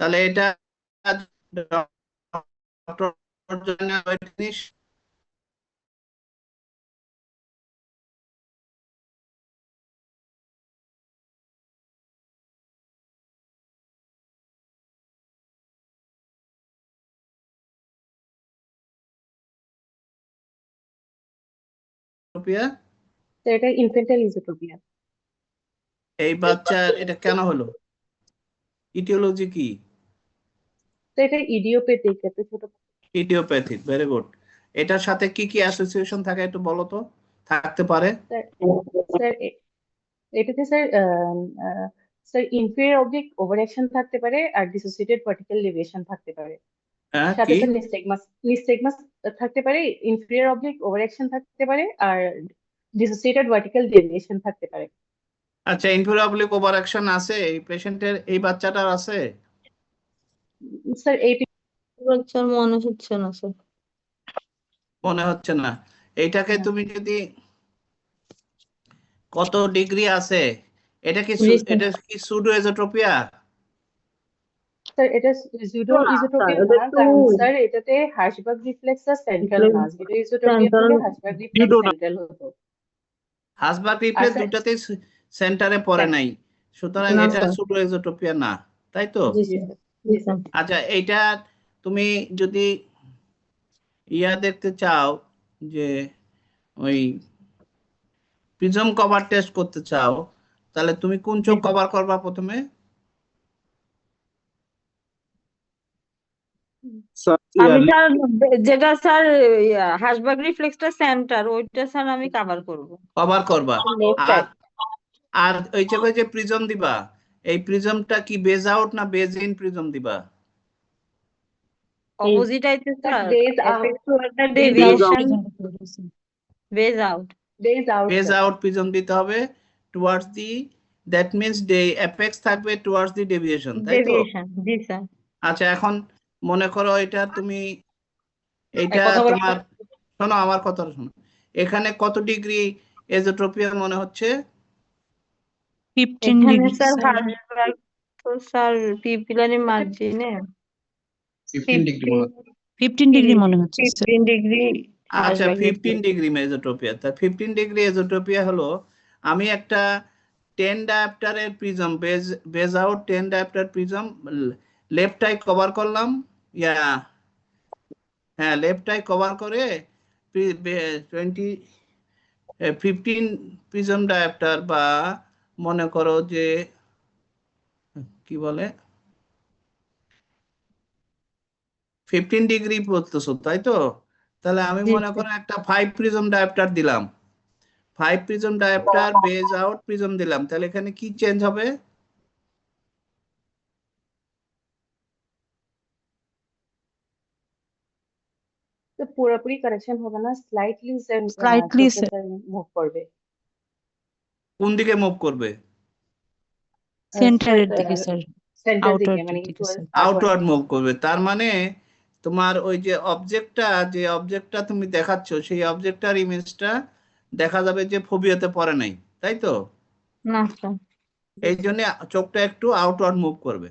তাহলে এটা ডক্টর জিনিস তো এটা ইনফেন্টাইল ইজোট্রপিয়া। এই বাচ্চার এটা কেন হলো, ইটিওলজি কি? তো এটা ইডিওপ্যাথিক, এত ছোট। Idiopathic, very good. এটার সাথে কি কি অ্যাসোসিয়েশন থাকে একটু বলো তো, থাকতে পারে? স্যার স্যার এটাতে sir sir inferior oblique over action থাকতে পারে, আর ডিসোসিয়েটেড ভার্টিক্যাল ডেভিয়েশন থাকতে পারে। হ্যাঁ সাথে কি? স্যার নিস্টেগমাস থাকতে পারে, ইনফেরিয়র অবলিক ওভার অ্যাকশন থাকতে পারে, আর ডিসোসিয়েটেড ভার্টিক্যাল ডেভিয়েশন থাকতে পারে। আচ্ছা, ইনফিউরাবলিক ওভার অ্যাকশন আছে এই পেশেন্টের, এই বাচ্চাটার আছে? স্যার এই স্যার মনে হচ্ছে না স্যার। মনে হচ্ছে না। এইটাকে না তুমি যদি কত ডিগ্রি আছে, এটা কি জি স্যার। এটা কি সুডো এজোট্রপিয়া? স্যার এটা জুডো না স্যার, ইজোট্রপিয়া এটা না, একটু কারণ স্যার এটাতে হার্শবার্গ রিফ্লেক্সাস সেন্ট্রাল না, জুডো ইজোট্রপিয়া সেন্টার হলে হার্শবার্গ রিফ্লেক্স জুডো না। সেন্ট্রাল হতো। হাসবার্গ আর রিফ্লেক্স স্যার দুটাতেই সেন্টারে পড়ে নাই, সুতরাং না এটা স্যার। সুডো এজোট্রপিয়া না, তাই তো? জি জি স্যার। স্যার, জি জি স্যার। স্যার। আচ্ছা, এইটা তুমি যদি দেখতে চাও যে ওই প্রিজম কভার টেস্ট করতে চাও, তাহলে তুমি কোন জি চোখ স্যার। কভার করবা প্রথমে? আমি স্যার যেটা স্যার হাসবার্গ রিফ্লেক্সটা সেন্টার, ওইটা স্যার আমি কভার করব। কভার করবা। লেফট আর সাইড। আর ওই জায়গায় যে প্রিজম দিবা, এই প্রিজমটা কি বেজ আউট না বেজ ইন প্রিজম দিবা? অপোজিট আইতে sir, base out, effect to the base out, deviation, base out. Base out base sir. Out prism দিতে হবে towards the, that means the apex থাকবে টুয়ার্ডস দি ডেভিয়েশন, তাই তো? Deviation, জি sir. আচ্ছা, এখন মনে করো এটা তুমি, এইটা কথা বলা তোমার, শোনো আমার কথাটা শোনো, এখানে কত ডিগ্রি এজোট্রপিয়া মনে হচ্ছে? 15 এখানে ডিগ্রি স্যার স্যার। হাসবার্গ তো স্যার পিপিলারি মার্জিনে 15 ডিগ্রি মনে হচ্ছে। 15 ডিগ্রি মনে হচ্ছে স্যার। 15 ডিগ্রি আচ্ছা, হাসবার্গ 15 ডিগ্রি এজোট্রপিয়া। তা 15 ডিগ্রি এজোট্রপিয়া হলো, আমি একটা 10 ডায়াপ্টারের prism, base out 10 diopter prism left eye cover করলাম, ইয়া হ্যাঁ লেফট আই কভার করে 15 প্রিজম ডায়াপ্টার, বা মনে করো যে কি বলে 15 ডিগ্রি পড়তেছো, তাই তো? তাহলে আমি জি মনে স্যার। করো একটা 5 প্রিজম ডায়াপ্টার দিলাম, 5 prism dioptre base out prism দিলাম, তাহলে এখানে কি চেঞ্জ হবে? তো পুরোপুরি কারেকশন হবে না, স্লাইটলি স্লাইটলি চোখটা স্যার, স্যার মুভ করবে। কোন দিকে মুভ করবে? সেন্টারের দিকে স্যার, সেন্টার দিকে, আউটার মানে দিকে স্যার। আউটওয়ার্ড। আউটওয়ার্ড মুভ করবে, তার মানে তোমার ওই যে অবজেক্টটা তুমি দেখাচ্ছ, সেই অবজেক্টটার ইমেজটা দেখা যাবে যে ফোবিয়াতে পড়ে নাই, তাই তো? না স্যার। এই জন্য চোখটা একটু আউটওয়ার্ড মুভ করবে।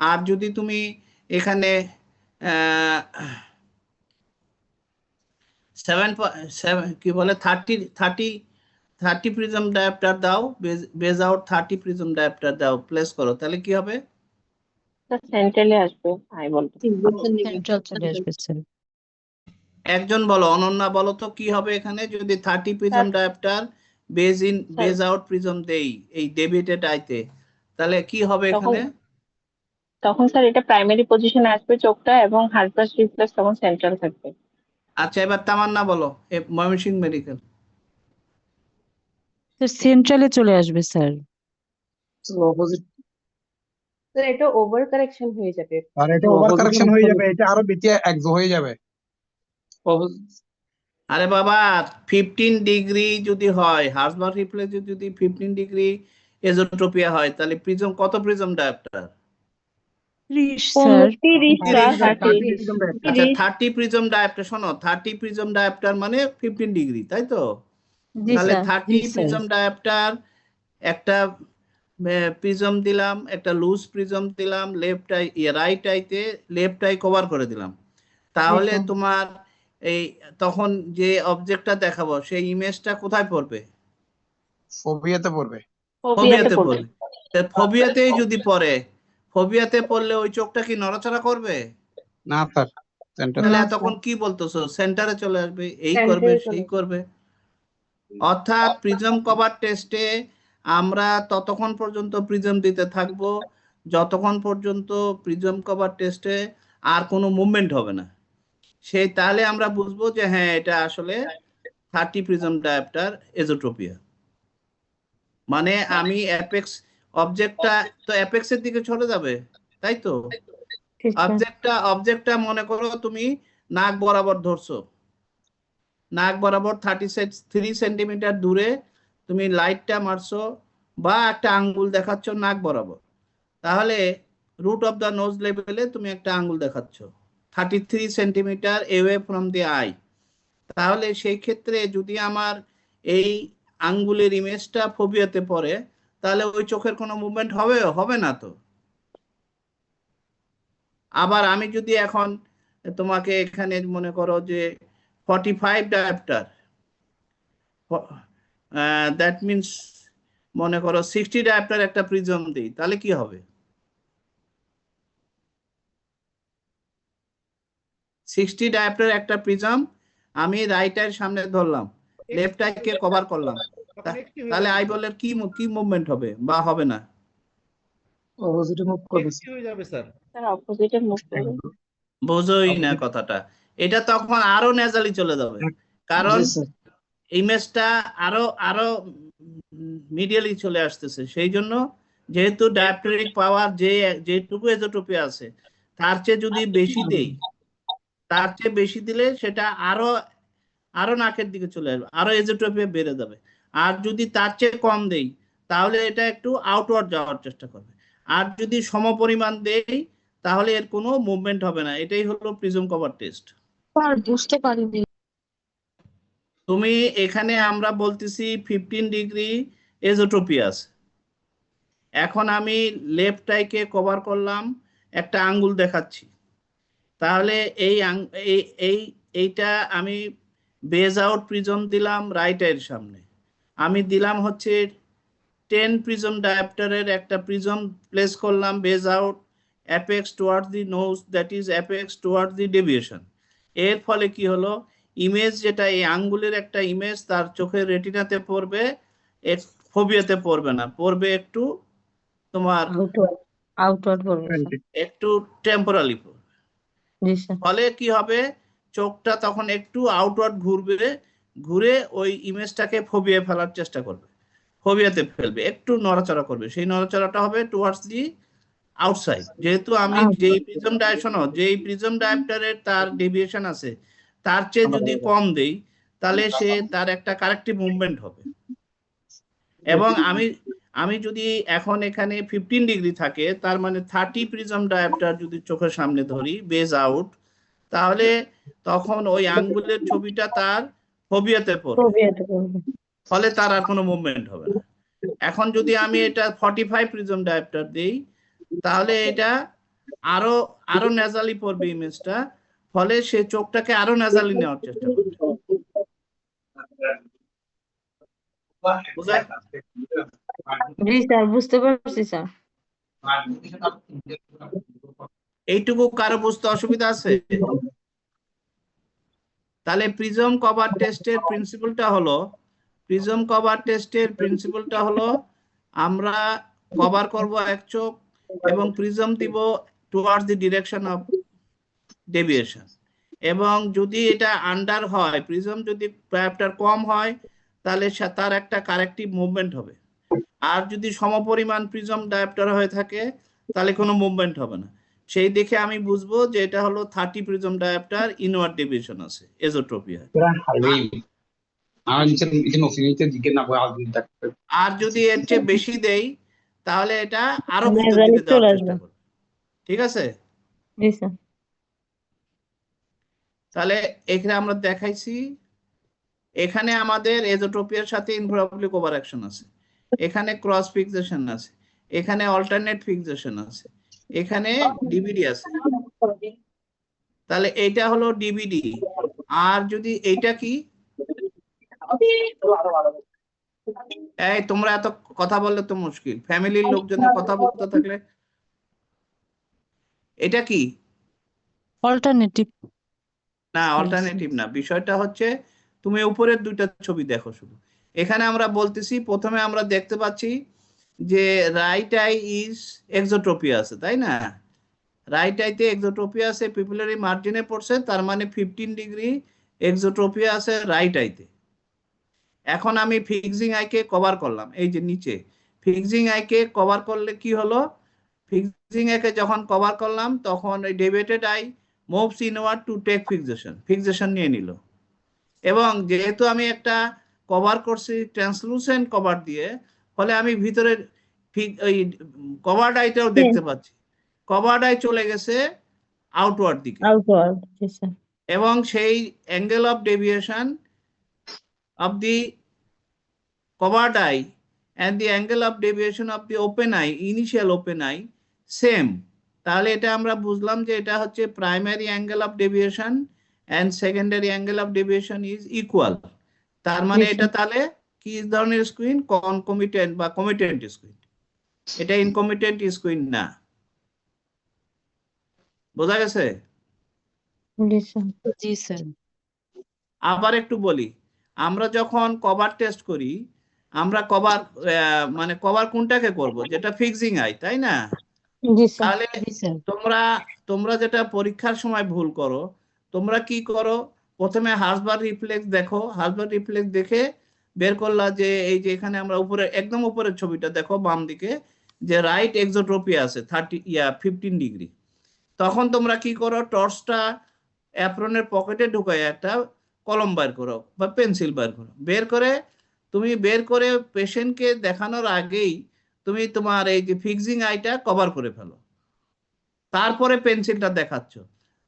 আর যদি তুমি এখানে 7 কি বলে 30 প্রিজম ডায়াপ্টার দাও, বেজ আউট 30 প্রিজম ডায়াপ্টার দাও, প্লেস করো, তাহলে কি হবে? সেন্ট্রালে আসবে, আই বলতো। সেন্ট্রাল চলে আসবে স্যার। একজন বলো, অনন্যা বলো তো কি হবে এখানে যদি 30 prism sir dioptre sir base out prism দেই এই ডেভিয়েটেড আইতে, তাহলে কি হবে তখন এখানে? তখন স্যার এটা প্রাইমারি পজিশনে আসবে চোখটা, এবং হার্পাস রিফ্লেক্স তখন সেন্ট্রাল থাকবে। আচ্ছা, এবার তামান্না বলো, ময়মনসিংহ মেডিকেল। স্যার সেন্ট্রালে চলে আসবে স্যার। অপোজিট, স্যার এটা ওভার কারেকশন হয়ে যাবে। আর এটা ওভার কারেকশন হয়ে যাবে, এটা আরো বেশি একজো হয়ে যাবে। আরে বাবা, 15 ডিগ্রি যদি হয়, হার্সবার্গ রিফ্লেক্স যদি 15 ডিগ্রি এজোট্রপিয়া হয়, তাহলে প্রিজম কত prism dioptre? 30 sir. 30 sir, 30 30। Prism dioptre. আচ্ছা, 30। 30 প্রিজম ডায়াপ্টার, শোনো 30 প্রিজম ডায়াপ্টার মানে 15 ডিগ্রি, তাই তো? জি তাহলে স্যার। 30 জি স্যার। প্রিজম ডায়াপ্টার একটা প্রিজম দিলাম, একটা লুজ প্রিজম দিলাম, লেফট আই রাইট আইতে লেফট আই কভার করে দিলাম, তাহলে স্যার। তোমার এই তখন যে অবজেক্টটা দেখাবো সেই ইমেজটা কোথায় পড়বে? ফোবিয়াতে পড়বে। ফোবিয়াতে পড়বে। ফোবিয়াতেই যদি পড়ে, ফোবিয়াতে পড়লে ওই চোখটা কি নড়াচড়া করবে? না স্যার, সেন্টার তাহলে না, এতক্ষণ কি বলতেছো? সেন্টারে চলে আসবে, এই Center করবে, এ চলে সেই আসবে। করবে। অর্থাৎ প্রিজম কভার টেস্টে আমরা ততক্ষণ পর্যন্ত প্রিজম দিতে থাকবো যতক্ষণ পর্যন্ত প্রিজম কভার টেস্টে আর কোনো মুভমেন্ট হবে না। সেই তাহলে আমরা বুঝবো যে হ্যাঁ এটা আসলে 30 প্রিজম ডায়াপ্টার এজোট্রোপিয়া। মানে আমি অ্যাপেক্স অবজেক্টটা তো অ্যাপেক্সের দিকে চলে যাবে, তাই তো? ঠিক স্যার। অবজেক্টটা মনে করো তুমি নাক বরাবর ধরছো, নাক বরাবর 33 সেন্টিমিটার দূরে তুমি লাইটটা মারছো বা একটা আঙ্গুল দেখাচ্ছ নাক বরাবর, তাহলে রুট অফ দ্য নোজ লেভেলে তুমি একটা আঙ্গুল দেখাচ্ছ 33 centimetre away from the I. তাহলে সেই ক্ষেত্রে যদি আমার এই আঙ্গুলের ইমেজটা ফোবিয়াতে পড়ে, তাহলে ওই চোখের কোনো মুভমেন্ট হবে না তো। আবার আমি যদি এখন তোমাকে এখানে মনে করো যে 45 ডায়াপ্টার, দ্যাট মিনস মনে করো 60 ডায়াপ্টার একটা প্রিজম দিই, তাহলে কি হবে? 60 ডায়াপ্টার একটা প্রিজম আমি রাইট আইয়ের সামনে ধরলাম, লেফট আইকে কভার করলাম, তাহলে আই বলের কি মুভমেন্ট হবে বা হবে না? অপোজিটে মুভ করবে স্যার অপোজিটে মুভ করবে। বোঝোই না কথাটা। এটা তখন আরো নেজালি চলে যাবে, কারণ ইমেজটা আরো আরো মিডিয়ালি চলে আসতেছে। সেই জন্য যেহেতু ডায়াপ্টরিক পাওয়ার যেটুকু এজোট্রপি আছে তার চেয়ে যদি বেশি দেই, তার চেয়ে বেশি দিলে সেটা আরো আরো নাকের দিকে চলে আসবে, আরো এজোট্রপি বেড়ে যাবে। আর যদি তার চেয়ে কম দেই তাহলে এটা একটু আউটওয়ার্ড যাওয়ার চেষ্টা করবে। আর যদি সমপরিমাণ দেই তাহলে এর কোনো মুভমেন্ট হবে না। এটাই হলো প্রিজম কভার টেস্ট। স্যার বুঝতে পারিনি। তুমি এখানে আমরা বলতেছি 15 ডিগ্রি এজোট্রপি আছে। এখন আমি লেফট আইকে কভার করলাম, একটা আঙ্গুল দেখাচ্ছি, তাহলে এইটা আমি বেজ আউট প্রিজম দিলাম রাইট আইয়ের সামনে, আমি দিলাম হচ্ছে 10 প্রিজম ডায়াপ্টারের একটা প্রিজম প্লেস করলাম base out apex towards the nose, that is apex towards the deviation. এর ফলে কি হলো, ইমেজ যেটা এই আঙ্গুলের একটা ইমেজ তার চোখের রেটিনাতে পড়বে, ফোবিয়াতে পড়বে না, পড়বে একটু তোমার আউটওয়ার্ড বলবো স্যার। একটু টেম্পোরালি পড়বে। জি স্যার। ফলে কি হবে, চোখটা তখন একটু আউটওয়ার্ড ঘুরবে, ঘুরে ওই ইমেজটাকে ফোবিয়া ফেলার চেষ্টা করবে, ফোবিয়াতে ফেলবে, একটু নড়াচড়া করবে, সেই নড়াচড়াটা হবে টুয়ার্ডস দি আউটসাইড। যেহেতু আমি যেই প্রিজম ডায়াপ্টারের তার ডেভিয়েশন আছে তার চেয়ে যদি কম দেই তাহলে সে তার একটা কারেক্টিভ মুভমেন্ট হবে। এবং আমি যদি এখন এখানে 15 ডিগ্রি থাকে, তার মানে 30 প্রিজম ডায়াপ্টার যদি চোখের সামনে ধরি বেজ আউট, তাহলে তখন ওই আঙ্গুলের ছবিটা তার ফোবিয়াতে পড়বে, ফোবিয়াতে পড়বে। ফলে তার আর কোনো মুভমেন্ট হবে না। এখন যদি আমি এটা 45 প্রিজম ডায়াপ্টার দিই, তাহলে এটা আরো আরো নেজালি পড়বে ইমেজটা, ফলে সে চোখটাকে আরো নেজালি নেওয়ার চেষ্টা করবে। বুঝায়? জি স্যার বুঝতে পারছি স্যার। এইটুকু কারো বুঝতে অসুবিধা আছে? তাহলে প্রিজম কভার টেস্টের প্রিন্সিপালটা হলো আমরা কভার করব এক চোখ এবং প্রিজম দিব towards the direction of deviation. এবং যদি এটা আন্ডার হয়, প্রিজম যদি ডায়াপ্টার কম হয়, তাহলে তার একটা কারেক্টিভ মুভমেন্ট হবে। আর যদি সমপরিমাণ প্রিজম ডায়াপ্টার হয়ে থাকে তাহলে কোনো মুভমেন্ট হবে না। সেই দেখে আমি বুঝবো যে এটা হলো 30 প্রিজম ডায়াপ্টার, ইনওয়ার্ড ডেভিয়েশন আছে, এজোট্রপিয়া। আর যদি এর চেয়ে বেশি দেই তাহলে এটা আরো ভিতর নেজালি দিকে যাওয়ার চলে চেষ্টা আসবে। করবে। ঠিক আছে? জি স্যার। তাহলে এখানে আমরা দেখাইছি, এখানে আমাদের এজোট্রপিয়ার সাথে ইনভলভলি ওভার অ্যাকশন আছে, এখানে ক্রস ফিক্সেশন আছে, এখানে অল্টারনেট ফিক্সেশন আছে, এখানে ডিভিডি আছে, তাহলে এইটা হলো ডিভিডি। আর যদি এইটা কি, এই তোমরা এত কথা বললে তো মুশকিল, ফ্যামিলির লোকজনের কথা বলতে থাকলে। এটা কি? অল্টারনেটিভ না, অল্টারনেটিভ না, বিষয়টা হচ্ছে তুমি উপরের দুইটা ছবি দেখো শুধু। এখানে আমরা বলতেছি, প্রথমে আমরা দেখতে পাচ্ছি যে রাইট আই ইজ এক্সোট্রপিয়া আছে, তাই না? রাইট আইতে এক্সোট্রপিয়া আছে, পিপুলারি মার্জিনে পড়ছে, তার মানে 15 ডিগ্রি এক্সোট্রপিয়া আছে রাইট আইতে। এখন আমি ফিক্সিং আইকে কভার করলাম, এই যে নিচে ফিক্সিং আইকে কভার করলে কি হলো, ফিক্সিং আইকে যখন কভার করলাম তখন ওই deviated eye moves inward to take fixation নিয়ে নিল। এবং যেহেতু আমি একটা কভার করছি ট্রান্সলুসেন্ট কভার দিয়ে, ফলে আমি ভিতরের ওই কভার্ড আইটাও দেখতে পাচ্ছি। কভার্ড আই চলে গেছে আউটওয়ার্ড দিকে, আউটওয়ার্ড, স্যার। এবং সেই angle of deviation of the covered eye and the angle of deviation of the open eye, initial open eye, same. তাহলে এটা আমরা বুঝলাম যে এটা হচ্ছে primary angle of deviation and secondary angle of deviation is equal. তার মানে এটা তাহলে কি ধরনের স্কুইন? কনকমিটেন্ট বা কমিটেন্ট স্কুইন। এটা ইনকমিটেন্ট স্কুইন না। বোঝা গেছে? জি স্যার। আবার একটু বলি, আমরা যখন কভার টেস্ট করি, আমরা কভার মানে কভার কোনটাকে করব? যেটা ফিক্সিং আই, তাই না? জি স্যার। তাহলে জি স্যার। তোমরা যেটা পরীক্ষার সময় ভুল করো, তোমরা কি করো, প্রথমে হার্সবার্গ রিফ্লেক্স দেখো, হার্সবার্গ রিফ্লেক্স দেখে বের করলা যে এই যে এখানে আমরা উপরে একদম উপরের ছবিটা দেখো বাম দিকে, যে রাইট এক্সোট্রপিয়া আছে 15 ডিগ্রি। তখন তোমরা কি করো, টর্চটা অ্যাপ্রনের পকেটে ঢুকায় একটা কলম বের করো বা পেন্সিল বের করো, বের করে পেশেন্টকে দেখানোর আগেই তুমি তোমার এই যে ফিক্সিং আইটা কভার করে ফেলো, তারপরে পেন্সিলটা দেখাচ্ছ।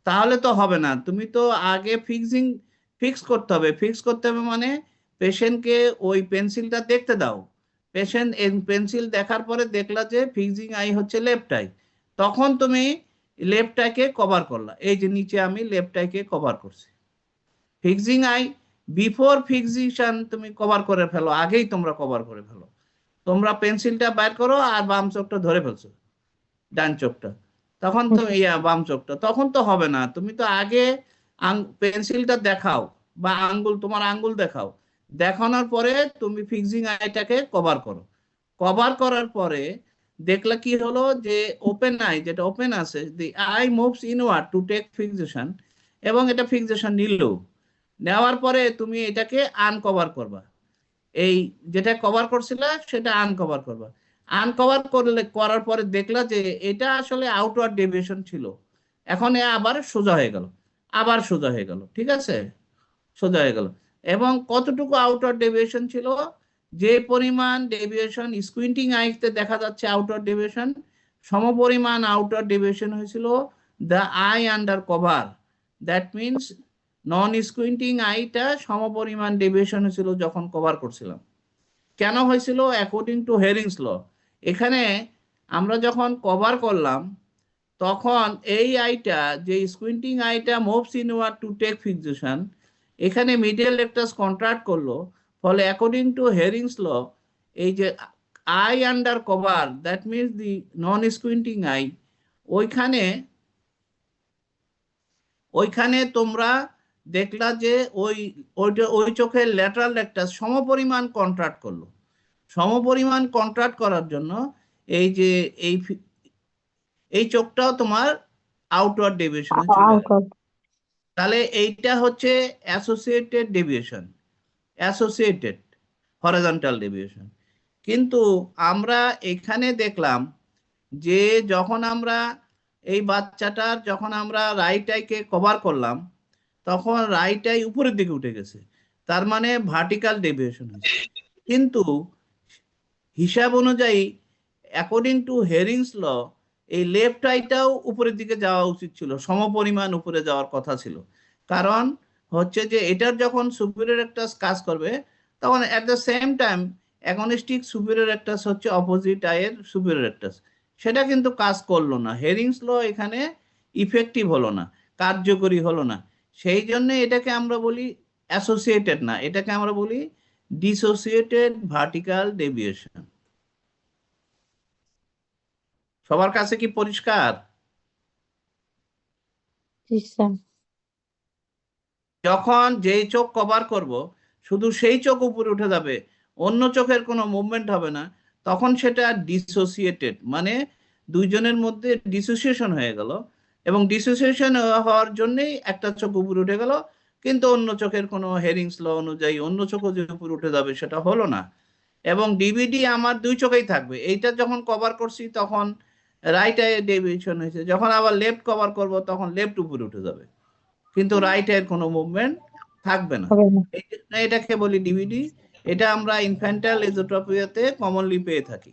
তাহলে তো হবে না, তুমি তো আগে ফিক্স করতে হবে। ফিক্স করতে হবে মানে পেশেন্টকে ওই পেন্সিলটা দেখতে দাও। পেশেন্ট পেন্সিল দেখার পরে দেখলা যে ফিক্সিং আই হচ্ছে লেফট আই, তখন তুমি লেফট আইকে কভার করলা। এই যে নিচে আমি লেফট আইকে কভার করছি। ফিক্সিং আই বিফোর ফিক্সিশন তুমি কভার করে ফেলো, আগেই তোমরা কভার করে ফেলো। তোমরা পেন্সিলটা বের করো আর বাম চোখটা ধরে ফেলছো, ডান চোখটা, তখন তো বাম চোখটা, তখন তো হবে না। তুমি তো আগে পেন্সিলটা দেখাও বা তোমার আঙ্গুল দেখাও, দেখানোর পরে তুমি ফিক্সিং আইটাকে কভার করো। কভার করার পরে দেখলে কি হলো, যে ওপেন আই যেটা ওপেন আছে, the eye moves inward to take fixation, এবং এটা ফিক্সেশন নেওয়ার পরে তুমি এটাকে আনকভার করবা। এই যেটা কভার করছিলা সেটা আনকভার করবা। করার পরে দেখলা যে এটা আসলে আউটওয়ার্ড ডেভিয়েশন ছিল, এখন আবার সোজা হয়ে গেল, ঠিক আছে, সোজা হয়ে গেল। এবং কতটুকু আউটওয়ার্ড ডেভিয়েশন ছিল, যে পরিমাণ ডেভিয়েশন স্কুইন্টিং আইতে দেখা যাচ্ছে আউটওয়ার্ড ডেভিয়েশন, সমপরিমাণ আউটওয়ার্ড ডেভিয়েশন হয়েছিল the eye under cover. That means non squinting আইটা সমপরিমাণ ডেভিয়েশন হয়েছিল যখন কভার করছিলাম। কেন হয়েছিল? According to Hering's law. এখানে আমরা যখন কভার করলাম তখন এই আইটা, যে স্কুইন্টিং আইটা moves inward to take fixation, এখানে মিডিয়াল রেকটাস কন্ট্রাক্ট করলো, ফলে অ্যাকর্ডিং টু হেরিংস ল এই যে eye under cover, that means the non squinting eye, ওইখানে তোমরা দেখলা যে ওই চোখের ল্যাটারাল রেকটাস সমপরিমাণ কন্ট্রাক্ট করলো। সমপরিমাণ কন্ট্রাক্ট করার জন্য এই যে এই চোখটাও তোমার আউটওয়ার্ড ডেভিয়েশনে চলে আসে। তাহলে এইটা হচ্ছে associated deviation, associated horizontal deviation. কিন্তু আমরা এখানে দেখলাম যে যখন আমরা এই বাচ্চাটার যখন আমরা রাইট আইকে কভার করলাম, তখন রাইট আই উপরের দিকে উঠে গেছে, তার মানে ভার্টিক্যাল ডেভিয়েশন হয়েছে। কিন্তু হিসাব অনুযায়ী অ্যাকর্ডিং টু হেরিংস ল এই লেফট আইটাও উপরের দিকে যাওয়া উচিত ছিল, সমপরিমাণ উপরে যাওয়ার কথা ছিল। কারণ হচ্ছে যে এটার যখন সুপিরিয়র রেকটাস কাজ করবে, তখন at the same time agonistic superior rectus হচ্ছে অপোজিট আইয়ের সুপিরিয়র রেক্টাস, সেটা কিন্তু কাজ করলো না। হেরিংস ল এখানে ইফেক্টিভ হলো না, কার্যকরী হলো না। সেই জন্য এটাকে আমরা বলি অ্যাসোসিয়েটেড না, এটাকে আমরা বলি ডিসোসিয়েটেড ভার্টিক্যাল ডেভিয়েশন। সবার কাছে কি পরিষ্কার? জি স্যার। যখন যেই চোখ কভার করব শুধু সেই চোখ উপরে উঠে যাবে, অন্য চোখের কোনো মুভমেন্ট হবে না, তখন সেটা ডিসোসিয়েটেড, মানে দুইজনের মধ্যে ডিসোসিয়েশন হয়ে গেল, এবং ডিসোসিয়েশন হওয়ার জন্যই একটা চোখ উপরে উঠে গেল, কিন্তু অন্য চোখের কোনো হেরিংস ল অনুযায়ী অন্য চোখও যে উপরে উঠে যাবে সেটা হলো না। এবং ডিভিডি আমার দুই চোখেই থাকবে। এইটা যখন কভার করছি তখন রাইট আই ডেভিয়েশন হয়েছে, যখন আবার লেফট কভার করব তখন লেফট উপরে উঠে যাবে, কিন্তু রাইট এর কোনো মুভমেন্ট থাকবে না। হবে না। এই জন্য এটাকে বলি ডিভিডি। এটা আমরা ইনফ্যান্টাইল এজোট্রপিয়াতে কমনলি পেয়ে থাকি।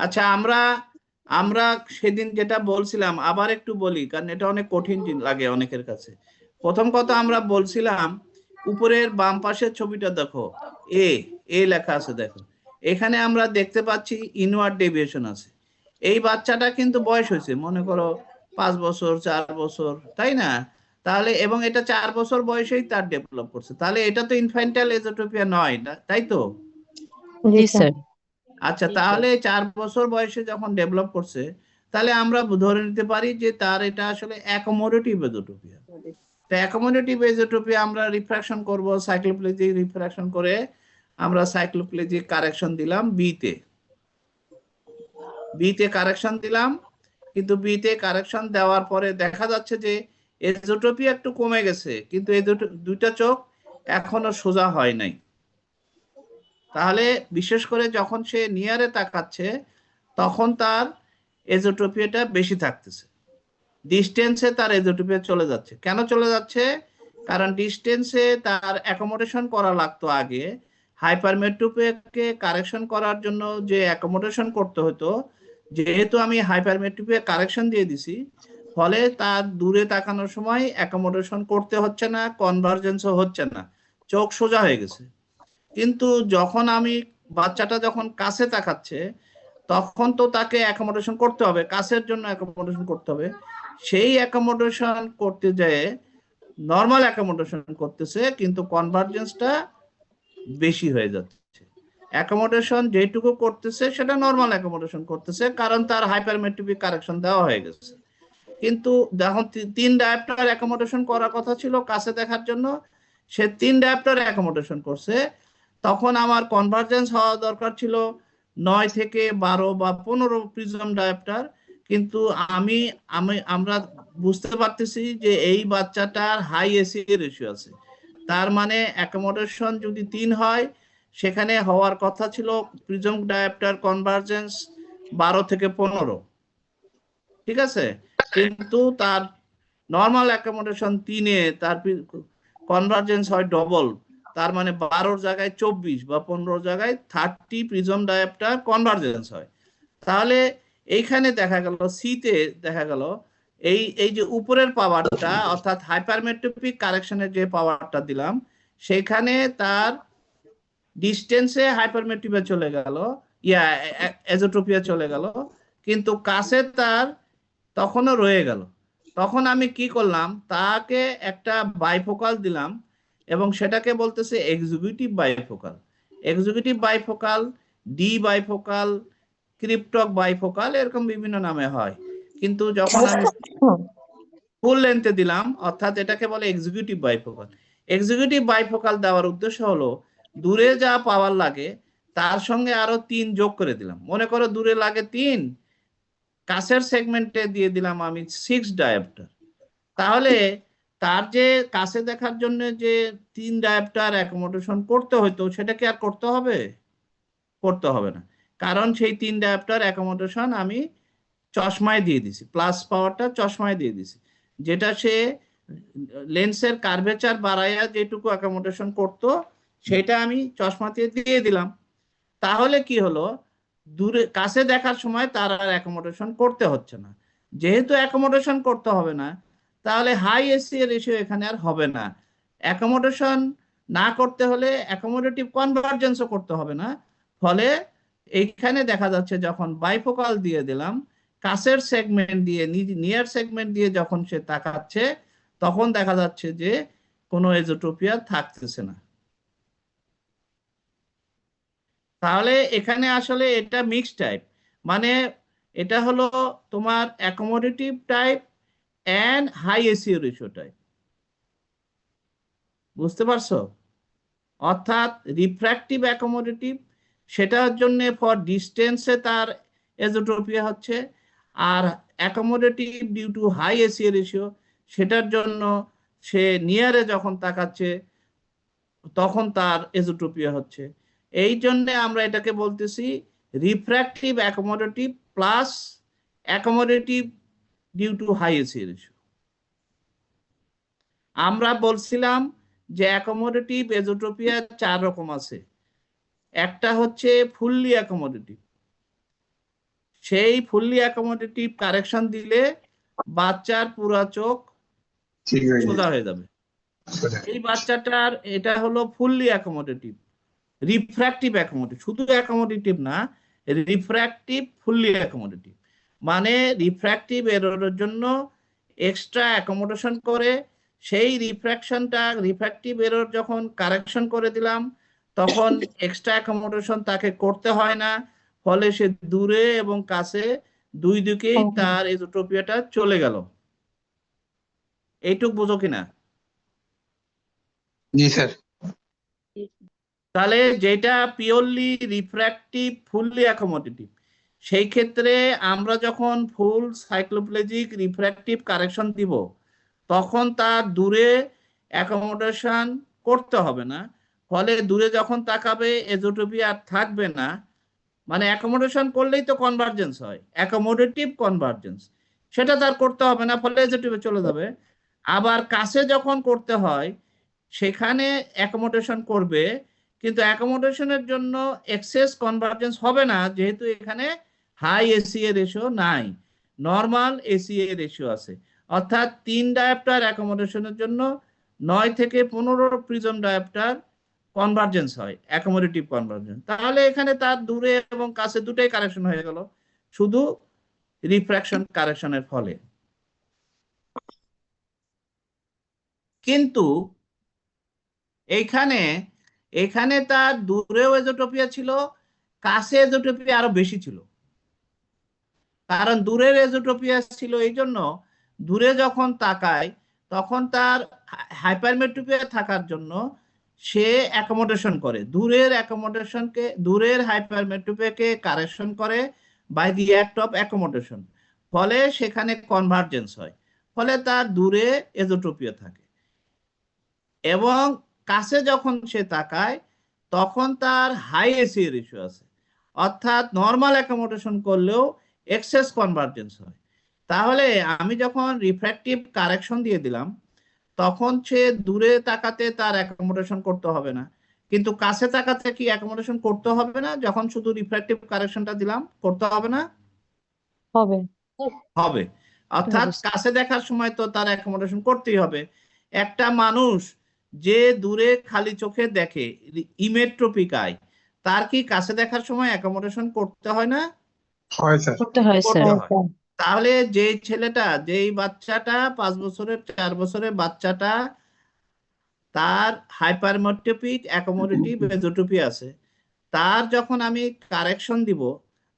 আচ্ছা, আমরা আমরা সেদিন যেটা বলছিলাম আবার একটু বলি, কারণ এটা অনেক কঠিন লাগে অনেকের কাছে। প্রথম কথা আমরা বলছিলাম, উপরের বাম পাশের ছবিটা দেখো, এ এ লেখা আছে দেখো, এখানে আমরা দেখতে পাচ্ছি ইনওয়ার্ড ডেভিয়েশন আছে। এই বাচ্চাটা কিন্তু বয়স হয়েছে, মনে করো 5 বছর 4 বছর, তাই না? তাহলে এবং এটা 4 বছর বয়সেই তার ডেভেলপ করছে, তাহলে এটা তো ইনফ্যান্টাইল এজোট্রপিয়া নয়, তাই তো? জি স্যার। আচ্ছা, তাহলে 4 বছর বয়সে যখন ডেভেলপ করছে, তাহলে আমরা ধরে নিতে পারি যে তার এটা আসলে অ্যাকোমোডেটিভ এজোট্রপিয়া। তো অ্যাকোমোডেটিভ এজোট্রপিয়া আমরা রিফ্র্যাকশন করব, সাইক্লোপ্লেজিক রিফ্র্যাকশন করে আমরা সাইক্লোপ্লেজিক কারেকশন দিলাম বিতে কারেকশন দিলাম, কিন্তু বিতে কারেকশন দেওয়ার পরে দেখা যাচ্ছে যে এজোট্রপিয়া একটু কমে গেছে, কিন্তু এই দুইটা চোখ এখনো সোজা হয় নাই। তাহলে বিশেষ করে যখন সে নিয়ারে তাকাচ্ছে তখন তার এজোট্রপিয়াটা বেশি থাকতেছে, ডিস্টেন্সে তার এজোট্রপিয়া চলে যাচ্ছে। কেন চলে যাচ্ছে? কারণ ডিস্টেন্সে তার অ্যাকোমোডেশন করা লাগতো আগে, হাইপারমেট্রোপিয়াকে কারেকশন করার জন্য যে অ্যাকোমোডেশন করতে হতো, যেহেতু আমি হাইপারমেট্রোপিয়া কারেকশন দিয়ে দিছি, ফলে তার দূরে তাকানোর সময় অ্যাকোমোডেশন করতে হচ্ছে না, কনভার্জেন্সও হচ্ছে না, চোখ সোজা হয়ে গেছে। কিন্তু যখন আমি বাচ্চাটা যখন কাছে তাকাচ্ছে তখন তো তাকে অ্যাকোমোডেশন করতে হবে, কাছের জন্য অ্যাকোমোডেশন করতে হবে। সেই অ্যাকোমোডেশন করতে যেয়ে নর্মাল অ্যাকোমোডেশন করতেছে, কিন্তু কনভার্জেন্সটা বেশি হয়ে যাচ্ছে। অ্যাকোমোডেশন যেটুকু করতেছে সেটা নর্মাল অ্যাকোমোডেশন করতেছে, কারণ তার হাইপারমেট্রোপিক কারেকশন দেওয়া হয়ে গেছে। কিন্তু যখন 3 ডায়াপ্টার অ্যাকোমোডেশন করার কথা ছিল কাছে দেখার জন্য, সে 3 ডায়াপ্টার অ্যাকোমোডেশন করছে, তখন আমার কনভার্জেন্স হওয়া দরকার ছিল 9 থেকে 12 বা 15 প্রিজম ডায়াপ্টার। কিন্তু আমরা বুঝতে পারতেছি যে এই বাচ্চাটার হাই এসি রেশিও আছে, তার মানে অ্যাকোমোডেশন যদি 3 হয় সেখানে হওয়ার কথা ছিল প্রিজম ডায়াপ্টার কনভার্জেন্স 12 থেকে 15, ঠিক আছে? কিন্তু তার নর্মাল অ্যাকোমোডেশন 3-এ তার কনভার্জেন্স হয় ডবল, তার মানে 12 জায়গায় 24 বা 15 জায়গায় 30 প্রিজম ডায়াপ্টার কনভার্জেন্স হয়। তাহলে এইখানে দেখা গেল সিতে দেখা গেল এই যে উপরের পাওয়ারটা, অর্থাৎ হাইপারমেট্রোপিক কারেকশনের যে পাওয়ারটা দিলাম, সেখানে তার ডিস্টেন্সে হাইপারমেট্রোপিয়া চলে গেল, এজোট্রোপিয়া চলে গেল, কিন্তু কাছে তার তখনও রয়ে গেল। তখন আমি কি করলাম, তাকে একটা বাইফোকাল দিলাম, এবং সেটাকে বলতেছে executive bifocal. Executive bifocal, D bifocal, kryptok bifocal, এরকম বিভিন্ন নামে হয়। কিন্তু যখন আমি ফুল লেন্থে দিলাম, অর্থাৎ এটাকে বলে এক্সিকিউটিভ বাইফোকাল। এক্সিকিউটিভ বাইফোকাল দেওয়ার উদ্দেশ্য হলো দূরে যা পাওয়ার লাগে তার সঙ্গে আরো 3 যোগ করে দিলাম। মনে করো দূরে লাগে 3, কাছের সেগমেন্টে দিয়ে দিলাম আমি 6 ডায়াপ্টার। তাহলে তার যে কাছে দেখার জন্য যে 3 ডায়াপ্টার অ্যাকোমোডেশন করতে হতো সেটা কি আর করতে হবে? করতে হবে না, কারণ সেই 3 ডায়াপ্টার অ্যাকোমোডেশন আমি চশমায় দিয়ে দিছি, প্লাস পাওয়ারটা চশমায় দিয়ে দিছি, যেটা সে লেন্সের কার্ভেচার বাড়াইয়া যেটুকু অ্যাকোমোডেশন করতো সেটা আমি চশমাতে দিয়ে দিলাম। তাহলে কি হলো, দূরে কাছে দেখার সময় তার আর অ্যাকোমোডেশন করতে হচ্ছে না। যেহেতু অ্যাকোমোডেশন করতে হবে না, তাহলে হাই এসিএ রেশিও এখানে আর হবে না। অ্যাকোমোডেশন না করতে হলে অ্যাকোমোডেটিভ কনভার্জেন্সও করতে হবে না। ফলে এইখানে দেখা যাচ্ছে যখন বাইফোকাল দিয়ে দিলাম, কাছের সেগমেন্ট দিয়ে নিয়ার সেগমেন্ট দিয়ে যখন সে তাকাচ্ছে, তখন দেখা যাচ্ছে যে কোনো এজোট্রপিয়া থাকতেছে না। তাহলে এখানে আসলে এটা মিক্সড টাইপ, মানে এটা হলো তোমার accommodative type and high ACA ratio type. বুঝতে পারছো? অর্থাৎ রিফ্র্যাক্টিভ অ্যাকোমোডেটিভ, সেটার জন্য ফর ডিস্টেন্সে তার এজোট্রপিয়া হচ্ছে, আর accommodative due to high ACA ratio, সেটার জন্য সে নিয়ারে যখন তাকাচ্ছে তখন তার এজোট্রপিয়া হচ্ছে। এই জন্য আমরা এটাকে বলতেছি refractive accommodative plus accommodative due to high ACA ratio. আমরা বলছিলাম যে অ্যাকোমোডেটিভ এজোট্রপিয়া 4 রকম আছে। একটা হচ্ছে ফুললি অ্যাকোমোডেটিভ, সেই ফুললি অ্যাকোমোডেটিভ কারেকশন দিলে বাচ্চার পুরা চোখ ঠিক হয়ে সোজা হয়ে যাবে। এই বাচ্চাটার এটা হলো ফুললি অ্যাকোমোডেটিভ। রিফ্র্যাক্টিভ অ্যাকোমোডেটিভ, শুধু অ্যাকোমোডেটিভ না, রিফ্র্যাক্টিভ ফুললি অ্যাকোমোডেটিভ, মানে রিফ্র্যাক্টিভ এররের জন্য এক্সট্রা অ্যাকোমোডেশন করে, সেই রিফ্র্যাক্টিভ এরর যখন কারেকশন করে দিলাম তখন এক্সট্রা অ্যাকোমোডেশন তাকে করতে হয় না। ফলে সে দূরে এবং কাছে দুই দিকেই তার এজোট্রপিয়াটা চলে গেল। এইটুক বুঝো কিনা? জি স্যার। তাহলে যেটা পিওরলি রিফ্র্যাক্টিভ ফুললি অ্যাকোমোডেটিভ, সেই ক্ষেত্রে আমরা যখন ফুল সাইক্লোপ্লেজিক রিফ্র্যাক্টিভ কারেকশন দিব তখন তার দূরে অ্যাকোমোডেশন করতে হবে না। ফলে দূরে যখন তাকাবে এজোট্রপিয়া আর থাকবে না, মানে অ্যাকোমোডেশন করলেই তো কনভার্জেন্স হয়, অ্যাকোমোডেটিভ কনভার্জেন্স, সেটা তার করতে হবে না, ফলে এজোট্রপিয়া চলে যাবে। আবার কাছে যখন করতে হয় সেখানে অ্যাকোমোডেশন করবে, কিন্তু অ্যাকোমোডেশনের জন্য এক্সেস কনভার্জেন্স হবে না, যেহেতু এখানে হাই এসিএ রেশিও নাই, নর্মাল এসিএ রেশিও আছে। অর্থাৎ 3 ডায়াপ্টার অ্যাকোমোডেশনের জন্য 9 থেকে 15 প্রিজম ডায়াপ্টার কনভার্জেন্স হয়, অ্যাকোমোডেটিভ কনভার্জেন্স। তাহলে এখানে তার দূরে এবং কাছে দুটোই কারেকশন হয়ে গেল শুধু রিফ্র্যাকশন কারেকশনের ফলে। কিন্তু এখানে তার দূরেও এজোট্রপিয়া ছিল, কাছে এজোট্রপিয়া আরো বেশি ছিল। কারণ দূরের এজোট্রপিয়া ছিল এই জন্য, দূরে যখন তাকায় তখন তার হাইপারমেট্রোপিয়া থাকার জন্য সে অ্যাকোমোডেশন করে, দূরের হাইপারমেট্রোপিয়াকে কারেকশন করে by the act of accommodation. ফলে সেখানে কনভার্জেন্স হয়, ফলে তার দূরে এজোট্রপিয়া থাকে। এবং কাছে যখন সে তাকায় তখন তার হাই এসিএ রেশিও আছে, অর্থাৎ নর্মাল অ্যাকোমোডেশন করলেও এক্সেস কনভার্জেন্স হয়। তাহলে আমি যখন রিফ্র্যাক্টিভ কারেকশন দিয়ে দিলাম তখন সে দূরে তাকাতে তার অ্যাকোমোডেশন করতে হবে না, কিন্তু কাছে তাকাতে কি অ্যাকোমোডেশন করতে হবে না? যখন শুধু রিফ্র্যাক্টিভ কারেকশনটা দিলাম করতে হবে না? হবে হবে। অর্থাৎ হবে। কাছে দেখার সময় তো তার অ্যাকোমোডেশন করতেই হবে। একটা মানুষ যে দূরে খালি চোখে দেখে, ইমেট্রোপিক আই, তার কি কাছে দেখার সময় অ্যাকোমোডেশন করতে হয় না? হয় স্যার। করতে হয় করতে স্যার। হয়। তাহলে যেই বাচ্চাটা 5 বছরের 4 বছরের বাচ্চাটা তার হাইপারমেট্রোপিক অ্যাকোমোডেটিভ এজোট্রপি আছে, তার যখন আমি কারেকশন দিব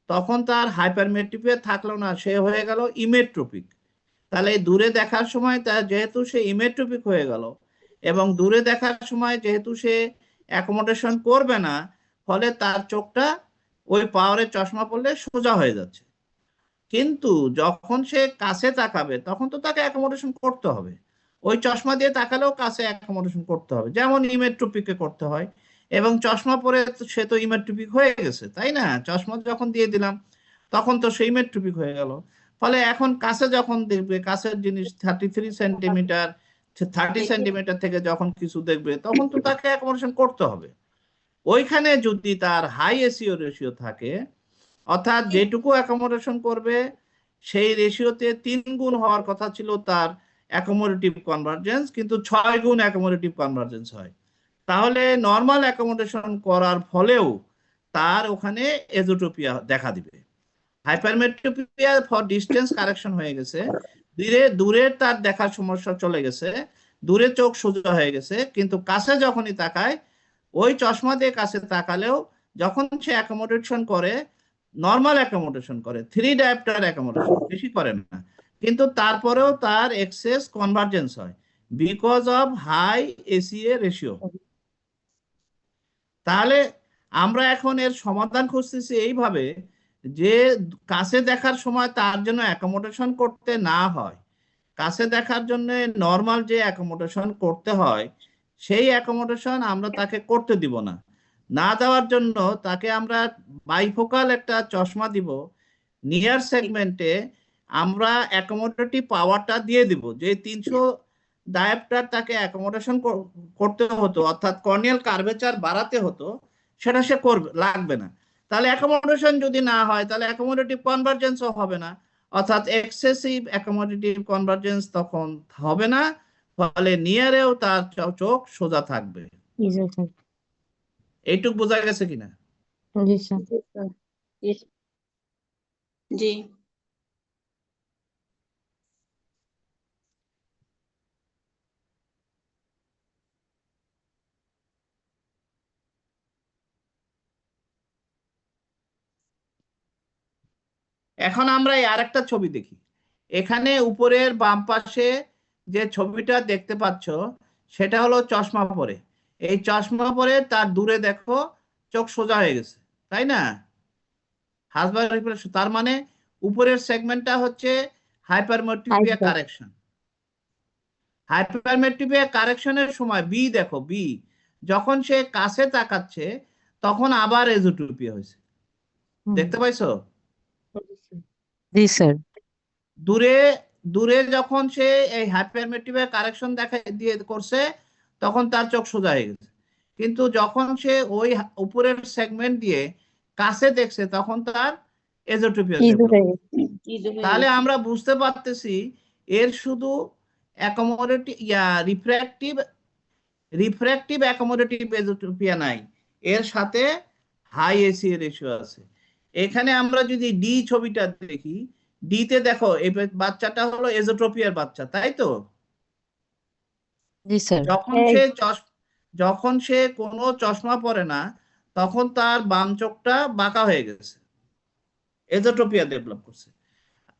তখন তার হাইপারমেট্রোপিয়া থাকলো না, সে হয়ে গেল ইমেট্রোপিক। তাহলে দূরে দেখার সময় তার যেহেতু সে ইমেট্রোপিক হয়ে গেল এবং দূরে দেখার সময় যেহেতু সে অ্যাকোমোডেশন করবে না, ফলে তার চোখটা ওই পাওয়ারের চশমা পড়লে সোজা হয়ে যাচ্ছে। কিন্তু যখন সে কাছে তাকাবে তখন তো তাকে অ্যাকোমোডেশন করতে হবে, ওই চশমা দিয়ে তাকালেও কাছে অ্যাকোমোডেশন করতে হবে, যেমন ইমেট্রোপিকে করতে হয়। এবং চশমা পরে সে তো ইমেট্রোপিক হয়ে গেছে, তাই না? চশমা যখন দিয়ে দিলাম তখন তো সে ইমেট্রোপিক হয়ে গেল। ফলে এখন কাছে যখন দেখবে, কাছের জিনিস 33 সেন্টিমিটার 30 সেন্টিমিটার থেকে যখন কিছু দেখবে তখন তো তাকে অ্যাকোমোডেশন করতে হবে। ওইখানে যদি তার হাই এসিও রেশিও থাকে, অর্থাৎ যেটুকু অ্যাকোমোডেশন করবে সেই রেশিওতে 3 গুণ হওয়ার কথা ছিল তার অ্যাকোমোডেটিভ কনভার্জেন্স, কিন্তু 6 গুণ অ্যাকোমোডেটিভ কনভার্জেন্স হয়, তাহলে নর্মাল অ্যাকোমোডেশন করার ফলেও তার ওখানে এজোট্রপিয়া দেখা দিবে। হাইপারমেট্রোপিয়া ফর ডিস্টেন্স কারেকশন হয়ে গেছে, দূরে তার দেখার সমস্যা চলে গেছে, দূরে চোখ সোজা হয়ে গেছে, কিন্তু কাছে যখনই তাকায় ওই চশমা দিয়ে কাছে তাকালেও যখন সে অ্যাকোমোডেশন করে, নর্মাল অ্যাকোমোডেশন করে, 3 ডায়োপ্টার অ্যাকোমোডেশন, বেশি করে না, কিন্তু তারপরেও তার এক্সেস কনভার্জেন্স হয় because of high ACA ratio. তাহলে আমরা এখন এর সমাধান খুঁজতেছি এইভাবে যে কাছে দেখার সময় তার জন্য অ্যাকোমোডেশন করতে না হয়, কাছে দেখার জন্য নর্মাল যে অ্যাকোমোডেশন করতে হয় সেই অ্যাকোমোডেশন আমরা তাকে করতে দিব না। না দেওয়ার জন্য তাকে আমরা বাইফোকাল একটা চশমা দিব, নিয়ার সেগমেন্টে আমরা অ্যাকোমোডেটিভ পাওয়ারটা দিয়ে দিব, যে 300 ডায়োপ্টার তাকে অ্যাকোমোডেশন করতে হতো, অর্থাৎ কর্নিয়াল কার্ভেচার বাড়াতে হতো, সেটা সে করবে লাগবে না। তাহলে অ্যাকোমোডেশন যদি না হয় তাহলে অ্যাকোমোডেটিভ কনভার্জেন্সও হবে না, অর্থাৎ এক্সেসিভ অ্যাকোমোডেটিভ কনভার্জেন্স তখন হবে না, ফলে নিয়ারেও তার চোখ সোজা থাকবে। জি স্যার। এইটুক বোঝা গেছে কিনা? জি স্যার। জি। এখন আমরা এই আরেকটা ছবি দেখি। এখানে উপরের বাম পাশে যে ছবিটা দেখতে পাচ্ছ সেটা হলো চশমা পরে। এই চশমা পরে তার দূরে দেখো চোখ সোজা হয়ে গেছে, তাই না? হাসবার্গ রিফ্লেকশন, তার মানে উপরের সেগমেন্টটা হচ্ছে হাইপারমেট্রোপিয়া কারেকশন। হাইপারমেট্রোপিয়া কারেকশনের সময় বি দেখো, বি যখন সে কাছে তাকাচ্ছে তখন আবার এজোট্রোপিয়া হয়েছে, দেখতে পাইছো? জি স্যার। দূরে যখন সে এই হাইপারমেট্রোপিয়া কারেকশন দেখা দিয়ে করছে তখন তার চোখ সোজা হয়ে গেছে, কিন্তু যখন সে ওই উপরের সেগমেন্ট দিয়ে কাছে দেখছে তখন তার এজোট্রোপিয়া। তাহলে আমরা বুঝতে পারতেছি এর শুধু অ্যাকোমোডেটিভ রিফ্র্যাক্টিভ অ্যাকোমোডেটিভ এজোট্রোপিয়া নাই, এর সাথে হাই এসিএ রেশিও আছে। এখানে আমরা যদি ডি ছবিটা দেখি, ডিতে দেখো এই বাচ্চাটা হলো এজোট্রোপিয়ার বাচ্চা, তাই তো? জি স্যার। যখন সে কোনো চশমা পরে না তখন তার বাম চোখটা বাঁকা হয়ে গেছে, এজোট্রোপিয়া ডেভেলপ করছে।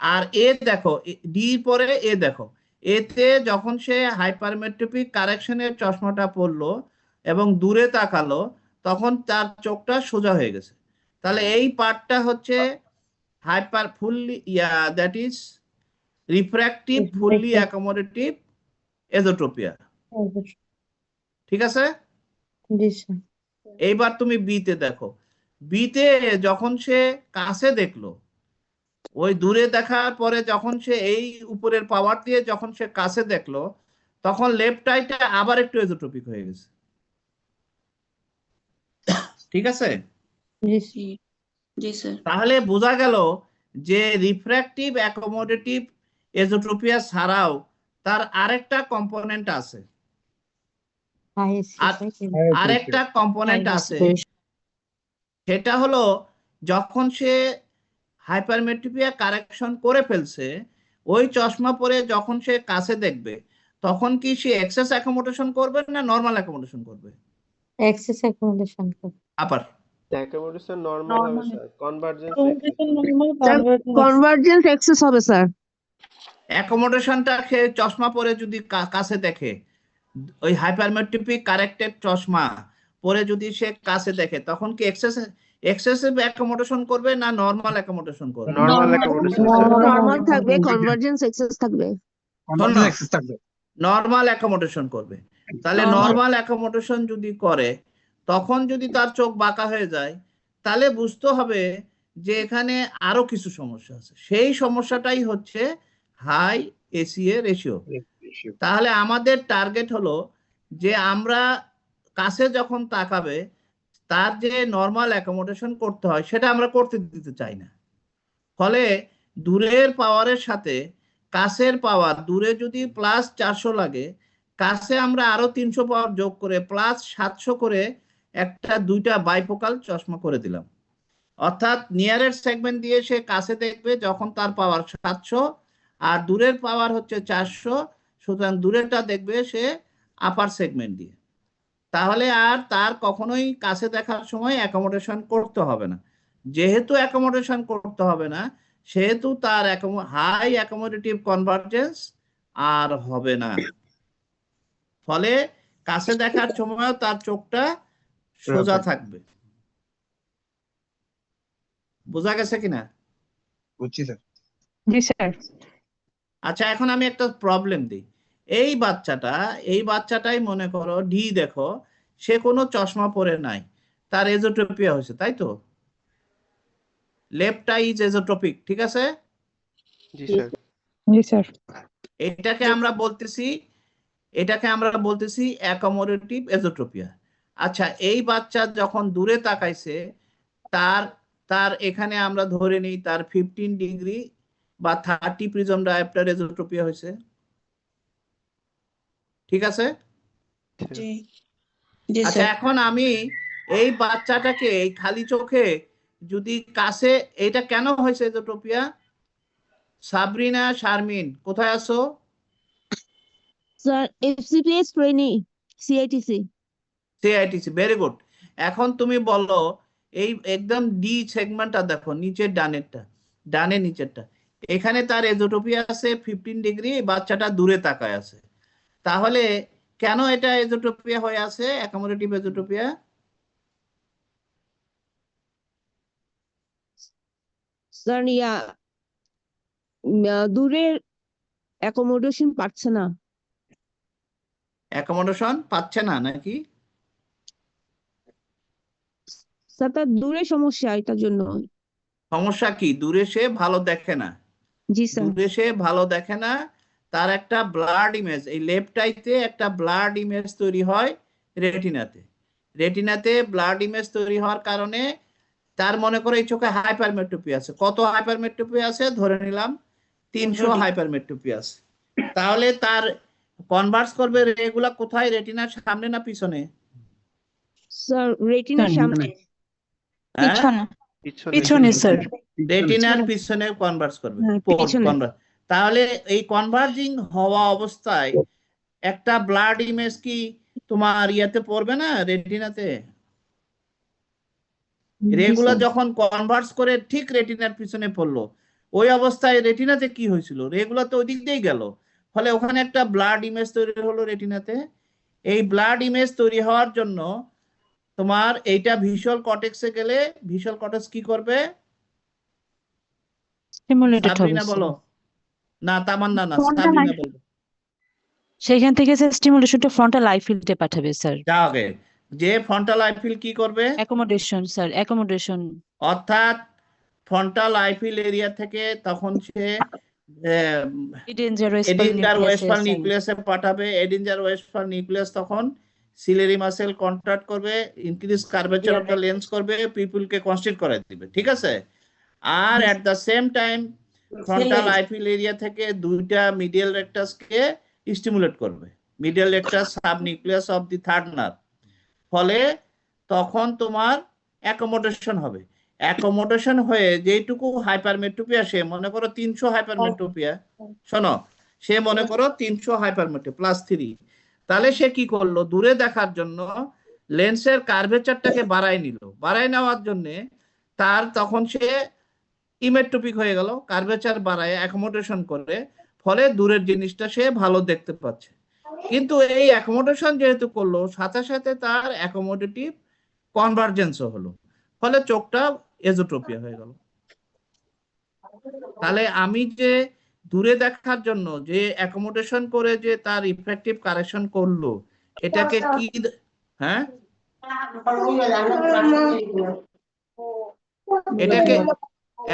আর এ দেখো, ডি পরে এ দেখো, এতে যখন সে হাইপারমেট্রোপিক কারেকশনের চশমাটা পরলো এবং দূরে তাকালো তখন তার চোখটা সোজা হয়ে গেছে। তাহলে এই পার্টটা হচ্ছে hyper fully that is refractive fully accommodative esotropia, ঠিক আছে? জি স্যার। এইবার তুমি বিতে দেখো, বিতে যখন সে কাছে দেখলো, ওই দূরে দেখার পরে যখন সে এই উপরের পাওয়ার দিয়ে যখন সে কাছে দেখলো তখন লেফট আইটা আবার একটু এজোট্রপিক হয়ে গেছে, ঠিক আছে? জি স্যার। তাহলে বোঝা গেল যে রিফ্র্যাক্টিভ অ্যাকোমোডেটিভ এজোট্রোপিয়া ছাড়াও তার আরেকটা কম্পোনেন্ট আছে, আরেকটা কম্পোনেন্ট আছে, সেটা হলো যখন সে হাইপারমেট্রোপিয়া কারেকশন করে ফেলছে ওই চশমা পরে যখন সে কাছে দেখবে তখন কি সে এক্সেস অ্যাকোমোডেশন করবে না নরমাল অ্যাকোমোডেশন করবে? এক্সেস অ্যাকোমোডেশন করবে। আবার অ্যাকোমোডেশন নরমাল হবে স্যার, কনভার্জেন্স কনভার্জেন্স এক্সেস হবে স্যার। অ্যাকোমোডেশনটা সে চশমা পরে যদি কাছে দেখে, ওই হাইপারমেট্রোপিক কারেক্টেড চশমা পরে যদি সে কাছে দেখে তখন কি এক্সেসিভ অ্যাকোমোডেশন করবে না নরমাল অ্যাকোমোডেশন করবে? নরমাল অ্যাকোমোডেশন নরমাল থাকবে, কনভার্জেন্স এক্সেস থাকবে। নরমাল অ্যাকোমোডেশন করবে। তাহলে নরমাল অ্যাকোমোডেশন যদি করে তখন যদি তার চোখ বাঁকা হয়ে যায় তাহলে বুঝতে হবে যে এখানে আরো কিছু সমস্যা আছে, সেই সমস্যাটাই হচ্ছে হাই এসিএ রেশিও। তাহলে আমাদের টার্গেট হলো যে আমরা কাছে যখন তাকাবে তার যে নর্মাল অ্যাকোমোডেশন করতে হয় সেটা আমরা করতে দিতে চাই না। ফলে দূরের পাওয়ারের সাথে কাছের পাওয়ার, দূরে যদি +400 লাগে, কাছে আমরা আরো 300 পাওয়ার যোগ করে +700 করে একটা 2টা বাইফোকাল চশমা করে দিলাম। অর্থাৎ নিয়ারেস্ট সেগমেন্ট দিয়ে সে কাছে দেখবে যখন তার পাওয়ার 700 আর দূরের পাওয়ার হচ্ছে 400, সুতরাং দূরেরটা দেখবে সে আপার সেগমেন্ট দিয়ে। তাহলে আর তার কখনোই কাছে দেখার সময় অ্যাকোমোডেশন করতে হবে না। যেহেতু অ্যাকোমোডেশন করতে হবে না সেহেতু তার হাই অ্যাকোমোডেটিভ কনভার্জেন্স আর হবে না। ফলে কাছে দেখার সময় তার চোখটা সোজা থাকবে। বোঝা গেছে কিনা? বুঝছি স্যার। জি স্যার। আচ্ছা, এখন আমি একটা প্রবলেম দিই। এই বাচ্চাটাই মনে করো ডি, দেখো সে কোনো চশমা পরে নাই, তার এজোট্রপিয়া হয়েছে, তাই তো? লেফট আই ইজ এজোট্রপিক, ঠিক আছে? জি স্যার। জি স্যার। এটাকে আমরা বলতেছি অ্যাকোমোডেটিভ এজোট্রপিয়া। আচ্ছা, এই বাচ্চা যখন দূরে তাকাইছে তার এখানে আমরা ধরে নিই তার 15 ডিগ্রি বা 30 প্রিজম ডায়াপ্টার এজোট্রপিয়া হয়েছে, ঠিক আছে? জি জি আচ্ছা, স্যার। এখন আমি এই বাচ্চাটাকে এই খালি চোখে যদি কাছে, এটা কেন হয়েছে এজোট্রপিয়া? সাবরিনা, শারমিন কোথায় আছো? Sir FCPS trainee CITC। CITC, very good. এখন তুমি বলো এই একদম ডি সেগমেন্টটা দেখো, নিচের ডানের নিচেরটা, এখানে তার এজোট্রপিয়া আছে 15 ডিগ্রি, বাচ্চাটা দূরে তাকায় আছে। তাহলে কেন এটা এজোট্রপিয়া হয়ে আছে, অ্যাকোমোডেটিভ এজোট্রপিয়া? স্যার দূরের অ্যাকোমোডেশন পাচ্ছে না। অ্যাকোমোডেশন পাচ্ছে না নাকি? স্যার তার দূরে সমস্যা, এটার জন্য। সমস্যা কি? দূরে সে ভালো দেখে না। জি স্যার। দূরে সে ভালো দেখে না, তার একটা ব্লাড ইমেজ, এই লেফট আইতে একটা ব্লাড ইমেজ তৈরি হয় রেটিনাতে ব্লাড ইমেজ তৈরি হওয়ার কারণে তার মনে করে এই চোখে হাইপারমেট্রোপি আছে। কত হাইপারমেট্রোপি আছে? ধরে নিলাম 300 হাইপারমেট্রোপি আছে। তাহলে তার কনভার্স করবে রেগুলা কোথায়, রেটিনার সামনে না পিছনে? স্যার রেটিনার সামনে। হ্যাঁ, পিছনে স্যার। রেটিনার পিছনে কনভার্স করবে। হ্যাঁ, পিছনে। তাহলে এই কনভার্জিং হওয়া অবস্থায় একটা ব্লাড ইমেজ কি তোমার ইয়াতে পড়বে না, রেটিনাতে? রেগুলার যখন কনভার্স করে ঠিক রেটিনার পিছনে পড়লো, ওই অবস্থায় রেটিনাতে কি হয়েছিল? রেগুলার তো ওই দিক দিয়েই গেল, ফলে ওখানে একটা ব্লাড ইমেজ তৈরি হলো রেটিনাতে। এই ব্লাড ইমেজ তৈরি হওয়ার জন্য তোমার এইটা ভিজুয়াল কর্টেক্সে গেলে, ভিজুয়াল কর্টেক্স কি করবে? স্টিমুলেটেড হবে সাবরিনা বলো। না, তামান্না না, সাবরিনা বলবে। সেখান থেকে স্যার স্টিমুলেশনটা ফ্রন্টাল আই ফিল্ডে পাঠাবে স্যার। যা আগে যে ফ্রন্টাল আই ফিল্ড কি করবে? অ্যাকোমোডেশন অর্থাৎ ফ্রন্টাল আই ফিল্ড এরিয়া থেকে তখন সে এডিঞ্জার ওয়েস্টফাল নিউক্লিয়াসে পাঠাবে। এডিঞ্জার ওয়েস্টফাল নিউক্লিয়াস তখন সিলিয়ারি মাসেল কন্ট্রাক্ট করবে, increase curvature of the lens করবে, পিপলকে কনস্ট্রিক্ট করে দিবে, ঠিক আছে? আর at the same time frontal eye field area থেকে 2টা মিডিয়াল রেকটাসকে স্টিমুলেট করবে, medial rectus sub nucleus of the third nerve. ফলে তখন তোমার অ্যাকোমোডেশন হবে। অ্যাকোমোডেশন হয়ে যেটুকু হাইপারমেট্রোপিয়া, সে মনে করো 300 হাইপারমেট্রোপিয়া, শোনো, সে মনে করো 300 হাইপারমেট্রোপিয়া +3, তাহলে সে কি করলো? দূরে দেখার জন্য লেন্সের কার্ভেচারটাকে বাড়াই নেওয়ার জন্য তার তখন সে ইমেট্রোপিক হয়ে গেল, কার্ভেচার বাড়ায় অ্যাকোমোডেশন করে, ফলে দূরের জিনিসটা সে ভালো দেখতে পাচ্ছে। কিন্তু এই অ্যাকোমোডেশন যেহেতু করলো, সাথে সাথে তার অ্যাকোমোডেটিভ কনভার্জেন্সও হলো, ফলে চোখটা এজোট্রপিয়া হয়ে গেল। তাহলে আমি যে দূরে দেখার জন্য যে অ্যাকোমোডেশন করে যে তার ইফেক্টিভ কারেকশন করলো, এটাকে কি, হ্যাঁ, এটাকে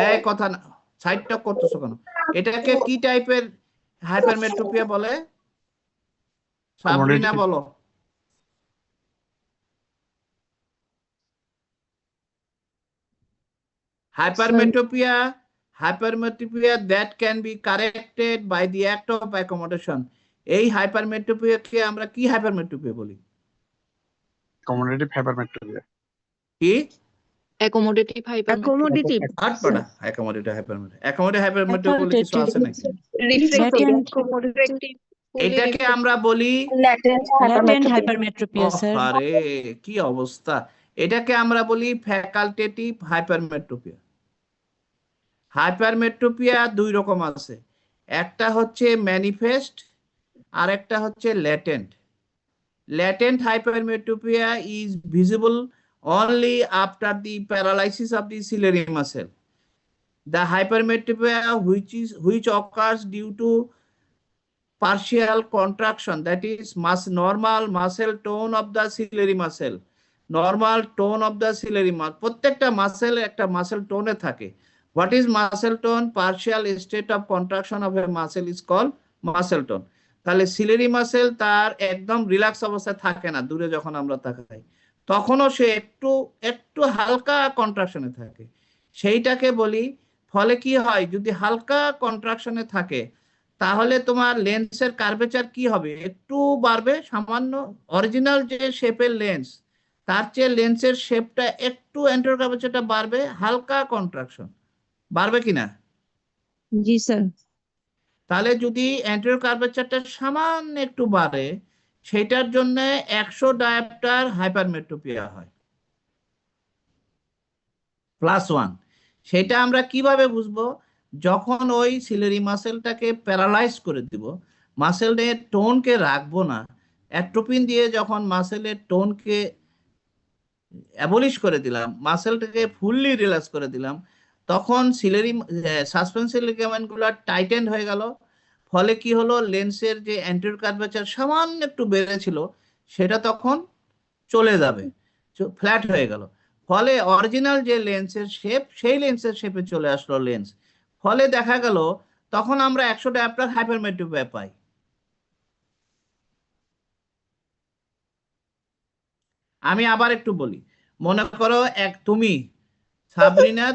এই কথা সাইড টক করতেছো কেন? এটাকে কি টাইপের হাইপারমেট্রোপিয়া বলে? সাবরিনা Accommodative. বলো। hypermetropia that can be corrected by the act of accommodation. এই hypermetropia কে আমরা কি hypermetropia বলি? Accommodative hypermetropia. কি? accommodative অ্যাকোমোডেটিভ আটপাড়া accommodative hypermetropia। accommodative hypermetropia বলে কিছু আছে নাকি? এটাকে আমরা বলি ল্যাটেন্ট ল্যাটেন্ট হাইপারমেট্রোপিয়া স্যার। আরে কি অবস্থা, এটাকে আমরা বলি ফ্যাকাল্টেটিভ হাইপারমেট্রোপিয়া। হাইপারমেট্রোপিয়া দুই রকম আছে, একটা হচ্ছে ম্যানিফেস্ট আর একটা হচ্ছে latent. Latent hypermetropia is visible only after the paralysis of the ciliary muscle. The hypermetropia which occurs due to partial contraction, that is normal muscle tone of the ciliary muscle. Normal tone of the ciliary muscle, প্রত্যেকটা muscle একটা muscle টোনে থাকে। What is muscle tone? Partial state of contraction of a muscle is called muscle tone. তাহলে ciliary muscle তার একদম relax অবস্থায় থাকে না, দূরে যখন আমরা তাকাই তখনও সে একটু একটু হালকা কন্ট্রাকশনে থাকে, সেইটাকে বলি। ফলে কি হয়, যদি হালকা কন্ট্রাকশনে থাকে তাহলে তোমার লেন্সের কার্ভেচার কি হবে, একটু বাড়বে সামান্য। অরিজিনাল যে শেপের লেন্স তার চেয়ে লেন্সের শেপটা একটু অ্যান্টেরিয়র কার্ভেচারটা বাড়বে, হালকা কন্ট্রাকশন বাড়বে কিনা? জি স্যার। তাহলে যদি অ্যান্টেরিয়র কার্ভেচারটা সামান্য একটু বাড়ে, সেটার জন্য 100 ডায়াপ্টার হাইপারমেট্রোপিয়া হয় +1। সেটা আমরা কিভাবে বুঝবো? যখন ওই সিলিয়ারি মাসেলটাকে প্যারালাইজ করে দিব, মাসেলের টোনকে রাখবো না, অ্যাট্রোপিন দিয়ে যখন মাসেলের টোনকে অ্যাবলিশ করে দিলাম, মাসেলটাকে ফুললি রিল্যাক্স করে দিলাম, তখন সিলিয়ারি সাসপেন্সরি লিগামেন্টগুলো টাইটেন্ড হয়ে গেল। ফলে কি হলো, লেন্সের যে অ্যান্টেরিয়র কার্ভেচার সামান্য একটু বেড়েছিল সেটা তখন চলে যাবে, ফ্ল্যাট হয়ে গেল। ফলে অরিজিনাল যে লেন্সের শেপ সেই লেন্সের শেপে চলে আসলো লেন্স। ফলে দেখা গেল তখন আমরা 100 ডায়াপ্টার হাইপারমেট্রোপিয়া পাই। আমি আবার একটু বলি, মনে করো তুমি সাবরিনা,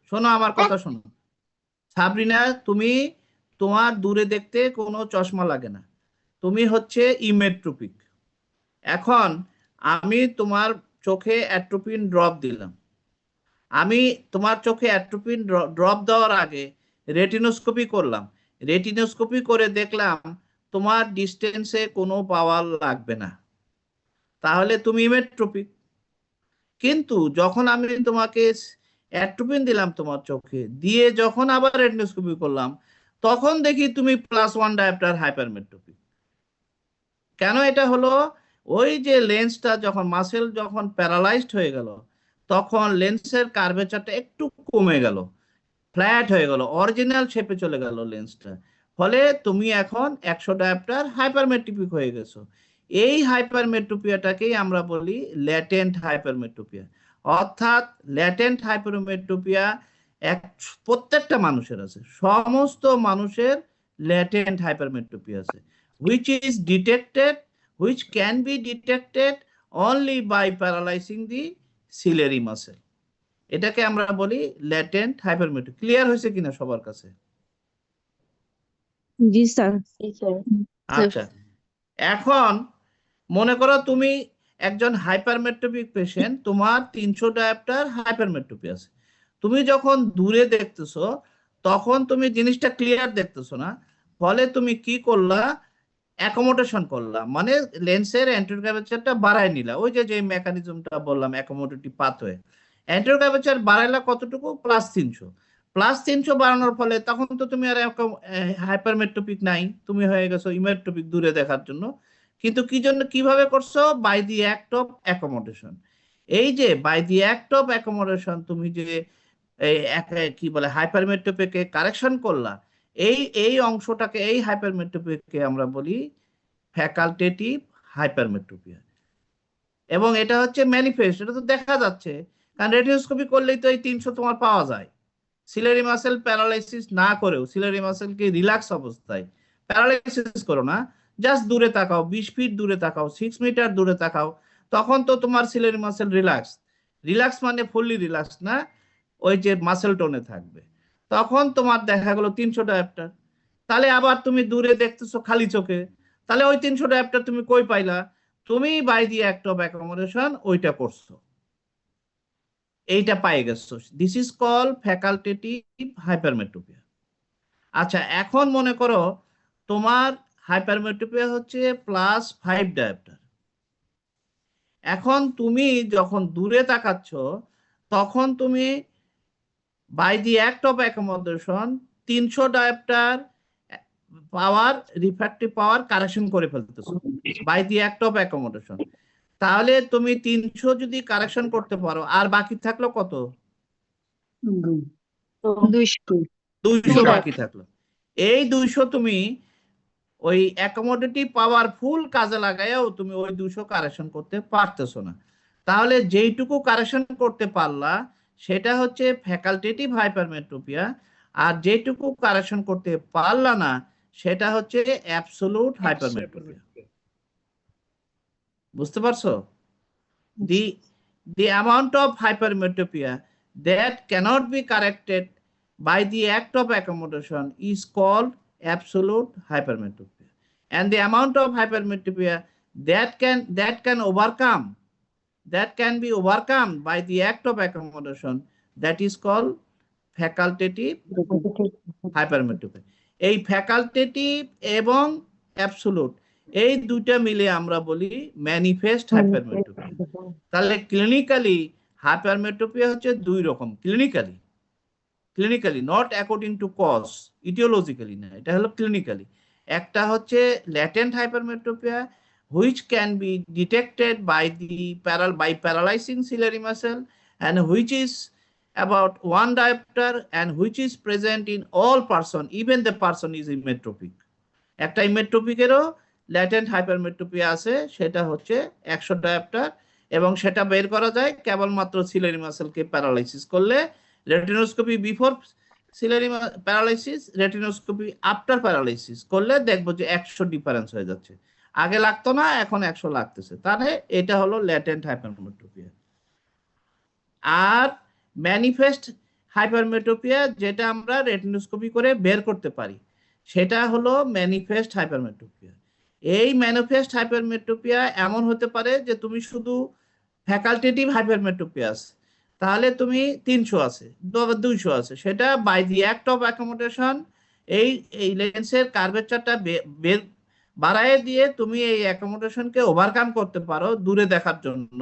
শোনো আমার কথা শোনো। সাবরিনা, তুমি তোমার দূরে দেখতে কোনো চশমা লাগে না, তুমি হচ্ছে ইমেট্রোপিক। এখন আমি তোমার চোখে অ্যাট্রোপিন ড্রপ দিলাম, আমি তোমার চোখে অ্যাট্রোপিন ড্রপ দেওয়ার আগে রেটিনোস্কোপি করলাম, রেটিনোস্কোপি করে দেখলাম তোমার ডিস্টেন্সে কোনো পাওয়ার লাগবে না, তাহলে তুমি ইমেট্রোপিক। কিন্তু যখন আমি তোমাকে অ্যাট্রোপিন দিলাম তোমার চোখে, দিয়ে যখন আবার রেটিনোস্কোপি করলাম, তখন দেখি তুমি +1 ডায়াপ্টার হাইপারমেট্রোপিক। কেন এটা হলো? ওই যে লেন্সটা যখন মাসেল যখন প্যারালাইজড হয়ে গেল, তখন লেন্সের কার্ভেচারটা একটু কমে গেল, ফ্ল্যাট হয়ে গেল, অরিজিনাল শেপে চলে গেল লেন্সটা। ফলে তুমি এখন 100 ডায়াপ্টার হাইপারমেট্রোপিক হয়ে গেছো। এই হাইপারমেট্রোপিয়াটাকেই আমরা বলি ল্যাটেন্ট হাইপারমেট্রোপিয়া। অর্থাৎ ল্যাটেন্ট হাইপারমেট্রোপিয়া প্রত্যেকটা মানুষের আছে, সমস্ত মানুষের ল্যাটেন্ট হাইপারমেট্রোপিয়া আছে, which can be detected only by paralyzing the ciliary muscle. এটাকে আমরা বলি ল্যাটেন্ট হাইপারমেট্রোপিয়া। ক্লিয়ার হয়েছে কিনা সবার কাছে? জি স্যার। আচ্ছা, এখন মনে করো তুমি একজন হাইপারমেট্রোপিক পেশেন্ট, তোমার 300 ডায়াপ্টার হাইপারমেট্রোপিয়া আছে। তুমি যখন দূরে দেখতেছো তখন তুমি জিনিসটা ক্লিয়ার দেখতেছো না, ফলে তুমি কি করলা, অ্যাকোমোডেশন করলা, মানে লেন্সের অ্যান্টেরিয়র কার্ভেচারটা বাড়ায় নিলা। ওই যে মেকানিজমটা বললাম, অ্যাকোমোডেটিভ পাথওয়ে। অ্যান্টেরিয়র কার্ভেচার বাড়াইলা কতটুকু? +300 বাড়ানোর ফলে তখন তো তুমি আর হাইপারমেট্রোপিক নাই, তুমি হয়ে গেছো ইমেট্রোপিক দূরে দেখার জন্য। কিন্তু কি জন্য, কিভাবে করছো? By the act of accommodation. এই যে by the act of accommodation তুমি যে কি বলে হাইপারমেট্রোপিকে কারেকশন করলা, এই অংশটাকে, এই হাইপারমেট্রোপিকে আমরা বলি ফ্যাকাল্টেটিভ হাইপারমেট্রোপিয়া। এবং এটা হচ্ছে ম্যানিফেস্ট, এটা তো দেখা যাচ্ছে, কারণ রেটিনোস্কোপি করলেই তো এই 300 তোমার পাওয়া যায়। সিলিয়ারি মাসেল প্যারালাইসিস না করেও, সিলিয়ারি মাসেলকে রিল্যাক্স অবস্থায়, প্যারালাইসিস করো না, জাস্ট দূরে তাকাও, 20 ফিট দূরে তাকাও, 6 মিটার দূরে তাকাও, তখন তো তোমার সিলারি মাসেল রিল্যাক্স মানে ফুললি রিল্যাক্স না, ওই যে মাসেল টোনে থাকবে, তখন তোমার দেখা গেল 300 ডায়াপ্টার। তাহলে আবার তুমি দূরে দেখতেছো খালি চোখে, তাহলে ওই 300 ডায়াপ্টার তুমি কই পাইলা? তুমি by the act of accommodation ওইটা করছো, এইটা পাই গেছো। This is call facultative hypermetropia. আচ্ছা, এখন মনে করো তোমার হাইপারমেট্রোপিয়া হচ্ছে +5 ডায়াপ্টার। এখন তুমি যখন দূরে তাকাচ্ছ, তখন তুমি by the act of accommodation 300 diopter power, refractive power correction করে ফেলতেছো by the act of accommodation. তাহলে তুমি 300 যদি কারেকশন করতে পারো, আর বাকি থাকলো কত? তো 200 বাকি থাকলো। এই 200 তুমি ওই অ্যাকোমোডেটিভ পাওয়ার ফুল কাজে লাগাইও তুমি ওই 200 কারেকশন করতে পারতেছো না। তাহলে যেইটুকু কারেকশন করতে পারলা সেটা হচ্ছে ফ্যাকাল্টেটিভ হাইপারমেট্রোপিয়া, আর যেটুকু কারেকশন করতে পারলা না সেটা হচ্ছে অ্যাবসোলুট হাইপারমেট্রোপিয়া। বুঝতে পারছো? The amount of hypermetropia that cannot be corrected by the act of accommodation is called absolute hypermetropia, and the amount of hypermetropia that can be overcome by the act of accommodation, that is called facultative hypermetropia. এই facultative এবং absolute এই দুইটা মিলে আমরা বলি manifest hypermetropia. তাহলে clinically hypermetropia হচ্ছে দুই রকম। Clinically not according to cause, aetiologically না, এটা হলো ক্লিনিক্যালি। একটা হচ্ছে latent hypermetropia which can be detected by paralyzing ciliary muscle, and which is about 1 diopter, and which is present in all person, even the person is imetropic. একটা ইমেট্রোপিকেরও latent hypermetropia আছে, সেটা হচ্ছে 100 dioptre, এবং সেটা বের করা যায় কেবলমাত্র সিলারি মাসেলকে প্যারালাইসিস করলে। Retinoscopy before সিলারি paralysis, retinoscopy after paralysis করলে দেখবো যে 100 ডিফারেন্স হয়ে যাচ্ছে, আগে লাগতো না এখন 100 লাগতেছে। তাহলে এটা হলো ল্যাটেন্ট হাইপারমেট্রোপিয়া। আর ম্যানিফেস্ট হাইপারমেট্রোপিয়া যেটা আমরা রেটিনোস্কোপি করে বের করতে পারি, সেটা হলো ম্যানিফেস্ট হাইপারমেট্রোপিয়া। এই ম্যানিফেস্ট হাইপারমেট্রোপিয়া এমন হতে পারে যে তুমি শুধু ফ্যাকাল্টেটিভ হাইপারমেট্রোপিয়া আছে, তাহলে তুমি 300 আছে, 200 আছে, সেটা by the act of accommodation এই লেন্সের কার্ভেচারটা বাড়ায় দিয়ে তুমি এই অ্যাকোমোডেশনকে ওভারকাম করতে পারো দূরে দেখার জন্য,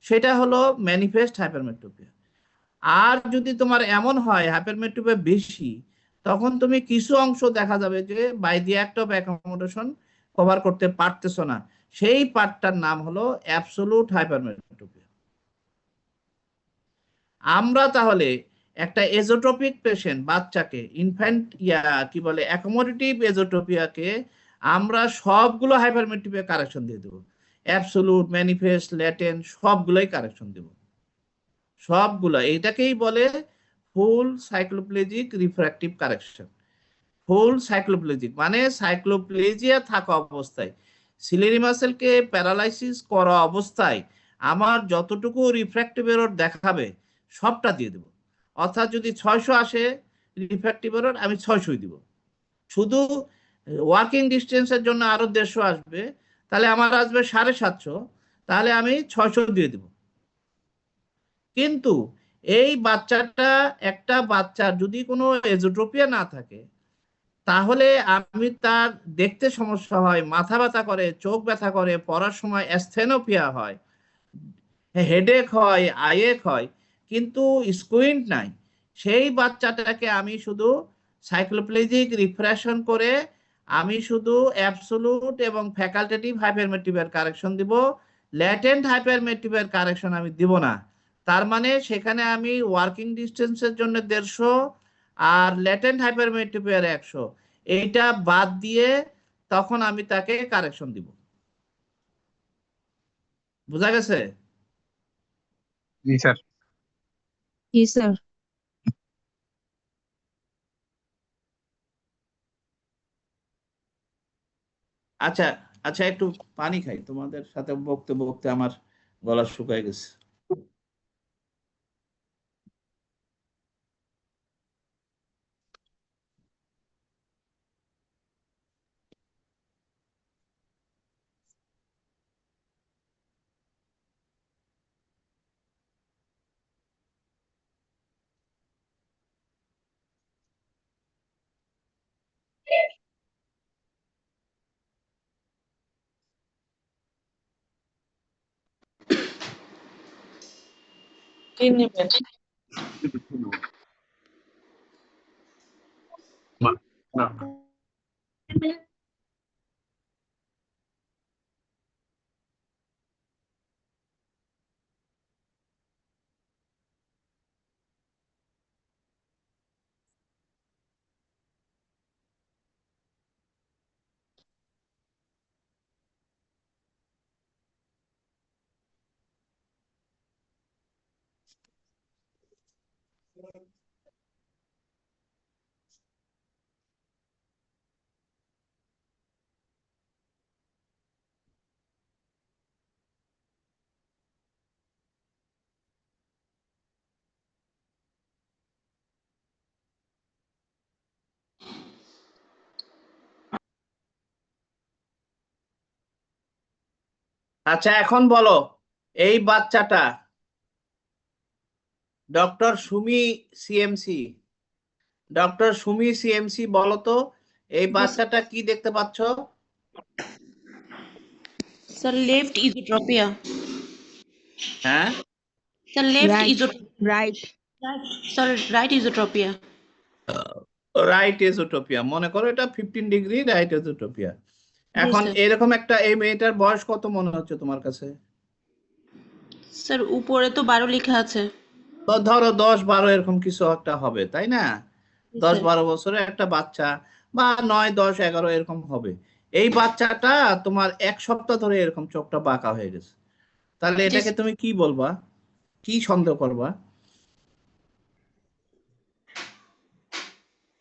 সেটা হলো ম্যানিফেস্ট হাইপারমেট্রোপিয়া। আর যদি তোমার এমন হয় হাইপারমেট্রোপিয়া বেশি, তখন তুমি কিছু অংশ দেখা যাবে যে by the act of accommodation cover করতে পারতেছো না, সেই পার্টটার নাম হলো অ্যাবসোলুট হাইপারমেট্রোপিয়া। আমরা তাহলে একটা এজোট্রপিক পেশেন্ট বাচ্চাকে কি বলে অ্যাকোমোডেটিভ এজোট্রপিয়াকে আমরা সবগুলো হাইপারমেট্রোপিয়া কারেকশন দিয়ে দেবো, অ্যাবসোলুট, ম্যানিফেস্ট, ল্যাটেন্ট সবগুলোই কারেকশন দেব, সবগুলো। এটাকেই বলে ফুল সাইক্লোপ্লেজিক রিফ্র্যাক্টিভ কারেকশন। ফুল সাইক্লোপ্লেজিক মানে সাইক্লোপ্লেজিয়া থাকা অবস্থায়, সিলিয়ারি মাসেলকে প্যারালাইসিস করা অবস্থায় আমার যতটুকু রিফ্র্যাক্টিভ এরর দেখাবে সবটা দিয়ে দেব। অর্থাৎ যদি 600 আসে রিফ্র্যাক্টিভ এরর, আমি 600ই দিব। শুধু ওয়ার্কিং ডিস্টেন্সের জন্য আরো 150 আসবে, তাহলে আমার আসবে 750, তাহলে আমি 600 দিয়ে দিব। কিন্তু এই একটা বাচ্চার যদি কোনো এজোট্রোপিয়া না থাকে, তাহলে আমি তার দেখতে সমস্যা হয়, মাথা ব্যথা করে, চোখ ব্যথা করে, পড়ার সময় অ্যাসথেনোপিয়া হয়, হেডেক হয়, আইয়েক হয়, কিন্তু স্কুইন্ট নাই, সেই বাচ্চাটাকে আমি শুধু সাইক্লোপ্লেজিক রিফ্রেশন করে আমি শুধু অ্যাবসোলুট এবং ফ্যাকাল্টেটিভ হাইপারমেট্রিপের কারেকশন দিব, ল্যাটেন্ট হাইপারমেট্রিপের কারেকশন আমি দিব না। তার মানে সেখানে আমি ওয়ার্কিং ডিস্টেন্সের জন্য 150 আর ল্যাটেন্ট হাইপারমেট্রিপের 100 এইটা বাদ দিয়ে তখন আমি তাকে কারেকশন দিব। বুঝা গেছে? জি স্যার। জি স্যার। আচ্ছা আচ্ছা, একটু পানি খাই, তোমাদের সাথে বকতে বকতে আমার গলা শুকায় গেছে। আচ্ছা এখন বলো, এই বাচ্চাটা doctor Sumi CMC, doctor Sumi CMC বলো তো, এই বাচ্চাটা কি দেখতে পাচ্ছ? Sir, left esotropia. হ্যাঁ, Sir, left Right. esotropia. Right. Sir, right esotropia. Right esotropia, মনে করো এটা 15 ডিগ্রি রাইট এজোটোপিয়া। এখন sir. এরকম একটা, এই মেয়েটার বয়স কত মনে হচ্ছে তোমার কাছে? স্যার উপরে তো 12 লেখা আছে। তো ধরো 10-12 এরকম কিছু একটা হবে, তাই না? 10-12 স্যার। বছরের একটা বাচ্চা, বা 9-10-11 এরকম হবে। এই বাচ্চাটা তোমার 1 সপ্তাহ ধরে এরকম চোখটা বাঁকা হয়ে গেছে, তাহলে এটাকে তুমি কি বলবা, কি সন্দেহ করবা?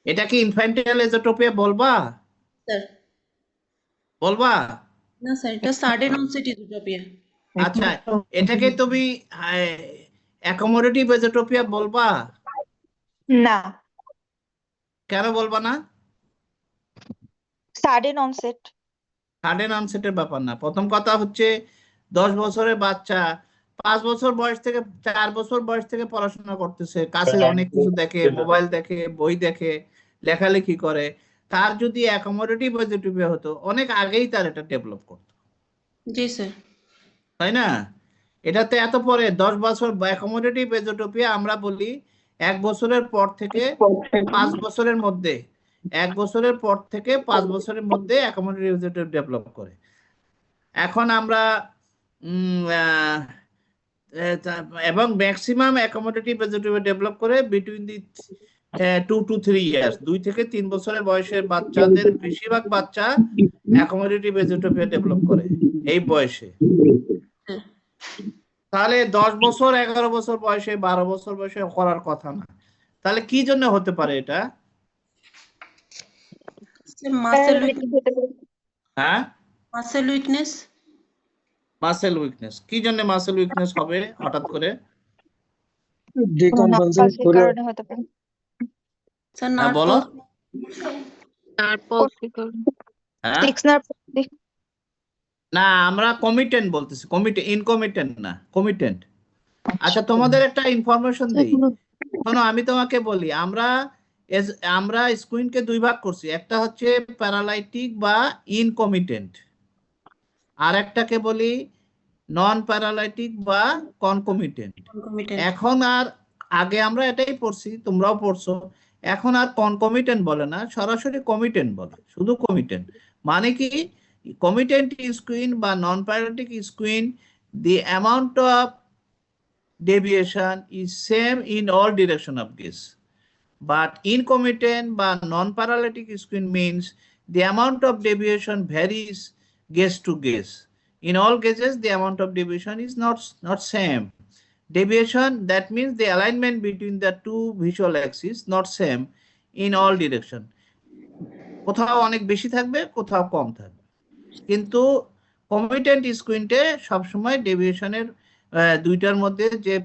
এটা কি ইনফ্যান্টাইল এজোটোপিয়া বলবা? স্যার বলবা? না স্যার, এটা সাডেন অনসেট এজোটোপিয়া। আচ্ছা, এটাকে তুমি অ্যাকোমোডেটিভ এজোটোপিয়া বলবা? না, কেন বলবা না? Sudden onset. সাডেন অনসেটের ব্যাপার না। প্রথম কথা হচ্ছে 10 বছরের বাচ্চা 5 বছর বয়স থেকে 4 বছর বয়স থেকে পড়াশোনা করতেছে, কাছে অনেক কিছু দেখে, মোবাইল দেখে, বই দেখে, লেখালেখি করে। তার যদি অ্যাকোমোডেটিভ এজোটোপিয়া হতো অনেক আগেই তার এটা ডেভেলপ করতো, জি স্যার। তাই না? এটাতে এত পরে 10 বছর অ্যাকোমোডেটিভ এজোটোপিয়া আমরা বলি 1 বছরের পর থেকে 5 বছরের মধ্যে, 1 বছরের পর থেকে 5 বছরের মধ্যে অ্যাকোমোডেটিভ এজোটোপিয়া ডেভেলপ করে। এখন আমরা এবং ম্যাক্সিমাম অ্যাকোমোডেটিভ এজোটোপিয়া ডেভেলপ করে বিটুইন দি 2 to 3 ইয়ার্স, 2 থেকে 3 বছরের বয়সের বাচ্চাদের বেশিরভাগ বাচ্চা অ্যাকোমোডেটিভ এজোটোপিয়া ডেভেলপ করে এই বয়সে। তাহলে 10 বছর 11 বছর বয়সে 12 বছর বয়সে করার কথা না। তাহলে কি জন্য হতে পারে এটা? মাসেল হ্যাঁ, মাসেল উইকনেস। Muscle weakness. কি জন্য মাসেল উইকনেস হবে হঠাৎ করে? ডিকম্পেনসেট করে কারণে হতে পারে। স্যার হ্যাঁ, নার্ভ বলো। তারপর কি করব? হ্যাঁ, সিক্স নার্ভ। না আমরা কমিটেন্ট বলতেছি, ইনকমিটেন্ট না, কমিটেন্ট। আচ্ছা তোমাদের একটা ইনফরমেশন দিই, শোনো আমি তোমাকে বলি, আমরা স্কুইনকে 2 ভাগ করছি, একটা হচ্ছে প্যারালাইটিক বা ইনকমিটেন্ট, আর একটাকে বলি নন প্যারালাইটিক বা কনকমিটেন্ট। এখন আর আগে আমরা এটাই পড়ছি, তোমরাও পড়ছো, এখন আর কনকমিটেন্ট বলে না, সরাসরি কমিটেন্ট বলে, শুধু কমিটেন্ট। মানে কি, কমিটেন্ট স্কুইন বা নন paralytic স্কুইন, the amount of deviation is same in all direction of gaze, but incomitant বা non-paralytic squint means the amount of deviation varies gaze to gaze. In all gazes the amount of deviation is not same. Deviation, that means the alignment between the two visual axes not same in all direction. কোথাও অনেক বেশি থাকবে, কোথাও কম থাকবে। কিন্তু কমিটেন্ট স্কুইন্টে সবসময় ডেভিয়েশনের দুইটার মধ্যে যে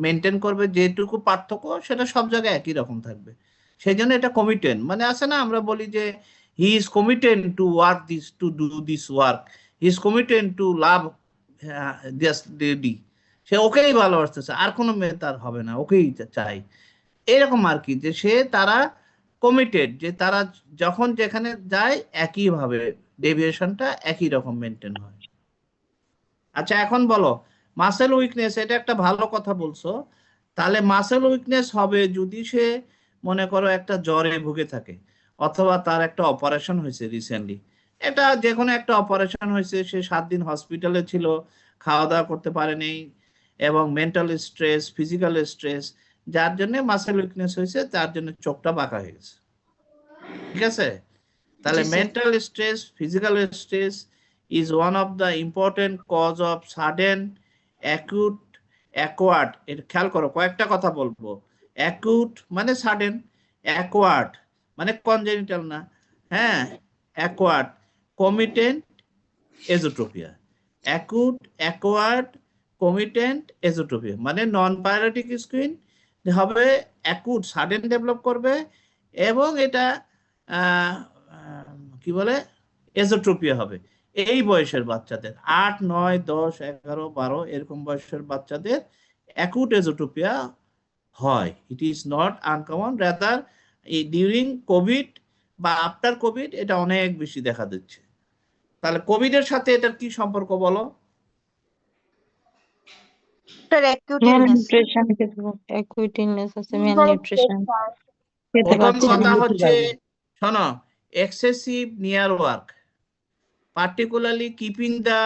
মেনটেন করবে যেটুকু পার্থক্য সেটা সব জায়গায় একই রকম থাকবে। সেই জন্য এটা কমিটেন্ট, মানে আছে না, আমরা বলি যে he is committed to work this, to do this work, he is committed to love this lady, সে ওকেই ভালোবাসতেছে, আর কোনো মেয়ে তার হবে না, ওকেই চাই, এরকম আর কি, যে সে তারা কমিটেড, যে তারা যখন যেখানে যায় একইভাবে ডেভিয়েশনটা একই রকম মেনটেন হয়। আচ্ছা এখন বলো মাসেল উইকনেস, এটা একটা ভালো কথা বলছো। তাহলে মাসেল উইকনেস হবে যদি সে মনে করো একটা জ্বরে ভুগে থাকে, অথবা তার একটা অপারেশন হয়েছে রিসেন্টলি, এটা যে কোনো একটা অপারেশন হয়েছে, সে 7 দিন হসপিটালে ছিল, খাওয়া দাওয়া করতে পারেনি, এবং মেন্টাল স্ট্রেস, ফিজিক্যাল স্ট্রেস, যার জন্য মাসেল উইকনেস হয়েছে, তার জন্য চোখটা বাঁকা হয়ে গেছে। ঠিক আছে, তাহলে জি, sir. Mental stress, physical stress is one of the important cause of sudden acute acquired, এর খেয়াল করো, কয়েকটা কথা বলবো। acute মানে sudden, acquired মানে congenital না, হ্যাঁ, acquired committent esotropia, acute acquired committent esotropia মানে নন পাইরেটিক স্কুইন হবে, acute sudden ডেভেলপ করবে, এবং এটা কি বলে এজোট্রোপিয়া হবে এই বয়সের বাচ্চাদের, 8, 9, 10, 11, 12 এরকম বয়সের বাচ্চাদের অ্যাকুট এজোট্রোপিয়া হয়। It is not uncommon, rather during Covid বা আফটার কোভিড এটা অনেক বেশি দেখা দিচ্ছে। তাহলে কোভিড এর সাথে এটার কি সম্পর্ক বলো? Sir acute illness. Malnutrition, acute illness আছে, ম্যালনিউট্রিশন, খেতে প্রথম পারছে না। কথা হচ্ছে, শোনো, excessive near work, particularly keeping the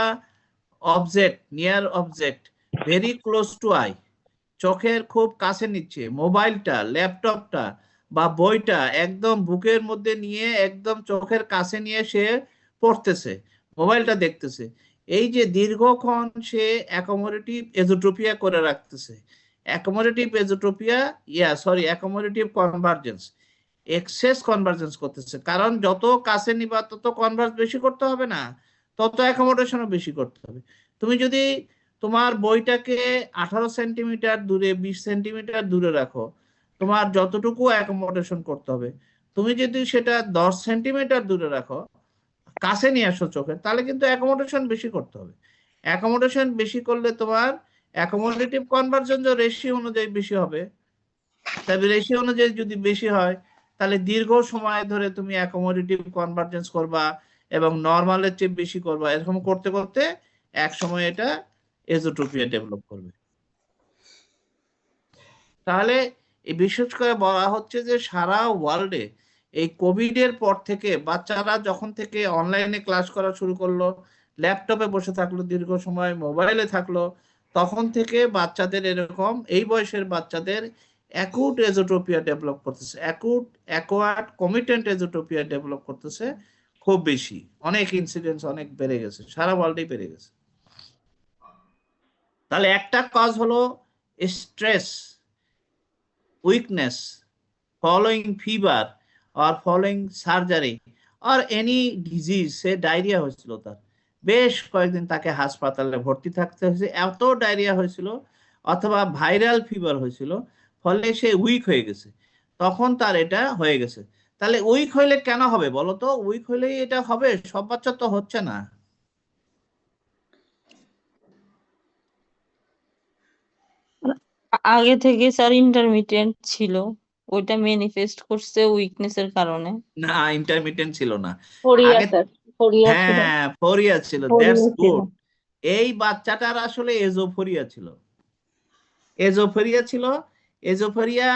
object, near object very close to eye, চোখের খুব কাছে নিচ্ছে, মোবাইলটা, ল্যাপটপটা বা বইটা একদম বুকের মধ্যে নিয়ে একদম চোখের কাছে নিয়ে সে পড়তেছে, মোবাইলটা দেখতেছে, এই যে দীর্ঘক্ষণ সে অ্যাকোমোডেটিভ এজোট্রোপিয়া করে রাখতেছে, accommodative esotropia, accommodative convergence, excess convergence করতেছে, কারণ যত কাছে নিবা তত কনভার্জ বেশি করতে হবে না, তত অ্যাকোমোডেশনও বেশি করতে হবে। তুমি যদি তোমার বইটাকে 18 সেন্টিমিটার দূরে, 20 সেন্টিমিটার দূরে রাখো, তোমার যতটুকু অ্যাকোমোডেশন করতে হবে, তুমি যদি সেটা 10 সেন্টিমিটার দূরে রাখো, কাছে নিয়ে আসো চোখের, তাহলে কিন্তু অ্যাকোমোডেশন বেশি করতে হবে। অ্যাকোমোডেশন বেশি করলে তোমার অ্যাকোমোডেটিভ কনভার্জেন্স রেশিও অনুযায়ী বেশি হবে, তবে রেশিও অনুযায়ী যদি বেশি হয় তাহলে দীর্ঘ সময় ধরে তুমি অ্যাকোমোডেটিভ কনভার্জেন্স করবা এবং নরমালের চেয়ে বেশি করবা, এরকম করতে করতে এক সময় এটা এজোট্রোপিয়া ডেভেলপ করবে। তাহলে বিশেষ করে বলা হচ্ছে যে সারা ওয়ার্ল্ডে এই কোভিড এর পর থেকে বাচ্চারা যখন থেকে অনলাইনে ক্লাস করা শুরু করলো, ল্যাপটপে বসে থাকলো দীর্ঘ সময়, মোবাইলে থাকলো, তখন থেকে বাচ্চাদের এরকম এই বয়সের বাচ্চাদের অ্যাকুট এজোট্রোপিয়া ডেভেলপ করতেছে, অ্যাকুট অ্যাকোয়ার্ড কমিটেন্ট এজোট্রোপিয়া ডেভেলপ করতেছে খুব বেশি, অনেক ইনসিডেন্স অনেক বেড়ে গেছে, সারা ওয়ার্ল্ডেই বেড়ে গেছে। তাহলে একটা কজ হলো stress, weakness following fever or following surgery or any disease, say diarrhoea হয়েছিল, তার বেশ কয়েকদিন তাকে হাসপাতালে ভর্তি থাকতে হয়েছে, এত ডায়রিয়া হয়েছিল, অথবা ভাইরাল ফিভার হয়েছিল, ফলে সে উইক হয়ে গেছে, তখন তার এটা হয়ে গেছে। তাহলে উইক হইলে কেন হবে বলো তো? উইক হইলেই এটা হবে? সব বাচ্চা তো হচ্ছে না। আগে থেকে স্যার ইন্টারমিটেন্ট ছিল, ওইটা ম্যানিফেস্ট করছে উইকনেসের কারণে। না, ইন্টারমিটেন্ট ছিল না, ফোরিয়া আগে স্যার, ফোরিয়া ছিল, হ্যাঁ ফোরিয়া ছিল, ফোরিয়া দ্যাটস ছিল। গুড। এই বাচ্চাটার আসলে এজোফোরিয়া ছিল, এজোফোরিয়া ছিল। এজোফোরিয়া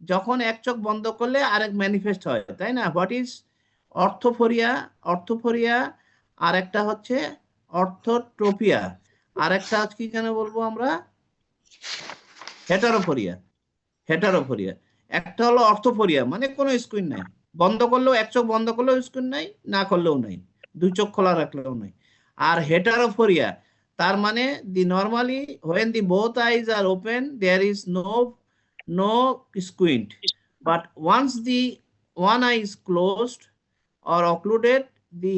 যখন এক চোখ বন্ধ করলে আরেক ম্যানিফেস্ট হয়, তাই না? What is অর্থোফোরিয়া? অর্থোফোরিয়া, আর একটা হচ্ছে অর্থোট্রোপিয়া, আর একটা কি যেন বলবো আমরা, হেটারোফোরিয়া। হেটারোফোরিয়া একটা হলো অর্থোফোরিয়া, মানে কোনো স্কুইন নাই, বন্ধ করলেও, এক চোখ বন্ধ করলেও স্কুইন নাই, না করলেও নাই, দুই চোখ খোলা রাখলেও নাই। আর হেটারোফোরিয়া তার মানে দি normally when the both eyes are open there is no squint, but once the one eye is closed or occluded, the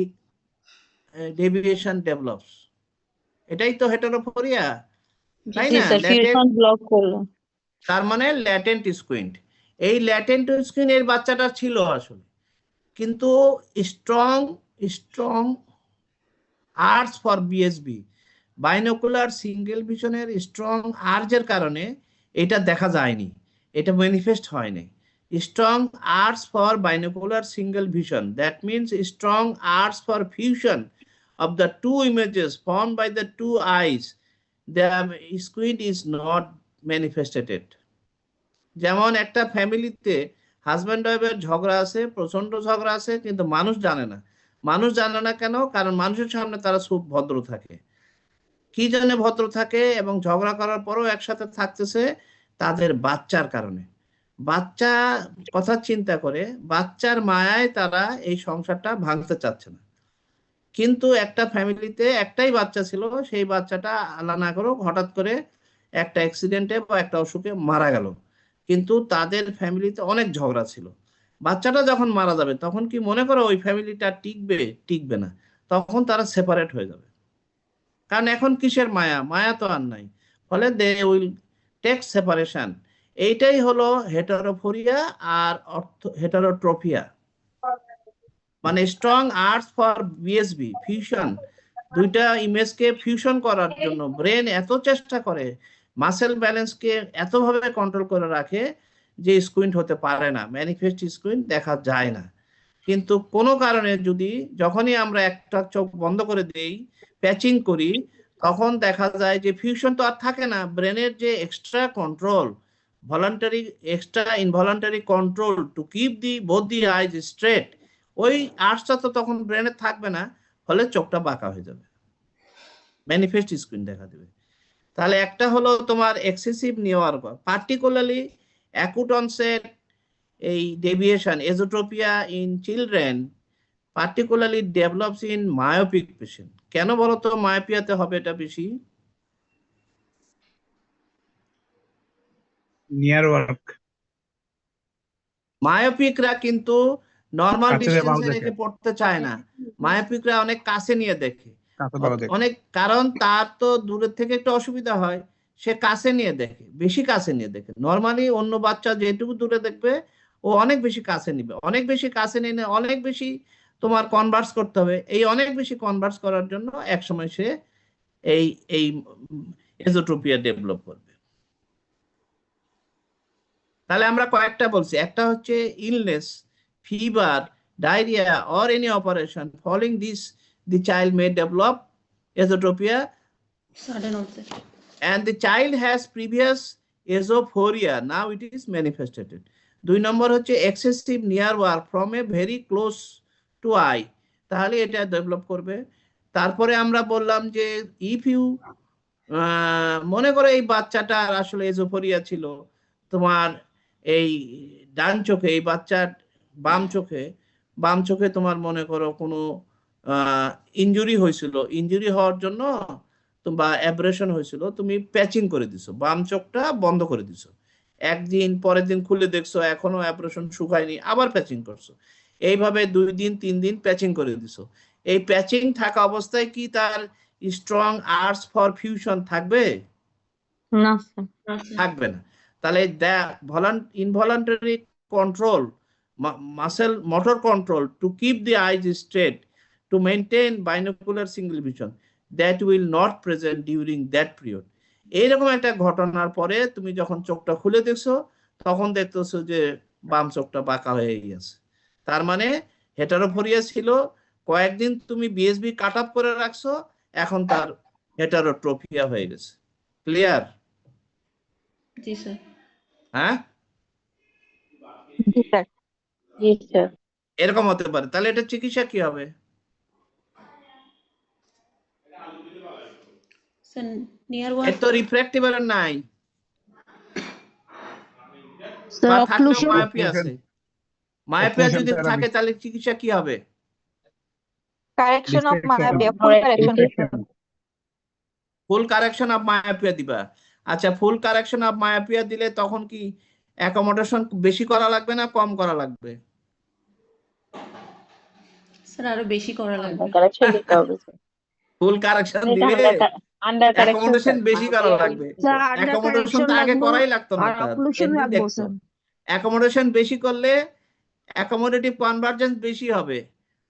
deviation develops. এটাই তো হেটারোফোরিয়া, তাই জি না? স্যার, ফিউশন ব্লক করলো। তার মানে ল্যাটেন্ট স্কুইন্ট। এই ল্যাটেন্ট স্কুইন্ট এর বাচ্চাটা ছিল আসলে, কিন্তু strong urge for BSV, binocular single ভিশনের স্ট্রং আর্জের কারণে এটা দেখা যায়নি, এটা ম্যানিফেস্ট হয়নি। Strong urge for binocular single vision, that means strong urge for fusion of the two images formed by the two eyes, the squint is not manifested. যেমন একটা ফ্যামিলিতে হাজব্যান্ড ওয়াইফের ঝগড়া আছে, প্রচন্ড ঝগড়া আছে, কিন্তু মানুষ জানে না। মানুষ জানে না কেন? কারণ মানুষের সামনে তারা খুব ভদ্র থাকে। কি জন্য ভদ্র থাকে এবং ঝগড়া করার পরও একসাথে থাকতেছে? তাদের বাচ্চার কারণে। বাচ্চা কথা চিন্তা করে, বাচ্চার মায়ায় তারা এই সংসারটা ভাঙতে চাচ্ছে না। কিন্তু একটা ফ্যামিলিতে একটাই বাচ্চা ছিল, সেই বাচ্চাটা আল্লাহ না করুক হঠাৎ করে একটা অ্যাক্সিডেন্টে বা একটা অসুখে মারা গেল, কিন্তু তাদের ফ্যামিলিতে অনেক ঝগড়া ছিল। বাচ্চাটা যখন মারা যাবে তখন কি মনে করো ওই ফ্যামিলিটা টিকবে? টিকবে না, তখন তারা সেপারেট হয়ে যাবে। কারণ এখন কিসের মায়া? মায়া তো আর নাই, ফলে দে উইল টেক সেপারেশন। এইটাই হলো হেটারোফোরিয়া আর হেটারোট্রপিয়া, মানে strong arts for BSB fusion. দুইটা ইমেজকে ফিউশন করার জন্য ব্রেন এত চেষ্টা করে, মাসেল ব্যালেন্সকে এতভাবে কন্ট্রোল করে রাখে যে স্কুইন্ট হতে পারে না, ম্যানিফেস্ট স্কুইন্ট দেখা যায় না। কিন্তু কোনো কারণে যদি যখনই আমরা একটা চোখ বন্ধ করে দেই, প্যাচিং করি, তখন দেখা যায় যে ফিউশন তো আর থাকে না। ব্রেনের যে extra control, voluntary extra involuntary control to keep the both the eyes straight, ওই আর্টসটা তো তখন ব্রেনে থাকবে না, ফলে চোখটা বাঁকা হয়ে যাবে, ম্যানিফেস্ট স্কুইন্ট দেখা দেবে। তাহলে একটা হলো তোমার excessive near work, particularly acute onset এই deviation esotropia in children particularly develops in myopic patient. কেন বলো তো মায়োপিয়াতে হবে এটা বেশি? নিয়ার ওয়ার্ক, মায়োপিকরা কিন্তু নর্মাল কাছে দিয়ে ভালো ডিস্টেন্সে দেখে, রেখে পড়তে চায় না, মায়োপিকরা অনেক কাছে নিয়ে দেখে। কাছে ভালো দেখে। অনেক কারণ তার তো দূরের থেকে একটু অসুবিধা হয়, সে কাছে নিয়ে দেখে, বেশি কাছে নিয়ে দেখে। নর্মালি অন্য বাচ্চা যেটুকু দূরে দেখবে ও অনেক বেশি কাছে নিবে, অনেক বেশি কাছে নিয়ে অনেক বেশি তোমার কনভার্স করতে হবে। এই অনেক বেশি কনভার্স করার জন্য একসময় সে এই এই এজোট্রোপিয়া ডেভেলপ করবে। তাহলে আমরা কয়েকটা বলছি, একটা হচ্ছে illness, fever, diarrhoea or any operation following this the child may develop esotropia and the child has previous esophoria, now it is manifested. 2 নম্বর হচ্ছে excessive near work from a very close to eye, তাহলে এটা develop করবে। তারপরে আমরা বললাম যে if you মনে করো এই বাচ্চাটার আসলে এজোফোরিয়া ছিল তোমার এই ডান চোখে, এই বাচ্চার বাম চোখে তোমার মনে করো কোনো ইনজুরি হয়েছিল, ইনজুরি হওয়ার জন্য বা অ্যাব্রেশন হয়েছিল, তুমি প্যাচিং করে দিছো, বাম চোখটা বন্ধ করে দিছো, একদিন পরের দিন খুলে দেখছো এখনো অ্যাব্রেশন শুকায়নি, আবার প্যাচিং করছো, এইভাবে 2 দিন 3 দিন প্যাচিং করে দিছো। এই প্যাচিং থাকা অবস্থায় কি তার স্ট্রং আর্টস ফর ফিউশন থাকবে? না স্যার, থাকবে না। তাহলে involuntary control, muscle motor control to keep the eyes straight, to maintain binocular single vision, that will not present during that period. এইরকম একটা ঘটনার পরে তুমি যখন চোখটা খুলে দেখছো তখন দেখতেছো যে বাম চোখটা বাঁকা হয়ে গেছে, তার মানে হেটারোফোরিয়া ছিল, কয়েকদিন তুমি বিএসবি কাট আপ করে রাখছো, এখন তার হেটারোট্রোপিয়া হয়ে গেছে। ক্লিয়ার? জি স্যার। হ্যাঁ, জি স্যার। জি স্যার। এরকম হতে পারে। তাহলে এটা চিকিৎসা কি হবে? স্যার নিয়ার এর তো রিফ্র্যাক্টিভ এরর নাই, স্যার বা থাকলেও অক্লুশন, মায়োপিয়া আছে। মায়োপিয়া যদি থাকে তাহলে চিকিৎসা কি হবে? Correction of myopia, full correction. Full correction of myopia দিবা। আচ্ছা, ফুল কারেকশন অফ মায়োপিয়া দিলে তখন কি অ্যাকোমোডেশন বেশি করা লাগবে না কম করা লাগবে? স্যার আরো বেশি করা লাগবে। কারেকশন দিতে হবে স্যার। ফুল কারেকশন এটা দিলে আন্ডার কারেকশন অ্যাকোমোডেশন বেশি করা লাগবে। স্যার আন্ডার অ্যাকোমোডেশন তো আগে লাগবে করাই লাগতো না, আর তার অক্লুশন এমনি লাগবে দেখতো। স্যার। অ্যাকোমোডেশন বেশি করলে অ্যাকোমোডেটিভ কনভার্জেন্স বেশি হবে,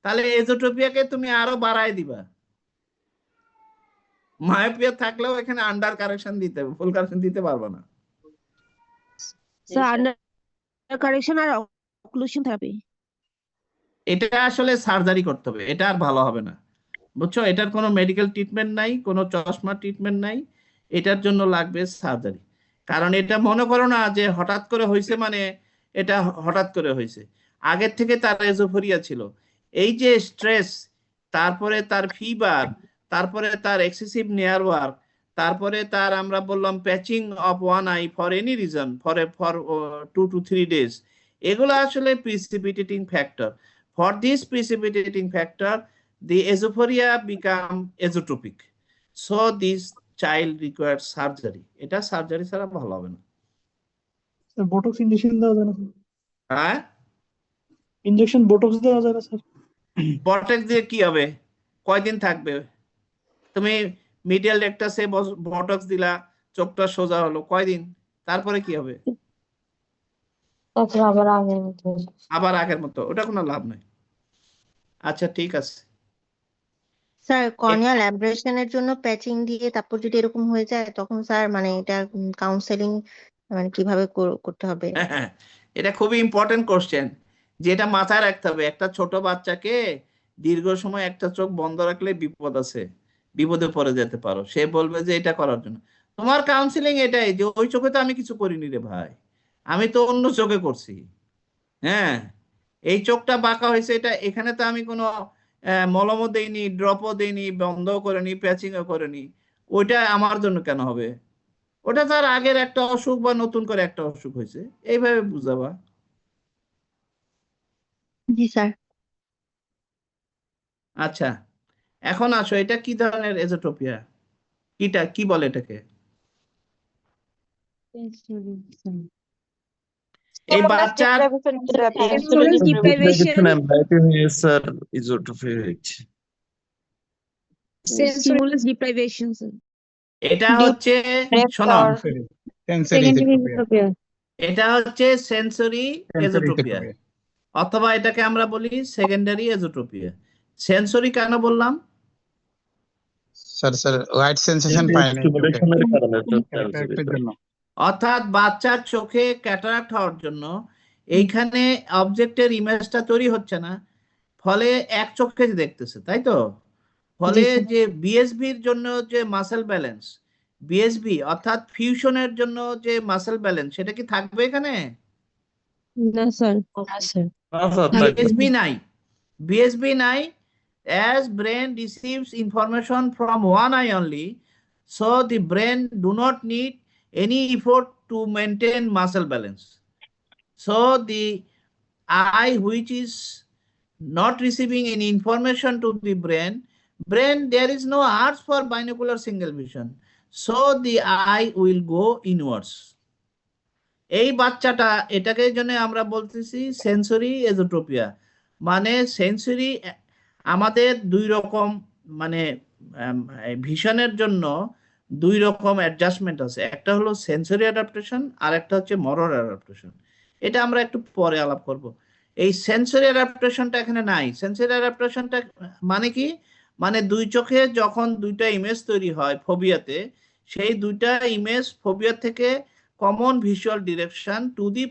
তাহলে এজোট্রপিয়াকে তুমি আরো বাড়ায় দিবা। মায়োপিয়া থাকলেও এখানে আন্ডার কারেকশন দিতে হবে, ফুল কারেকশন দিতে পারবে না। স্যার আন্ডার কারেকশন আর অক্লুশন থেরাপি। এটা আসলে সার্জারি করতে হবে, এটা আর ভালো হবে না, বুঝছো? এটার কোনো মেডিকেল ট্রিটমেন্ট নাই, কোনো চশমা ট্রিটমেন্ট নাই, এটার জন্য লাগবে সার্জারি। কারণ এটা মনে করো না যে হঠাৎ করে হয়েছে, মানে এটা হঠাৎ করে হয়েছে, আগের থেকে তার এজোফোরিয়া ছিল। এই যে স্ট্রেস, তারপরে তার ফিভার, তারপরে তার এক্সেসিভ নেয়ার ওয়ার্ক, তারপরে তার আমরা বললাম patching of one I for any reason for 2 to 3 days, এগুলো আসলে প্রিসিপিটেটিং factor. For this precipitating factor, the esophagia become esotropic. So this child requires surgery. এটা সার্জারি ছাড়া ভালো হবে না। স্যার বোটক্স ইনজেকশন দেওয়া যায় না স্যার? হ্যাঁ, ইনজেকশন বোটক্স দেওয়া যায় না স্যার? বটেক্স দিয়ে কি হবে? কয়দিন থাকবে? তুমি মিডিয়াল রেকটাসে বটক্স দিলা, চোখটা সোজা হলো, কয়দিন? তারপরে কি হবে? তারপর আবার আগের মতো হয়ে যাবে। আবার আগের মতো, ওটা কোনো লাভ নাই। আচ্ছা ঠিক আছে। স্যার কর্নিয়াল অ্যাব্রেশনের জন্য প্যাচিং দিয়ে তারপর যদি এরকম হয়ে যায় তখন স্যার মানে এটা কাউন্সেলিং মানে কিভাবে করতে হবে? হ্যাঁ, এটা খুবই ইম্পর্টেন্ট কোশ্চেন, যেটা মাথায় রাখতে হবে। একটা ছোট বাচ্চাকে দীর্ঘ সময় একটা চোখ বন্ধ রাখলে বিপদ আছে, বিপদে পড়ে যেতে পারো। সে বলবে যে এটা করার জন্য তোমার কাউন্সিলিং এটাই যে ওই চোখে তো আমি কিছু করিনি রে ভাই, আমি তো অন্য চোখে করছি। হ্যাঁ, এই চোখটা বাঁকা হয়েছে, এটা এখানে তো আমি কোনো মলমও দেইনি, ড্রপও দেইনি, বন্ধও করিনি, প্যাচিংও করিনি, ওইটা আমার জন্য কেন হবে? ওটা তার আগের একটা অসুখ বা নতুন করে একটা অসুখ হয়েছে, এইভাবে বুঝাবা। জি স্যার। আচ্ছা, এখন আসো, এটা কি ধরনের এজোট্রপিয়া? কিটা কি বলে এটাকে? এই বাচ্চার Stimulus deprivation, sir. এটা হচ্ছে, শোনো, সেন্সরি এটা হচ্ছে সেন্সরি এজোট্রপিয়া, অথবা এটাকে আমরা বলি সেকেন্ডারি এজোট্রপিয়া। সেন্সরি কেন বললাম? স্যার লাইট সেন্সেশন পায় না অর্থাৎ বাচ্চার চোখে ক্যাটারাক্ট হওয়ার জন্য এইখানে অবজেক্টের ইমেজটা তৈরি হচ্ছে না, ফলে এক চোখে দেখতেছে, তাই তো? ফলে যে বিএসবির জন্য যে মাসেল ব্যালেন্স, বিএসবি অর্থাৎ ফিউশনের জন্য যে মাসেল ব্যালেন্স, সেটা কি থাকবে এখানে? না স্যার। বিএসবি নাই, বিএসবি নাই। As brain receives information from one eye only, so the brain do not need any effort to maintain muscle balance. So the eye which is not receiving any information to the brain, there is no urge for binocular single vision. So the eye will go inwards. এই বাচ্চাটা, এটাকে জন্য আমরা বলতেছি sensory এজোট্রপিয়া। মানে sensory, আমাদের দুই রকম, মানে ভিশনের জন্য দুই রকম অ্যাডজাস্টমেন্ট আছে, একটা হলো সেন্সরি অ্যাডাপ্টেশন আর একটা হচ্ছে মোটর অ্যাডাপ্টেশন। এটা আমরা একটু পরে আলাপ করব। এই সেন্সরি অ্যাডাপ্টেশনটা এখানে নাই। সেন্সরি অ্যাডাপ্টেশনটা মানে কি? মানে দুই চোখে যখন দুইটা ইমেজ তৈরি হয় ফোবিয়াতে, সেই দুইটা ইমেজ ফোবিয়া থেকে common visual direction to the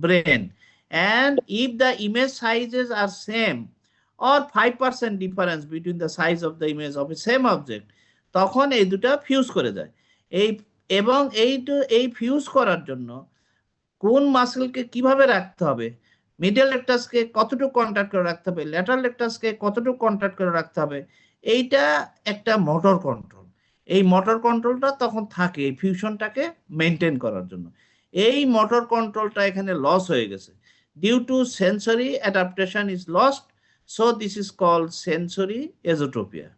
brain, and if the image sizes are same or 5% difference between the size of the image of a same object, তখন এই দুটা ফিউজ করে যায়। এবং এই ফিউজ করার জন্য কোন মাসেলকে কিভাবে রাখতে হবে, মিডল রেকটাসকে কতটুকু কন্ট্যাক্ট করে রাখতে হবে, ল্যাটারাল রেকটাসকে কতটুকু কন্ট্যাক্ট করে রাখতে হবে, এইটা একটা মোটর কন্ট্রোল। এই মোটর কন্ট্রোলটা তখন থাকে এই ফিউশনটাকে মেনটেন করার জন্য। এই মোটর কন্ট্রোলটা এখানে লস হয়ে গেছে, due to sensory adaptation is lost, so this is called sensory esotropia.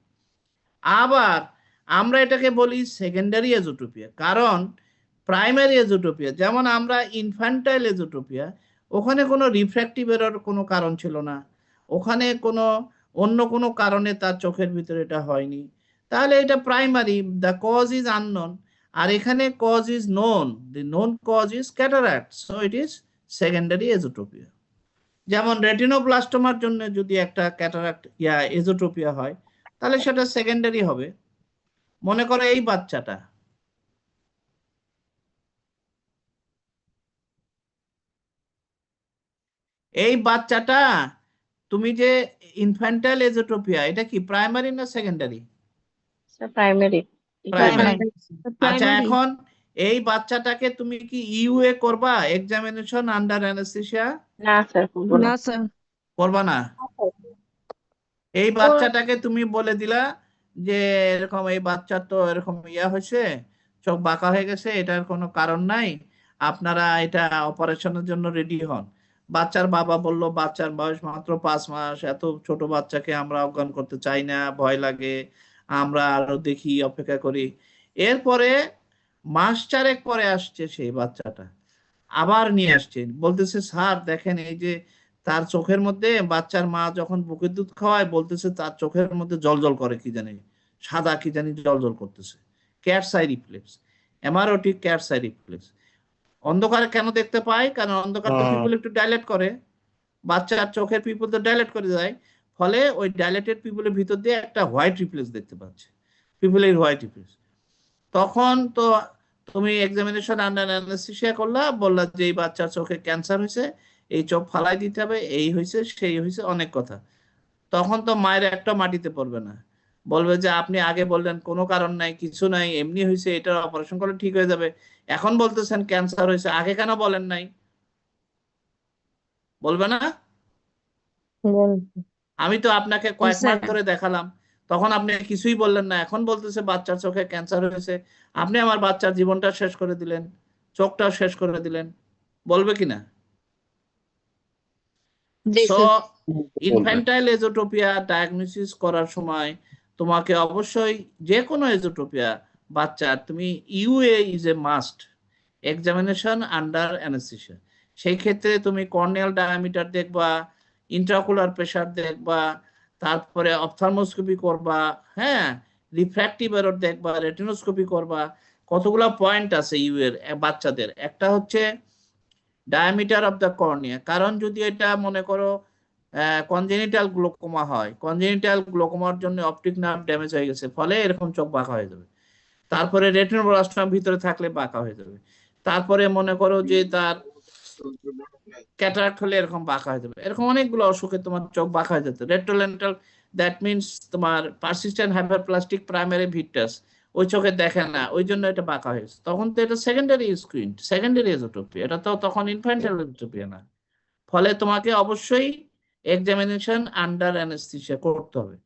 আবার আমরা এটাকে বলি সেকেন্ডারি এজোট্রপিয়া, কারণ প্রাইমারি এজোট্রপিয়া, যেমন আমরা ইনফ্যান্টাইল এজোট্রপিয়া, ওখানে কোনো রিফ্র্যাক্টিভ এরর কোনো কারণ ছিল না, ওখানে কোনো অন্য কোনো কারণে তার চোখের ভিতরে এটা হয়নি, তাহলে এটা primary, the cause is unknown. আর এখানে cause is known, the known cause is cataract, so it is secondary esotropia. যেমন রেটিনোব্লাস্টোমার জন্য যদি একটা ক্যাটারাক্ট এজোট্রোপিয়া হয়, তাহলে সেটা সেকেন্ডারি হবে। মনে করো এই বাচ্চাটা, এই বাচ্চাটা তুমি যে ইনফ্যান্টাইল এজোট্রোপিয়া, এটা কি প্রাইমারি না সেকেন্ডারি? Sir primary. প্রাইমারি। আচ্ছা, Primary. এখন এই বাচ্চাটাকে তুমি কি ইউএ করবা, এক্সামিনেশন আন্ডার অ্যানেস্থেসিয়া? না স্যার, করবো না। না স্যার। করবা না? এই বাচ্চাটাকে তুমি বলে দিলা যে এরকম এই বাচ্চার তো এরকম হয়েছে, চোখ বাঁকা হয়ে গেছে, এটার কোনো কারণ নাই, আপনারা এটা অপারেশনের জন্য রেডি হন। বাচ্চার বাবা বলল বাচ্চার বয়স মাত্র 5 মাস, এত ছোট বাচ্চাকে আমরা অজ্ঞান করতে চাই না, ভয় লাগে, আমরা আরো দেখি, অপেক্ষা করি। এরপরে মাস 4 পরে আসছে সেই বাচ্চাটা, আবার নিয়ে আসছে, বলতেছে স্যার দেখেন এই যে তার চোখের মধ্যে, বাচ্চার মা যখন বুকের দুধ খাওয়ায় বলতেছে তার চোখের মধ্যে জল জল করে, কি জানি সাদা কি জানি জল জল করতেছে, cat's eye reflex, amaurotic cat's eye reflex. অন্ধকারে কেন দেখতে পায়? কারণ অন্ধকার তো পিপল একটু ডাইলেট করে, বাচ্চার চোখের পিপল তো ডাইলেট করে যায়, ফলে ওই ডাইলেটেড পিপলের ভিতর দিয়ে একটা হোয়াইট রিফ্লেক্স দেখতে পাচ্ছে, পিপলের হোয়াইট রিফ্লেক্স। তখন তো তুমি এক্সামিনেশন আন্ডার অ্যানেস্থেসিয়া করলা, বললা যে এই বাচ্চার চোখে ক্যান্সার হয়েছে, এই চোখ ফালাই দিতে হবে, এই হয়েছে সেই হয়েছে, অনেক কথা। তখন তো মায়ের একটা মাটিতে পড়বে না, বলবে যে আপনি আগে বললেন কোনো কারণ নাই, কিছু নাই, এমনি হয়েছে, এটা অপারেশন করলে ঠিক হয়ে যাবে, এখন বলতেছেন ক্যান্সার হয়েছে, আগে কেন বলেন নাই? বলবে না? বলবো। আমি তো আপনাকে কয়েক মাস স্যার। ধরে দেখালাম, তখন আপনি কিছুই বললেন না, এখন বলতেছে বাচ্চার চোখে ক্যান্সার হয়েছে, আপনি আমার বাচ্চার জীবনটা শেষ করে দিলেন, চোখটাও শেষ করে দিলেন, বলবে কিনা? জি সো স্যার। ইনফ্যান্টাইল এজোট্রোপিয়া ডায়াগনোসিস করার সময় তোমাকে অবশ্যই যে কোনো এজোট্রোপিয়া বাচ্চার, তুমি UA is a must, examination under anaesthesia. সেই ক্ষেত্রে তুমি কর্নিয়াল ডায়ামিটার দেখবা, ইন্ট্রাকুলার প্রেসার দেখবা, তারপরে অপথ্যালমোস্কোপি করবা, হ্যাঁ, রিফ্র্যাক্টিভ এরর দেখবা, রেটিনোস্কোপি করবা। কতগুলা পয়েন্ট আছে ইউ এর বাচ্চাদের, একটা হচ্ছে ডায়ামিটার অফ দ্য কর্নিয়া, কারণ যদি এটা মনে করো কনজেনিটাল গ্লোকোমা হয়, কনজেনিটাল গ্লোকোমার জন্য অপটিক নার্ভ ড্যামেজ হয়ে গেছে, ফলে এরকম চোখ বাঁকা হয়ে যাবে। তারপরে রেটিনোব্লাস্টোমা ভিতরে থাকলে বাঁকা হয়ে যাবে। তারপরে মনে করো যে তার ক্যাটারাক্ট হলে এরকম বাঁকা হয়ে যাবে। এরকম অনেকগুলো অসুখে তোমার চোখ বাঁকা হয়ে যেত। রেট্রোলেন্টাল, দ্যাট মিনস তোমার পারসিস্টেন্ট হাইপারপ্লাস্টিক প্রাইমারি ভিট্রাস, ওই চোখে দেখে না, ওই জন্য এটা বাঁকা হয়েছে। তখন তো এটা সেকেন্ডারি স্ক্রিন, সেকেন্ডারি এজোট্রোপিয়া, এটা তো তখন ইনফ্যান্টাইল এজোট্রোপিয়া না। ফলে তোমাকে অবশ্যই এক্সামিনেশন আন্ডার অ্যানেস্থেসিয়া করতে হবে।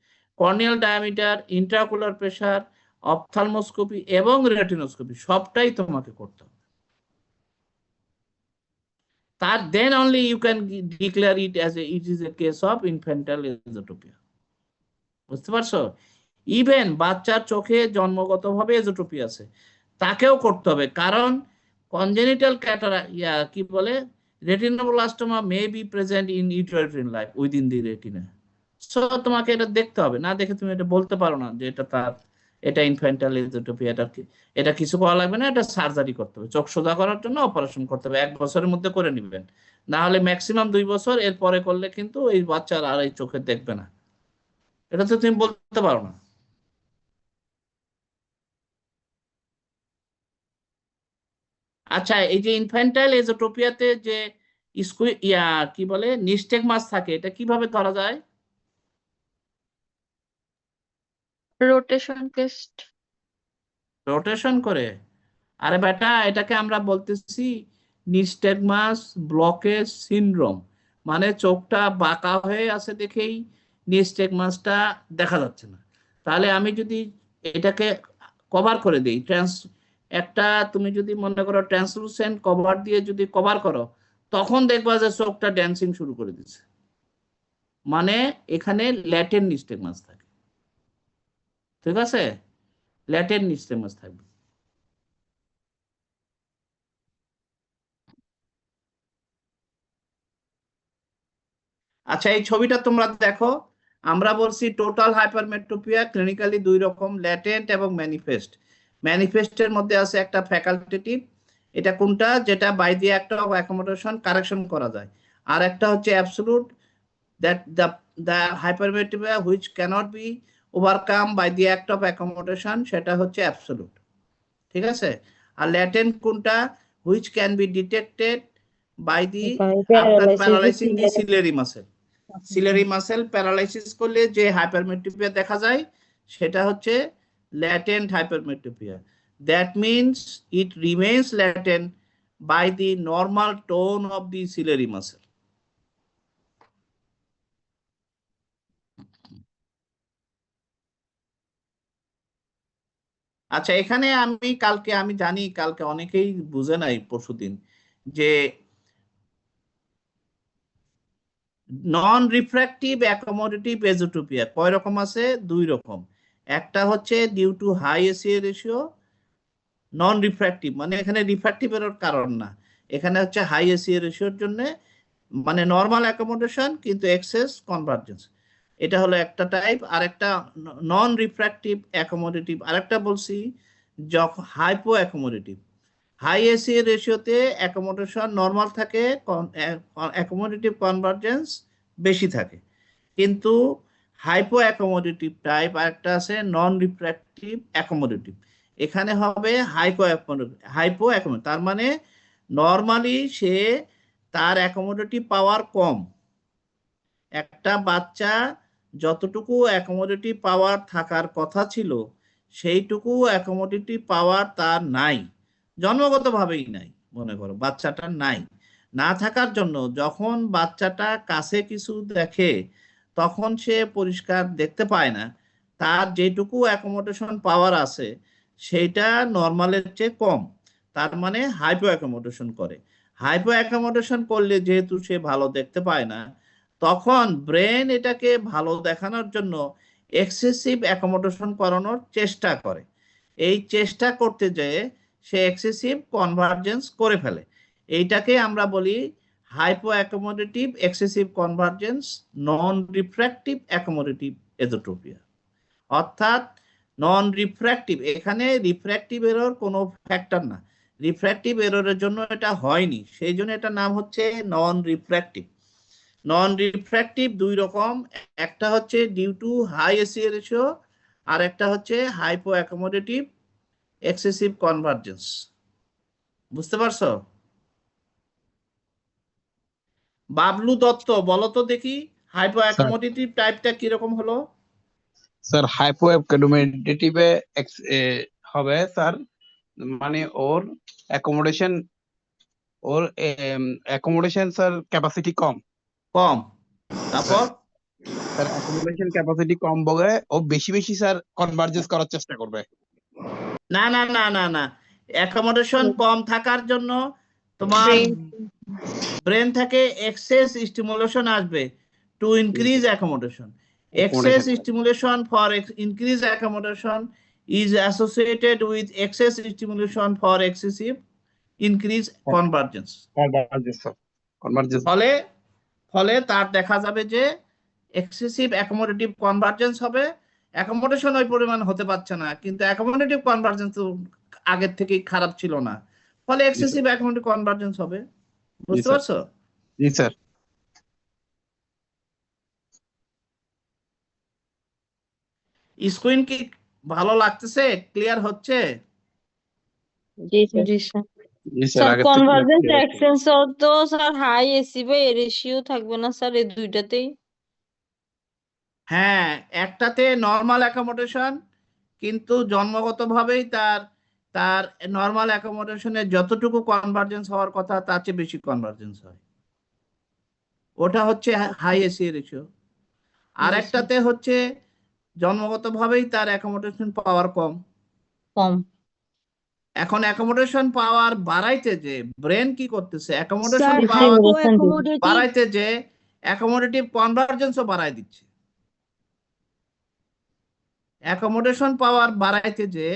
কর্নিয়াল ডায়ামিটার, ইন্ট্রাকুলার প্রেসার, অপথ্যালমোস্কোপি এবং রেটিনোস্কোপি সবটাই তোমাকে করতে হবে। তার then only you can declare it as it is a case of infantile esotropia. বুঝতে পারছো? ইভেন বাচ্চার চোখে জন্মগতভাবে এজোট্রোপিয়া আছে, তাকেও করতে হবে, কারণ কনজেনিটাল কি বলে, retinoblastoma may be present in uterine life within the retina. So তোমাকে এটা দেখতে হবে, না দেখে তুমি এটা বলতে পারো না যে এটা ইনফ্যান্টাইল এজোট্রোপিয়া। এটা কিছু করা লাগবে না, এটা সার্জারি করতে হবে, চোখ সোজা করার জন্য অপারেশন করতে হবে, 1 বছরের মধ্যে করে নিবেন, না হলে ম্যাক্সিমাম 2 বছর, এর পরে করলে কিন্তু এই বাচ্চার আর এই চোখে দেখবে না, এটা তো তুমি বলতে পারো না। আচ্ছা, এই যে ইনফ্যান্টাইল এজোট্রোপিয়াতে যে কি বলে নিস্টেগমাস থাকে, এটা কিভাবে ধরা যায়? Rotation test. রোটেশন করে? আরে বেটা, এটাকে আমরা বলতেছি নিস্টেগমাস ব্লকেজ সিনড্রোম, মানে চোখটা বাঁকা হয়ে আছে দেখেই নিস্টেগমাসটা দেখা যাচ্ছে না। তাহলে আমি যদি এটাকে কভার করে দিই, একটা তুমি যদি মনে করো ট্রান্সলুসেন্ট কভার দিয়ে যদি কভার করো, তখন দেখবা যে চোখটা ড্যান্সিং শুরু করে দিচ্ছে, মানে এখানে ল্যাটেন্ট নিস্টেগমাস থাকে। ঠিক আছে, ল্যাটেন্ট নিস্টেগমাস থাকবে। আচ্ছা, এই ছবিটা তোমরা দেখো, আমরা বলছি টোটাল হাইপারমেট্রোপিয়া ক্লিনিক্যালি দুই রকম, ল্যাটেন্ট এবং ম্যানিফেস্ট। ম্যানিফেস্টের মধ্যে আছে একটা ফ্যাকাল্টেটিভ, এটা কোনটা, যেটা by the act of accommodation correction করা যায়। আর একটা হচ্ছে absolute, that the hypermetropia which cannot be overcome by the act of accommodation, সেটা হচ্ছে অ্যাবসোলুট। ঠিক আছে? আর ল্যাটেন্ট কোনটা, which can be detected by the after paralysing the ciliary muscle. Ciliary muscle paralysis করলে যে হাইপারমেট্রোপিয়া দেখা যায় সেটা হচ্ছে latent hypermetropia. That means it remains latent by the normal tone of the ciliary muscle. আচ্ছা, এখানে আমি জানি কালকে অনেকেই বুঝে নাই পরশুদিন, যে নন রিফ্র্যাক্টিভ অ্যাকোমোডেটিভ এজোটোপিয়া কয় রকম আছে? দুই রকম। একটা হচ্ছে due to high ACA ratio, non refractive মানে এখানে রিফ্র্যাক্টিভ এর কারণ না, এখানে হচ্ছে হাই এসিএ রেশিওর জন্য, মানে নর্মাল অ্যাকোমোডেশন কিন্তু এক্সেস কনভার্জেন্স, এটা হলো একটা টাইপ। আর একটা নন রিফ্র্যাক্টিভ অ্যাকোমোডেটিভ, আরেকটা বলছি যখন hypo accommodative. High এসিএ রেশিওতে accommodation normal থাকে, অ্যাকোমোডেটিভ কনভার্জেন্স বেশি থাকে। কিন্তু হাইপো অ্যাকোমোডেটিভ টাইপ আরেকটা আছে নন রিফ্র্যাক্টিভ অ্যাকোমোডেটিভ, এখানে হবে হাইপো অ্যাকোমোডেটিভ, তার মানে নর্মালি সে তার অ্যাকোমোডেটিভ পাওয়ার কম। একটা বাচ্চা যতটুকু অ্যাকোমোডেটিভ পাওয়ার থাকার কথা ছিল সেইটুকু অ্যাকোমোডেটিভ পাওয়ার তার নাই, জন্মগতভাবেই নাই। মনে করো বাচ্চাটার নাই, না থাকার জন্য যখন বাচ্চাটা কাছে কিছু দেখে তখন সে পরিষ্কার দেখতে পায় না, তার যেটুকু অ্যাকোমোডেশন পাওয়ার আছে সেইটা নর্মালের চেয়ে কম, তার মানে হাইপো অ্যাকোমোডেশন করে। হাইপো অ্যাকোমোডেশন করলে যেহেতু সে ভালো দেখতে পায় না, তখন ব্রেন এটাকে ভালো দেখানোর জন্য এক্সেসিভ অ্যাকোমোডেশন করানোর চেষ্টা করে। এই চেষ্টা করতে যেয়ে সে এক্সেসিভ কনভার্জেন্স করে ফেলে, এইটাকে আমরা বলি হাইপো অ্যাকোমোডেটিভ এক্সেসিভ কনভার্জেন্স নন রিফ্র্যাক্টিভ অ্যাকোমোডেটিভ এজোটোপিয়া। অর্থাৎ নন রিফ্র্যাক্টিভ, এখানে রিফ্র্যাক্টিভ এরর কোনো ফ্যাক্টর না, রিফ্র্যাক্টিভ এররের জন্য এটা হয়নি, সেই জন্য এটার নাম হচ্ছে নন রিফ্র্যাক্টিভ। নন রিফ্র্যাক্টিভ দুই রকম, একটা হচ্ছে due to high ACA ratio, আর একটা হচ্ছে হাইপো অ্যাকোমোডেটিভ এক্সেসিভ কনভার্জেন্স। বুঝতে পারছো? বাবলু দত্ত বলো তো দেখি হাইপো অ্যাকোমোডেটিভ টাইপটা কিরকম হলো? স্যার হাইপো অ্যাকোমোডেটিভে হবে স্যার, মানে ওর অ্যাকোমোডেশন স্যার ক্যাপাসিটি কম। তারপর স্যার অ্যাকোমোডেশন ক্যাপাসিটি কম বলে ও বেশি বেশি স্যার কনভার্জেন্স করার চেষ্টা করবে। না না না না না, অ্যাকোমোডেশন কম থাকার জন্য তোমার ব্রেন থেকে এক্সেস স্টিমুলেশন আসবে to increase accommodation. Excess stimulation for increased accommodation is associated with excess stimulation for excessive increased convergence. ফলে তার দেখা যাবে যে এক্সেসিভ অ্যাকোমোডেটিভ কনভার্জেন্স হবে, অ্যাকোমোডেশন ওই পরিমাণ হতে পারছে না কিন্তু অ্যাকোমোডেটিভ কনভার্জেন্স তো আগের থেকেই খারাপ ছিল না, ফলে এক্সেসিভ অ্যাকোমোডেটিভ কনভার্জেন্স হবে। বুঝতে পারছো? জি স্যার। স্ক্রিন কি ভালো লাগতেছে, ক্লিয়ার হচ্ছে? জি স্যার। জি স্যার স্যার, কনভার্জেন্স এক্সটেনসর তো sir high AC by A ratio থাকবে না স্যার এই দুইটাতেই? হ্যাঁ, একটাতে নর্মাল অ্যাকোমোডেশন কিন্তু জন্মগতভাবেই তার নর্মাল অ্যাকোমোডেশনের যতটুকু কনভার্জেন্স হওয়ার কথা তার চেয়ে বেশি কনভার্জেন্স হয়, ওটা হচ্ছে হাই এসি রেশিও। আর একটাতে হচ্ছে জন্মগতভাবেই তার অ্যাকোমোডেশন পাওয়ার কম। এখন অ্যাকোমোডেশন পাওয়ার বাড়াইতে যে ব্রেন কি করতেছে, অ্যাকোমোডেশন পাওয়ার বাড়াইতে যে অ্যাকোমোডেটিভ কনভার্জেন্সও বাড়াই দিচ্ছে। অ্যাকোমোডেশন পাওয়ার বাড়াইতে যে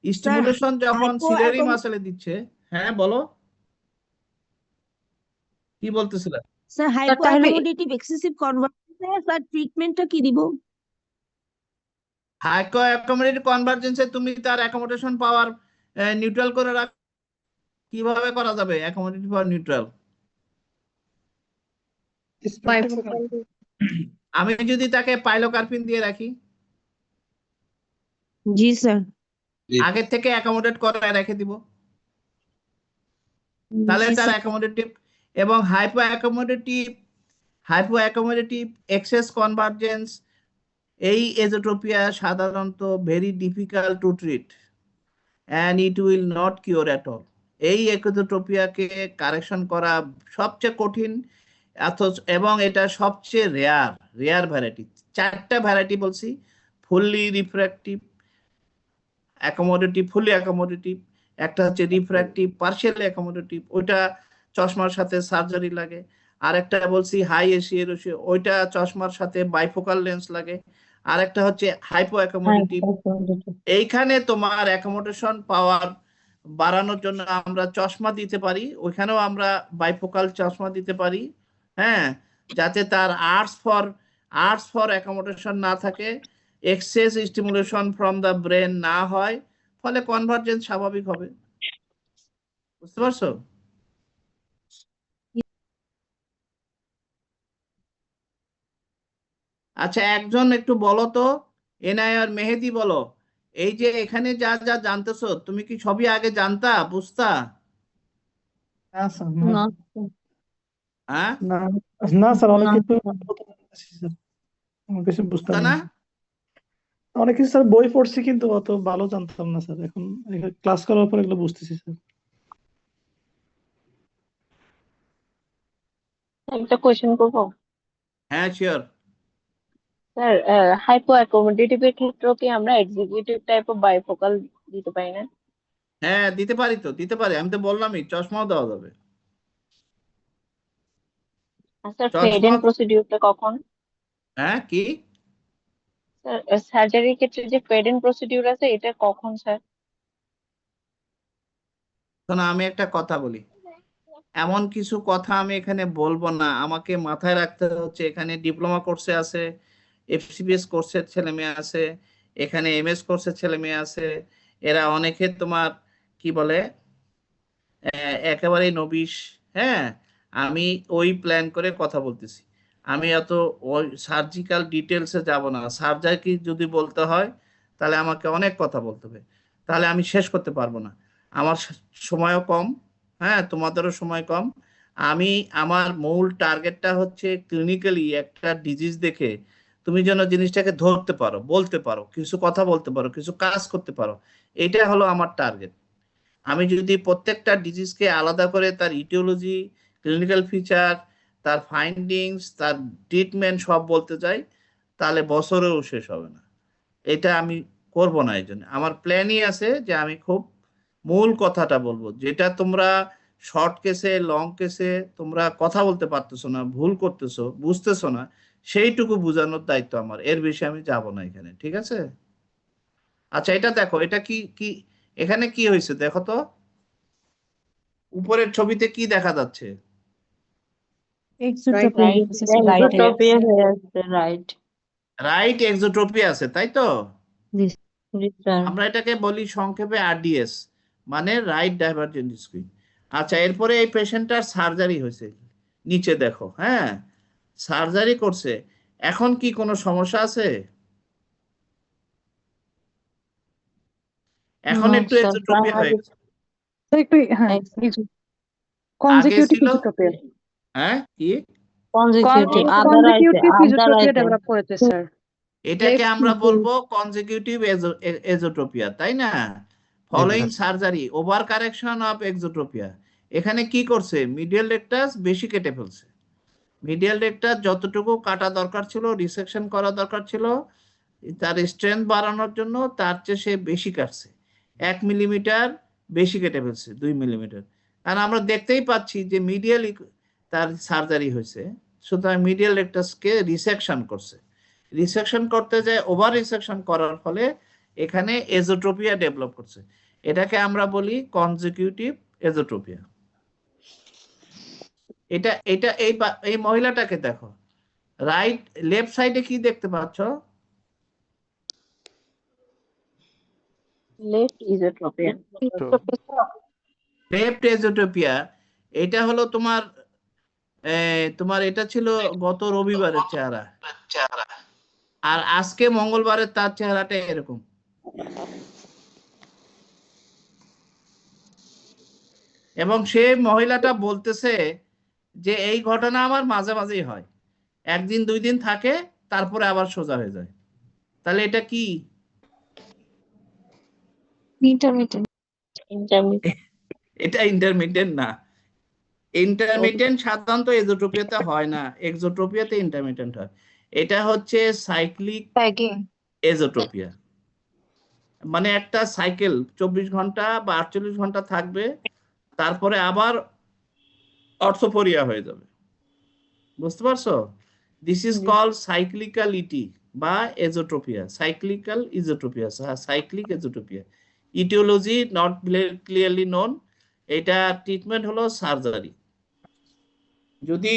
স্টিমুলেশন যখন সিলিয়ারি মাসলে দিচ্ছে। হ্যাঁ বলো, কি বলতেছিলে? Sir hypo accommodative excessive convergence sir ট্রিটমেন্টটা কি দিব? হাইকো অ্যাকোমোডেটিভ কনভার্জেন্সে তুমি তার অ্যাকোমোডেশন পাওয়ার নিউট্রাল করে রাখ। কিভাবে করা যাবে অ্যাকোমোডেটিভ পাওয়ার নিউট্রাল? আমি যদি তাকে পাইলোকার্পিন দিয়ে রাখি, জি স্যার। আগে থেকে অ্যাকোমোডেট করে রেখে দিব, তাহলে জি তার স্যার। অ্যাকোমোডেটিভ এবং হাইপো অ্যাকোমোডেটিভ এক্সেস কনভার্জেন্স, এই এজোট্রপিয়া সাধারণত very difficult to treat and it will not cure at all. এই এজোট্রপিয়াকে কারেকশন করা সবচেয়ে কঠিন, এবং এটা সবচেয়ে রেয়ার ভ্যারাইটি। 4টা ভ্যারাইটি বলছি: ফুললি রিফ্র্যাক্টিভ, ফুলি অ্যাকোমোডেটিভ, একটা হচ্ছে রিফ্র্যাক্টিভ পার্শিয়ালি অ্যাকোমোডেটিভ, ওইটা চশমার সাথে সার্জারি লাগে। আর একটা বলছি হাই এশিয়ার, ওইটা চশমার সাথে বাইফোকাল লেন্স লাগে। আর একটা হচ্ছে হাইপো অ্যাকোমোডেটিভ। এইখানে তোমার অ্যাকোমোডেশন পাওয়ার বাড়ানোর জন্য আমরা চশমা দিতে পারি, ওইখানেও আমরা বাইফোকাল চশমা দিতে পারি, হ্যাঁ, যাতে তার আর্টস ফর অ্যাকোমোডেশন না থাকে, excess stimulation from the brain না হয়, ফলে কনভার্জেন্স স্বাভাবিক হবে। বুঝতে পারছো? আচ্ছা, একজন একটু বলো তো, এনআইআর মেহেদি বলো, এই যে এখানে যা যা জানতেছো, তুমি কি সবই আগে জানতা, বুঝতা? না হ্যাঁ, না স্যার, অনেক না কিছু স্যার। অনেক কিছু বুঝতাম বুঝতা না। না? অনেক কিছু স্যার বই পড়ছি, কিন্তু অত ভালো জানতাম না স্যার। এখন ক্লাস করার পর এগুলো বুঝতেছি স্যার। একটা কোয়েশ্চেন করবো হ্যাঁ, শিওর। স্যার। হাইপো অ্যাকোমোডেটিভ এর ক্ষেত্রেও কি আমরা এক্সিকিউটিভ টাইপ অফ বাইফোকাল দিতে পারি না? হ্যাঁ, দিতে পারি তো, দিতে পারি, আমি তো বললামই চশমাও দেওয়া যাবে। আর স্যার চশমা, ফেড ইন প্রসিডিউরটা কখন? হ্যাঁ কি? স্যার সার্জারির ক্ষেত্রে যে ফেড ইন প্রসিডিউর আছে এটা কখন স্যার? শোনো, আমি একটা কথা বলি, এমন কিছু কথা আমি এখানে বলবো না। আমাকে মাথায় রাখতে হচ্ছে, এখানে ডিপ্লোমা কোর্সে আছে, এফসিপিএস কোর্সের ছেলে মেয়ে আছে, এখানে এমএস কোর্সের ছেলে মেয়ে আছে, এরা অনেকে তোমার কি বলে একেবারেই নবিশ। হ্যাঁ, আমি ওই প্ল্যান করে কথা বলতেছি। আমি অত ওই সার্জিক্যাল ডিটেলসে যাব না। সার্জারি যদি বলতে হয় তাহলে আমাকে অনেক কথা বলতে হবে, তাহলে আমি শেষ করতে পারবো না। আমার সময়ও কম, হ্যাঁ, তোমাদেরও সময় কম। আমার মূল টার্গেটটা হচ্ছে ক্লিনিক্যালি একটা ডিজিজ দেখে তুমি যেন জিনিসটাকে ধরতে পারো, বলতে পারো, কিছু কথা বলতে পারো, কিছু কাজ করতে পারো। এটা হলো আমার টার্গেট। আমি যদি প্রত্যেকটা ডিজিজকে আলাদা করে তার ইটিওলজি, ক্লিনিক্যাল ফিচার, তার ফাইন্ডিংস, তার ট্রিটমেন্ট সব বলতে চাই, তাহলে বছরেও শেষ হবে না। এটা আমি করব না। এই জন্য আমার প্ল্যানই আছে যে আমি খুব মূল কথাটা বলবো, যেটা তোমরা শর্ট কেসে, লং কেসে তোমরা কথা বলতে পারতেছো না, ভুল করতেছো, বুঝতেছো না, সেইটুকু বোঝানোর দায়িত্ব আমার। এর বেশি আমি যাব না এখানে, ঠিক আছে? আচ্ছা, এটা দেখো, এটা কি কি এখানে কি হয়েছে দেখো তো, উপরের ছবিতে কি দেখা যাচ্ছে? এক্সোট্রপিয়া হয়ে আছে, রাইট? রাইট এক্সোট্রপিয়া আছে, তাই তো? জি স্যার। আমরা এটাকে বলি সংক্ষেপে আরডিএস, মানে রাইট ডাইভারজেন্ট স্কুইন। আচ্ছা, এরপরে এই পেশেন্টটার সার্জারি হয়েছে, নিচে দেখো, হ্যাঁ, সার্জারি করছে। এখন কি কোনো সমস্যা আছে? এখন না একটু স্যার, এক্সোট্রপিয়া হয়ে গেছে। একটু হ্যাঁ, আগে ছিল, হ্যাঁ কি? কনজিকিউটিভ আদার আইতে ডেভেলপ করেছে স্যার। এটাকে আমরা বলবো কনজিকিউটিভ এজোট্রপিয়া, তাই না? Following surgery, over correction of exotropia. এখানে কি করছে? মিডিয়াল রেকটাস বেশি কেটে ফেলছে। মিডিয়াল রেকটাস যতটুকু কাটা দরকার ছিল, রিসেকশন করা দরকার ছিল তার স্ট্রেংথ বাড়ানোর জন্য, তার চেয়ে সে বেশি কাটছে। 1 মিলিমিটার বেশি কেটে ফেলছে, 2 মিলিমিটার। কারণ আমরা দেখতেই পাচ্ছি যে মিডিয়াল তার সার্জারি হয়েছে, সুতরাং মিডিয়াল রেকটাসকে রিসেকশন করছে। রিসেকশন করতে যায়, ওভার রিসেকশন করার ফলে এখানে এজোট্রপিয়া ডেভেলপ করছে। এটাকে আমরা বলি কনজিকিউটিভ এজোট্রপিয়া। এটা এটা এই মহিলাটাকে দেখো, রাইট লেফট সাইডে কি দেখতে পাচ্ছ? Left esotropia. লেফট এজোটোপিয়া, এটা হলো তোমার তোমার এটা ছিল গত রবিবারের চেহারা, আর আজকে মঙ্গলবারের তার চেহারাটা এরকম। এবং সে মহিলাটা বলতেছে যে এই ঘটনা আমার মাঝে মাঝেই হয়, একদিন দুই দিন থাকে তারপরে আবার সোজা হয়ে যায়। তাহলে এটা কি? এটা ইন্টারমিটেন্ট না। ইন্টারমিটেন্ট সাধারণত এজোট্রপিয়াতে হয় না, এক্সোট্রপিয়াতে ইন্টারমিটেন্ট হয়। এটা হচ্ছে সাইক্লিক এজোট্রপিয়া, মানে একটা সাইকেল 24 ঘন্টা বা 48 ঘন্টা থাকবে, তারপরে আবার অর্থোপোরিয়া হয়ে যাবে। বুঝতে পারছো? দিস ইজ কল্ড সাইক্লিক্যালিটি বা esotropia, cyclical esotropia, cyclic esotropia. Aetiology not clearly known. এটা ট্রিটমেন্ট হলো সার্জারি। যদি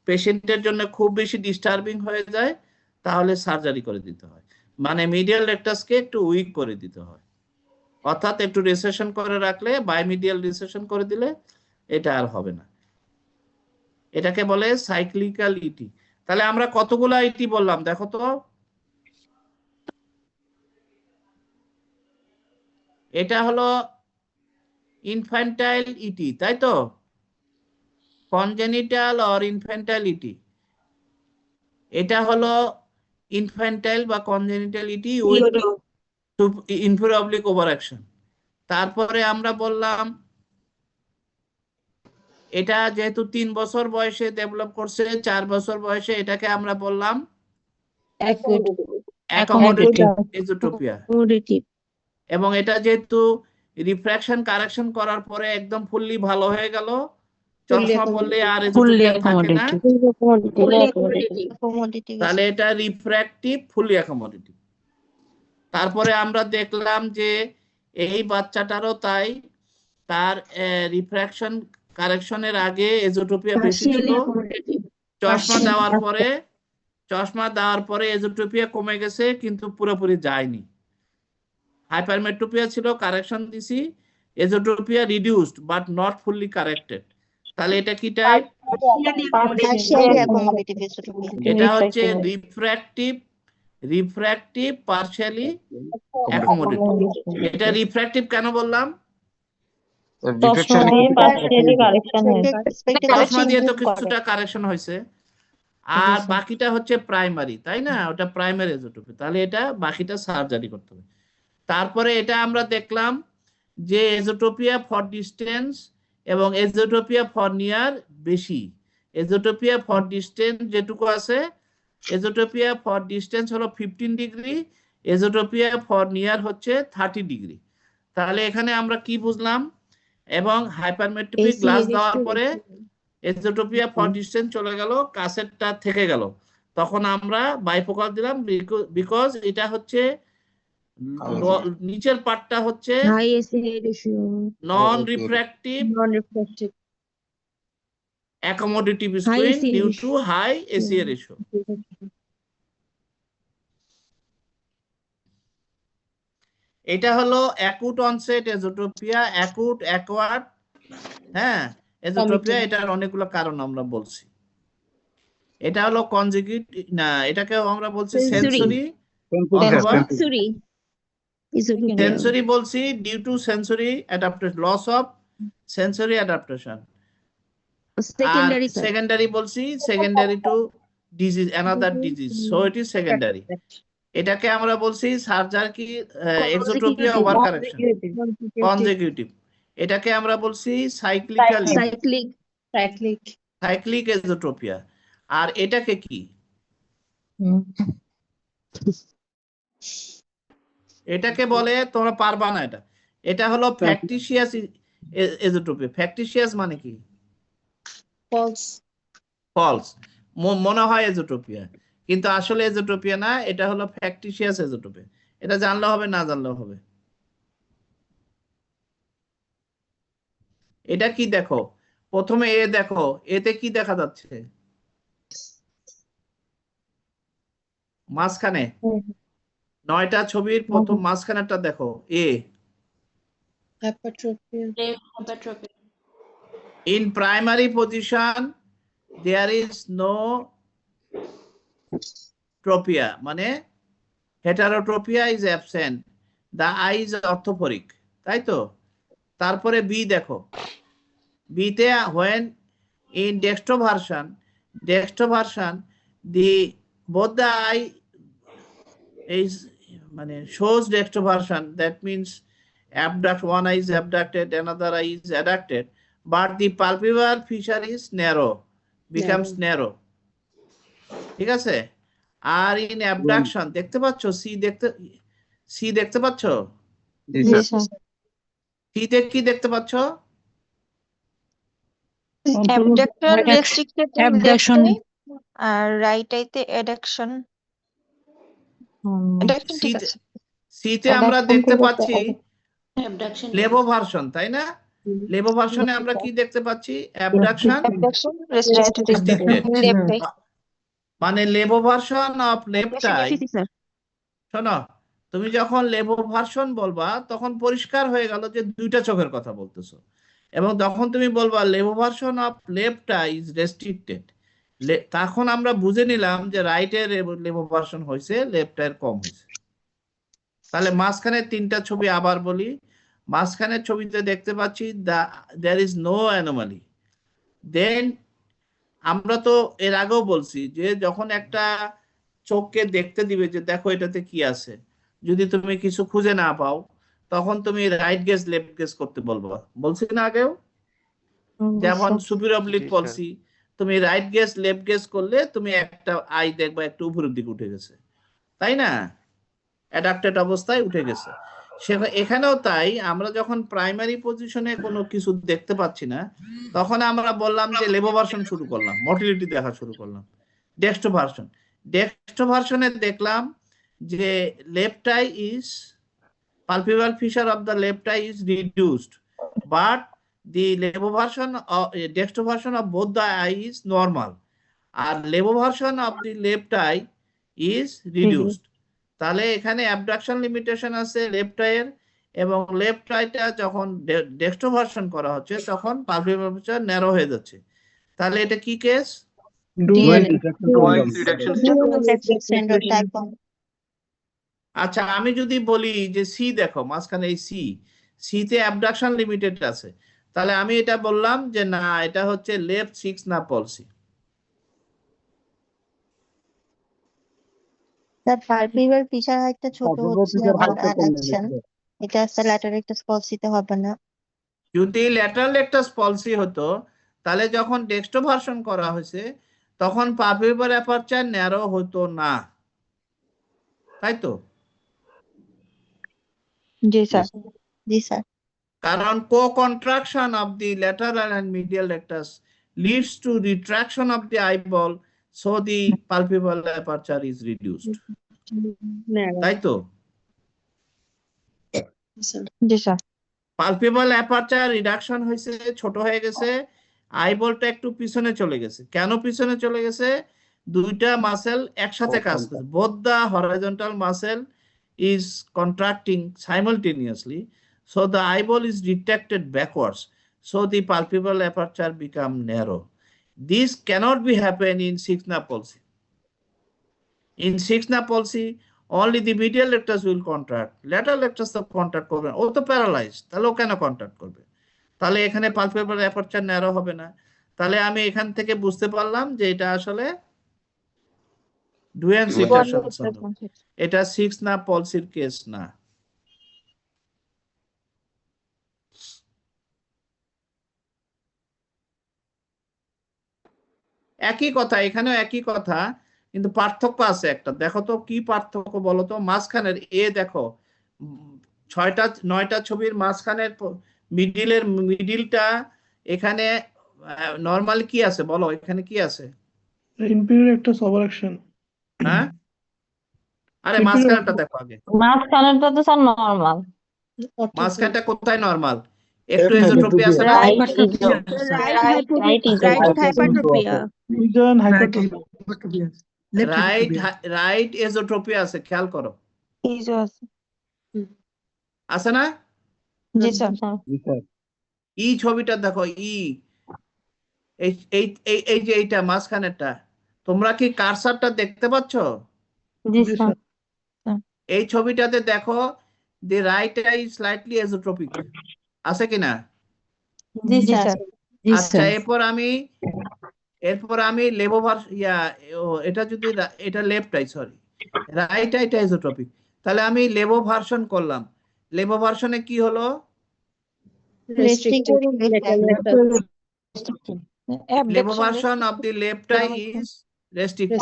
পেশেন্টের জন্য খুব বেশি ডিস্টার্বিং হয়ে যায় তাহলে সার্জারি করে দিতে হয়, মানে মিডিয়াল রেকটাসকে একটু উইক করে দিতে হয়, অর্থাৎ একটু রিসেশন করে রাখলে, বাইমিডিয়াল রিসেশন করে দিলে এটা আর হবে না। এটাকে বলে সাইক্লিক্যাল ইটি। তাহলে আমরা কতগুলো ইটি বললাম দেখো তো? এটা হলো ইনফ্যান্টাইল ইটি, তাই তো? কনজেনিটাল অর ইনফ্যান্টাইল ইটি, এটা হলো ইনফ্যান্টাইল বা congenital ET with inferior oblique overaction. তারপরে আমরা বললাম এটা যেহেতু 3 বছর বয়সে ডেভেলপ করছে, 4 বছর বয়সে, এটাকে আমরা বললাম অ্যাকোমোডেটিভ এজোট্রপিয়া। এবং এটা যেহেতু রিফ্র্যাকশন কারেকশন করার পরে একদম ফুললি ভালো হয়ে গেল, চশমা পরলে আর এজোট্রপিয়া থাকে না, তাহলে এটা রিফ্র্যাক্টিভ ফুললি অ্যাকোমোডেটিভ। তারপরে আমরা দেখলাম যে এই বাচ্চাটারও তাই, তার রিফ্র্যাকশন কারেকশনের আগে এজোট্রপিয়া বেশি ছিল, চশমা দেওয়ার পরে এজোট্রপিয়া কমে গেছে কিন্তু পুরোপুরি যায়নি। হাইপারমেট্রোপিয়া ছিল, কারেকশন দিছি, esotropia reduced but not fully corrected. তাহলে এটা কি টাইপ? এটা হচ্ছে রিফ্র্যাক্টিভ পার্শিয়ালি অ্যাকোমোডেটিভ। এটা রিফ্র্যাক্টিভ কেন বললাম? চশমা দিয়ে তো কিছুটা কারেকশন হয়েছে, আর বাকিটা হচ্ছে প্রাইমারি, তাই না? ওটা প্রাইমারি এজোট্রপি, তাহলে এটা বাকিটা সার্জারি করতে হবে। তারপরে এটা আমরা দেখলাম যে এজোট্রপিয়া ফর ডিস্টেন্স এবং এজোট্রপিয়া ফর নিয়ার বেশি। এজোট্রপিয়া ফর ডিস্টেন্স যেটুকু আছে, এজোট্রপিয়া ফর ডিস্টেন্স হলো 15 ডিগ্রি, এজোট্রপিয়া ফর নিয়ার হচ্ছে 30 ডিগ্রি। তাহলে এখানে আমরা কি বুঝলাম? এবং হাইপারমেট্রোপিক গ্লাস দেওয়ার পরে এজোট্রপিয়া ফর ডিস্টেন্স চলে গেল, কাছেরটা থেকে গেল, তখন আমরা বাইফোকাল দিলাম, বিকজ এটা হচ্ছে নিচের পার্টটা হচ্ছে non refractive accommodative screen due to high ACA ratio. এটা হলো acute onset esotropia, acute, acquired, হ্যাঁ এজোট্রপিয়া। এটার অনেকগুলো কারণ আমরা বলছি। এটা হলো কনজিকিউটিভ, না এটাকে আমরা বলছি সেন্সরি অথবা সেন্সরি বলছি due to sensory adaptation, loss of sensory adaptation. আর সেকেন্ডারি বলছি secondary to disease, another disease, so it is secondary. এটাকে আমরা বলছি surgery exotropia over correction, consecutive. এটাকে আমরা বলছি সাইক্লিক এজোট্রপিয়া। আর এটাকে কি? এটাকে বলে, তোমরা পারবা না এটা, এটা হলো ফ্যাক্টিশিয়াস এজোট্রপিয়া। ফ্যাক্টিশিয়াস মানে কি? ফলস। মনে হয় এজোট্রপিয়া, কিন্তু আসলে এজোট্রপিয়া না, এটা হলো ফ্যাক্টিশিয়াস এজোট্রপিয়া। এটা জানলেও হবে, না জানলেও হবে। এটা কি দেখো, প্রথমে এ দেখো, এতে কি দেখা যাচ্ছে? মাঝখানে হুম। 9টা ছবির প্রথম মাঝখানেরটা দেখো এ Hypertrophy. hypertrophy. in primary position there is no tropia মানে heterotropia is absent, the eye is orthophoric, তাই তো? তারপরে বি দেখো, বিতে when in dextroversion the both the eye is মানে shows dextroversion, that means one eye is abducted, another eye is adducted, but the palpebral fissure is narrow, becomes narrow, ঠিক আছে? আর in abduction দেখতে পাচ্ছ C দেখতে পাচ্ছ? জি জি sir. Sir. সিতে কি দেখতে পাচ্ছ? Abductor Adduction. Restricted Abduction. আর রাইট আইতে অ্যাডাকশন। অ্যাডাকশন ঠিক আছে। সিতে আমরা দেখতে পাচ্ছি Abduction. লেভো ভার্সন, তাই না? লেভো ভার্সনে আমরা কি দেখতে পাচ্ছি? Abduction abduction restricted restricted. Left eye. মানে levoversion of left eye, sir. শোনো, তুমি যখন লেভো ভার্সন বলবা তখন পরিষ্কার হয়ে গেল যে দুইটা চোখের কথা বলতেছো, এবং তখন তুমি বলবা levoversion of left eye is restricted, তখন আমরা বুঝে নিলাম যে রাইটের লেভো ভার্সন হয়েছে, লেফট এর কম হয়েছে। তাহলে মাঝখানে তিনটা ছবি আবার বলি, মাঝখানের ছবিতে দেখতে পাচ্ছি there is no anomaly, দেন আমরা তো এর আগেও বলছি যে যখন একটা চোখকে দেখতে দিবে যে দেখো এটাতে কি আছে, যদি তুমি কিছু খুঁজে না পাও তখন তুমি রাইট গেজ লেফট গেজ করতে বলবা, বলছি না আগেও? যেমন সুপিরিয়র অবলিক জি, পলিসি, তুমি রাইট গেজ লেফট গেজ করলে তুমি একটা আই দেখবা একটু উপরের দিকে উঠে গেছে, তাই না? অ্যাডাপ্টেড অবস্থায় উঠে গেছে। এখানেও তাই, আমরা যখন প্রাইমারি পজিশনে কোনো কিছু দেখতে পাচ্ছি না তখন আমরা বললাম যে লেভো ভার্সন শুরু করলাম, মোটিলিটি দেখা শুরু করলাম। ডেক্সট্রোভার্সনে দেখলাম যে left eye is palpebral fissure of the left eye is reduced, but the levoversion of dextroversion of both the eye is normal, and levoversion of the left eye is reduced. তাহলে এখানে abduction limitation আছে left আইয়ের, এবং left আইটা যখন ডেক্সট্রোভার্সন করা হচ্ছে তখন পালপেবরাল ফিচার ন্যারো হয়ে যাচ্ছে। তাহলে এটা কি কেস? আচ্ছা, আমি যদি বলি যে সি দেখো মাঝখানে এই সিতে অ্যাবডাকশন লিমিটেড আছে, তাহলে আমি এটা বললাম যে না, এটা হচ্ছে লেফট সিক্স না পলসি। স্যার পালপেবরাল ফিশার একটা ছোট হচ্ছে আবার অ্যাডাকশন, এটা স্যার ল্যাটারাল রেক্টাস পলসিতে হবে না। যদি ল্যাটারাল রেক্টাস পলসি হতো তাহলে যখন ডেক্সট্রোভার্সন করা হয়েছে তখন পালপেবরাল অ্যাপারচার ন্যারো হতো না, তাই তো? জি স্যার। জি স্যার। কারণ co-contraction of the lateral and medial rectus leads to retraction of the eyeball, so the palpebral aperture is reduced, তাই তো? জি স্যার। পালপেবরাল অ্যাপারচার রিডাকশন হয়েছে, ছোট হয়ে গেছে, আইবলটা একটু পিছনে চলে গেছে। কেন পিছনে চলে গেছে? দুইটা মাসেল একসাথে কাজ করছে, both the horizontal muscle is contracting simultaneously, so the eyeball is retracted backwards, so the palpebral aperture become narrow. This cannot be happen in six-nerve palsy. In six-nerve palsy only the medial rectus will contract, lateral rectus তো contract করবে না, ও তো paralyse, তাহলে ও কেন contract করবে? তাহলে এখানে palpebral aperture narrow হবে না। তাহলে আমি এখান থেকে বুঝতে পারলাম যে এটা আসলে ডুয়েন সিটাশন, এটা সিক্স না পলসির কেস না। একই কথা, এখানেও একই কথা, কিন্তু পার্থক্য আছে একটা। দেখো তো কি পার্থক্য বলো তো? মাঝখানের এ দেখো, 9টা ছবির মাঝখানের মিডিলটা, এখানে নরমালি কি আছে বলো? এখানে কি আছে? ইনফিরিয়র একটা ওভারঅ্যাকশন। হ্যাঁ, আরে মাঝখানটা দেখো আগে। মাঝখানেরটা তো স্যার নরমাল। মাঝখানটা কোথায় নরমাল? একটু এজোট্রপি আছে না? Right hypertropia. Vision hypertrophy. Right esotropia আছে, খেয়াল করো, এই যে আছে। আছে না? জি স্যার। জি স্যার। ই ছবিটা দেখো, ই এই এই এই এই যে এইটা মাঝখানেরটা, তোমরা কি কার্সারটা দেখতে পাচ্ছ? জি জি স্যার। স্যার। এই ছবিটাতে দেখো, দি রাইট আই স্লাইটলি এজোট্রপিক, আছে কিনা? জি স্যার। জি আচ্ছা, স্যার। এরপর আমি লেবোভার এটা যদি এটা লেফট আই, সরি, রাইট আইটা এজোট্রপিক, তাহলে আমি লেবো ভার্সন করলাম। লেবো ভার্সনে কি হলো? Restricted Livo version of the left eye is restricted.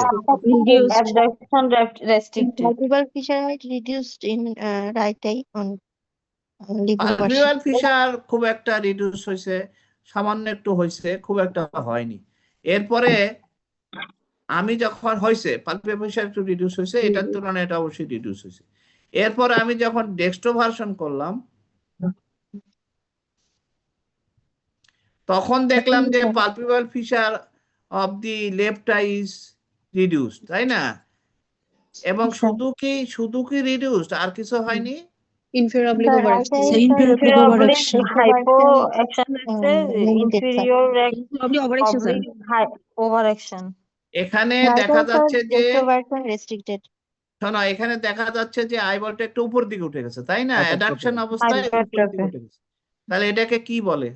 Abduction restricted. Palpebral fissure might reduced in right eye on liver version. Palpebral fissure খুব একটা রিডিউস হয়েছে, সামান্য একটু হয়েছে, খুব একটা হয়নি। এরপরে আমি যখন হয়েছে পালভিয়াল ফিশার একটু রিডিউস হয়েছে, এটার তুলনায় এটা অবশ্যই রিডিউস হয়েছে। এরপর আমি যখন ডেক্সট্রো ভার্সন করলাম, তখন দেখলাম যে palpebral fissure of the left eye is reduce, তাই না? এবং শুধু কি রিডিউস, আর কিছু হয়নি? Inferior oblique overaction. Inferior oblique overaction. Hypoaction আছে, inferior Oblique overaction, sir. overaction. এখানে দেখা যাচ্ছে যে, restricted. শোনো, এখানে দেখা যাচ্ছে যে আইবলটা একটু উপর দিকে উঠে গেছে, তাই না? অ্যাডাকশন অবস্থায় উপর দিকে উঠে গেছে। তাহলে এটাকে কি বলে?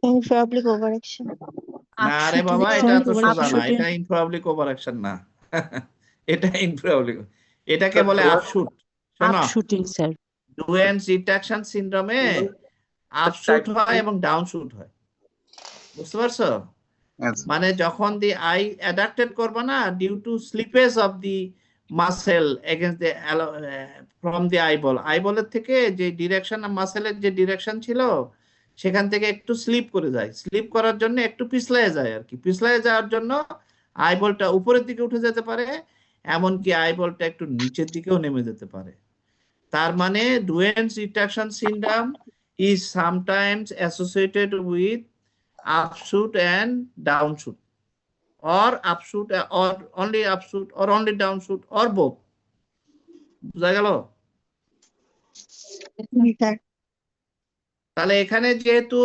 Inferior oblique overaction. না রে বাবা, এটা তো সোজা না, এটা ইনফ্রাঅবলিক ওভারঅ্যাকশন না। এটা ইনফ্রাঅবলিক, এটাকে বলে আপশুট। শোনো, আপশুটিং স্যার। ডুয়েন্স রিট্রাকশন সিনড্রোমে আপশুট হয় এবং ডাউনশুট হয়, বুঝতে পারছো? মানে যখন দি আই অ্যাডাক্টেড করবে না, due to slippage of the muscle against the from the আইবলের থেকে যে ডিরেকশন, মাসেলের যে ডিরেকশন ছিল সেখান থেকে একটু স্লিপ করে যায়, স্লিপ করার জন্য একটু পিছলায় যায় আর কি। পিছলায় যাওয়ার জন্য আইবলটা উপরের দিকে উঠে যেতে পারে, এমনকি আইবলটা একটু নিচের দিকেও নেমে যেতে পারে। তার মানে Duane's retraction syndrome is sometimes associated with upshoot and downshoot, or upshoot or only downshoot, or both. বুঝা গেল? তাহলে এখানে যেহেতু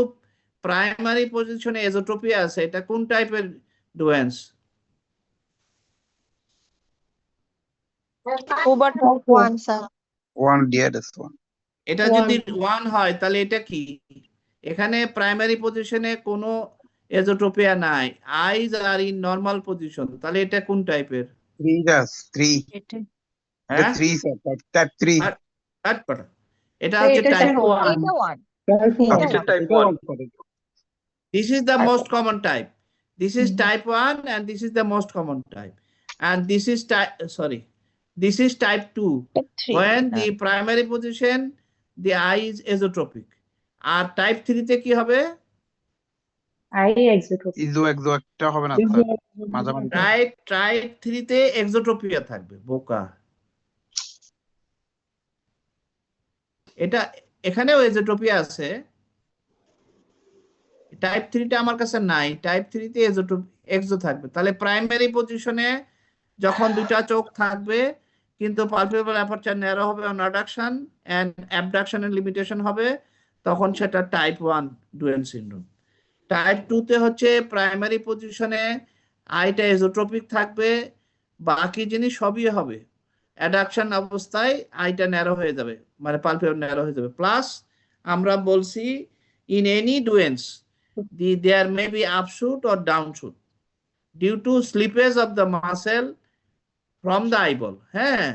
প্রাইমারি পজিশনে এজোট্রপি আছে, এটা কোন টাইপের ডুয়েন্স? One, sir. One DRS one. এটা যদি 1 হয় তাহলে এটা কি? এখানে প্রাইমারি পজিশনে কোনো এজোট্রপিয়া নাই, আইজ আর ইন নরমাল পজিশন, তাহলে এটা কোন টাইপের? 3. হ্যাঁ, 3 sir, type 3. এটা হচ্ছে type 1। Type 1. This is the most common type. This is type 1 and this is the most common type. And this is this is type 2. When the primary position, the eye is exotropic. আর type 3 তে কি হবে? I এক্সোট্রপিক। ইজো একটা হবে না sir, মাঝামাঝি। Type 3 তে এক্সোট্রপিয়া থাকবে, বোকা। এটা এখানেও এক্সোট্রপিয়া আছে, টাইপ 3 টা আমার কাছে নাই, টাইপ 3 তে এক্সো থাকবে। তাহলে প্রাইমারি পজিশনে যখন দুটা চোখ থাকবে কিন্তু পালপেবল অ্যাপারচার ন্যারো হবে, অ্যাডাকশন এন্ড অ্যাবডাকশনের লিমিটেশন হবে, তখন সেটা টাইপ 1 ডুয়েল সিনড্রোম। টাইপ 2 তে হচ্ছে প্রাইমারি পজিশনে আইটা এজোট্রপিক থাকবে, বাকি জিনিস সবই হবে, অ্যাডাকশন অবস্থায় আইটা ন্যারো হয়ে যাবে, মানে পালপেবল ন্যারো হয়ে যাবে। প্লাস আমরা বলছি in any Duane's there may be upshoot or downshoot due to slippage of the muscle from the eyeball. হ্যাঁ,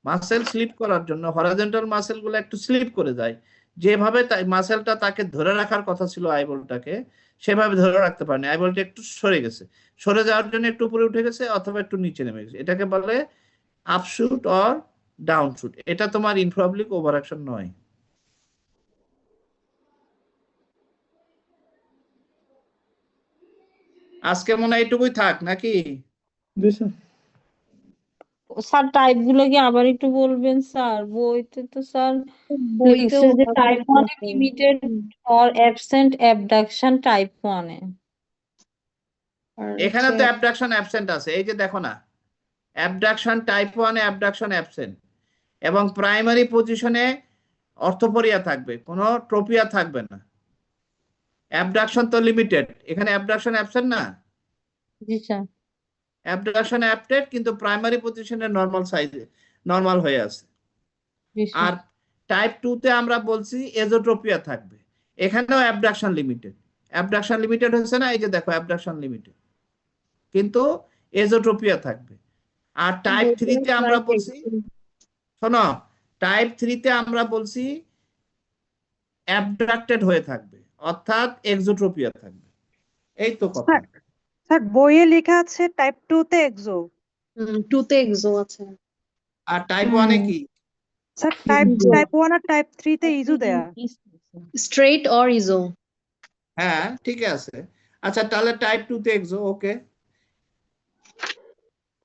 মাসেল স্লিপ করার জন্য হরাইজন্টাল মাসেল গুলো একটু স্লিপ করে যায়, যেভাবে মাসেলটা তাকে ধরে রাখার কথা ছিল আইবলটাকে, সেভাবে ধরে রাখতে পারেনি, আইবলটা একটু সরে গেছে, সরে যাওয়ার জন্য একটু উপরে উঠে গেছে অথবা একটু নিচে নেমে গেছে, এটাকে বলে আপশুট অর ডাউনশুট। এটা তোমার ইনফ্রাঅবলিক ওভারঅ্যাকশন নয়। আজকে মনে হয় এটুকুই থাক নাকি? জি স্যার। স্যার টাইপ গুলো কি আবার একটু বলবেন স্যার? বইতে তো স্যার লিখছে যে type 1 limited or absent abduction type 1 এ। আর এখানে তো হচ্ছে অ্যাবডাকশন অ্যাবসেন্ট আছে, এই যে দেখো না, অ্যাবডাকশন টাইপ 1 এ অ্যাবডাকশন অ্যাবসেন্ট, এবং প্রাইমারি পজিশনে অর্থোপোরিয়া থাকবে, কোনো ট্রোপিয়া থাকবে না। অ্যাবডাকশন তো লিমিটেড, এখানে অ্যাবডাকশন অ্যাবসেন্ট না, জি স্যার। অ্যাবডাকশন অ্যাবটেড, কিন্তু প্রাইমারি পজিশনে নরমাল সাইজে নরমাল হয়ে আছে। জি স্যার। আর টাইপ 2 তে আমরা বলছি এজোট্রোপিয়া থাকবে, এখানেও অ্যাবডাকশন লিমিটেড। অ্যাবডাকশন লিমিটেড হচ্ছে না, এই যে দেখো অ্যাবডাকশন লিমিটেড, কিন্তু এজোট্রোপিয়া থাকবে। আর টাইপ 3 তে আমরা বলছি, শোনো, টাইপ 3 তে আমরা বলছি অ্যাবডাক্টেড হয়ে থাকবে, অর্থাৎ এক্সোট্রোপিয়া থাকবে। এই তো কথা। স্যার বইয়ে লেখা আছে টাইপ 2 তে এক্সো। 2 তে এক্সো আছে। আর টাইপ 1 এ কি? স্যার টাইপ 1 আর টাইপ 3 তে ইজো দেয়া। Straight or eso. হ্যাঁ ঠিক আছে, আচ্ছা তাহলে টাইপ 2 তে এক্সো, ওকে।